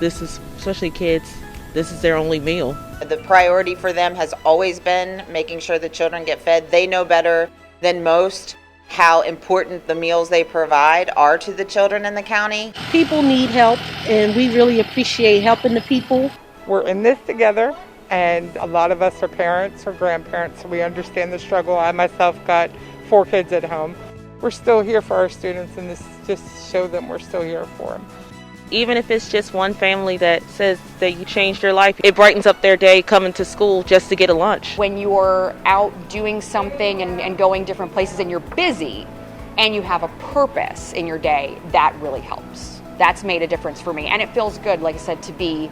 this is, especially kids, this is their only meal. The priority for them has always been making sure the children get fed. They know better than most how important the meals they provide are to the children in the county. People need help, and we really appreciate helping the people. We're in this together, and a lot of us are parents or grandparents, so we understand the struggle. I myself got 4 kids at home. We're still here for our students, and this just show them we're still here for them. Even if it's just one family that says that you changed their life, it brightens up their day coming to school just to get a lunch. When you're out doing something and going different places and you're busy and you have a purpose in your day, that really helps. That's made a difference for me. And it feels good, like I said, to be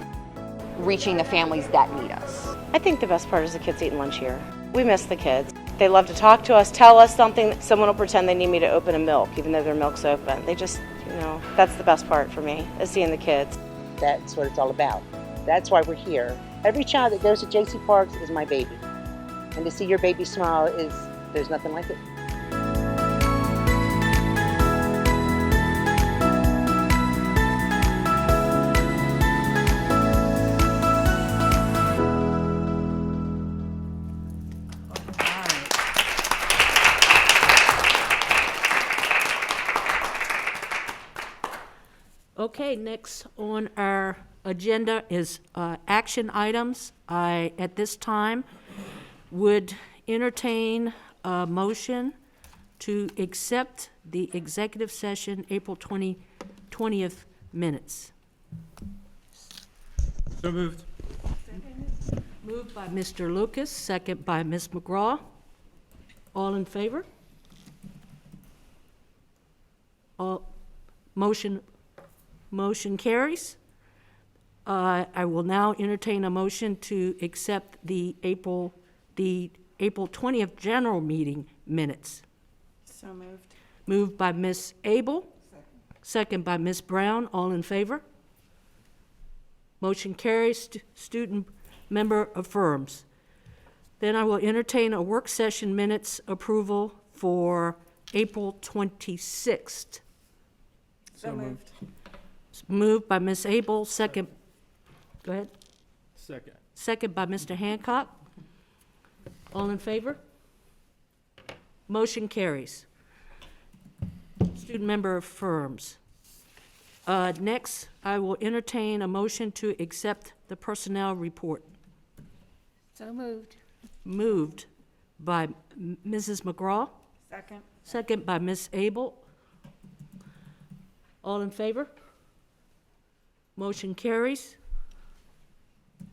reaching the families that need us. I think the best part is the kids eating lunch here. We miss the kids. They love to talk to us, tell us something. Someone will pretend they need me to open a milk, even though their milk's open. They just, that's the best part for me, is seeing the kids. That's what it's all about. That's why we're here. Every child that goes to J.C. Parks is my baby. And to see your baby smile there's nothing like it. Okay, next on our agenda is action items. I, at this time, would entertain a motion to accept the executive session April 20th minutes. So moved. Moved by Mr. Lucas, second by Ms. McGraw. All in favor? All, motion carries. I will now entertain a motion to accept the April 20th general meeting minutes. So moved. Moved by Ms. Abel, second by Ms. Brown. All in favor? Motion carries. Student member affirms. Then I will entertain a work session minutes approval for April 26th. So moved. Moved by Ms. Abel, second, go ahead. Second. Second by Mr. Hancock. All in favor? Motion carries. Student member affirms. Next, I will entertain a motion to accept the personnel report. So moved. Moved by Mrs. McGraw. Second. Second by Ms. Abel. All in favor? Motion carries.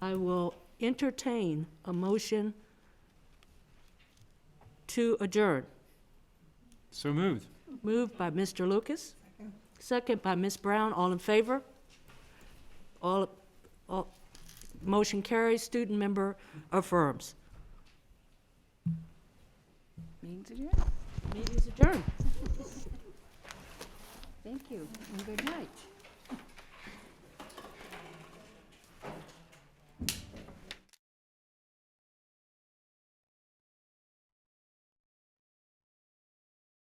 I will entertain a motion to adjourn. So moved. Moved by Mr. Lucas. Second by Ms. Brown. All in favor? All, motion carries. Student member affirms. Meeting's adjourned. Meeting's adjourned. Thank you, and good night.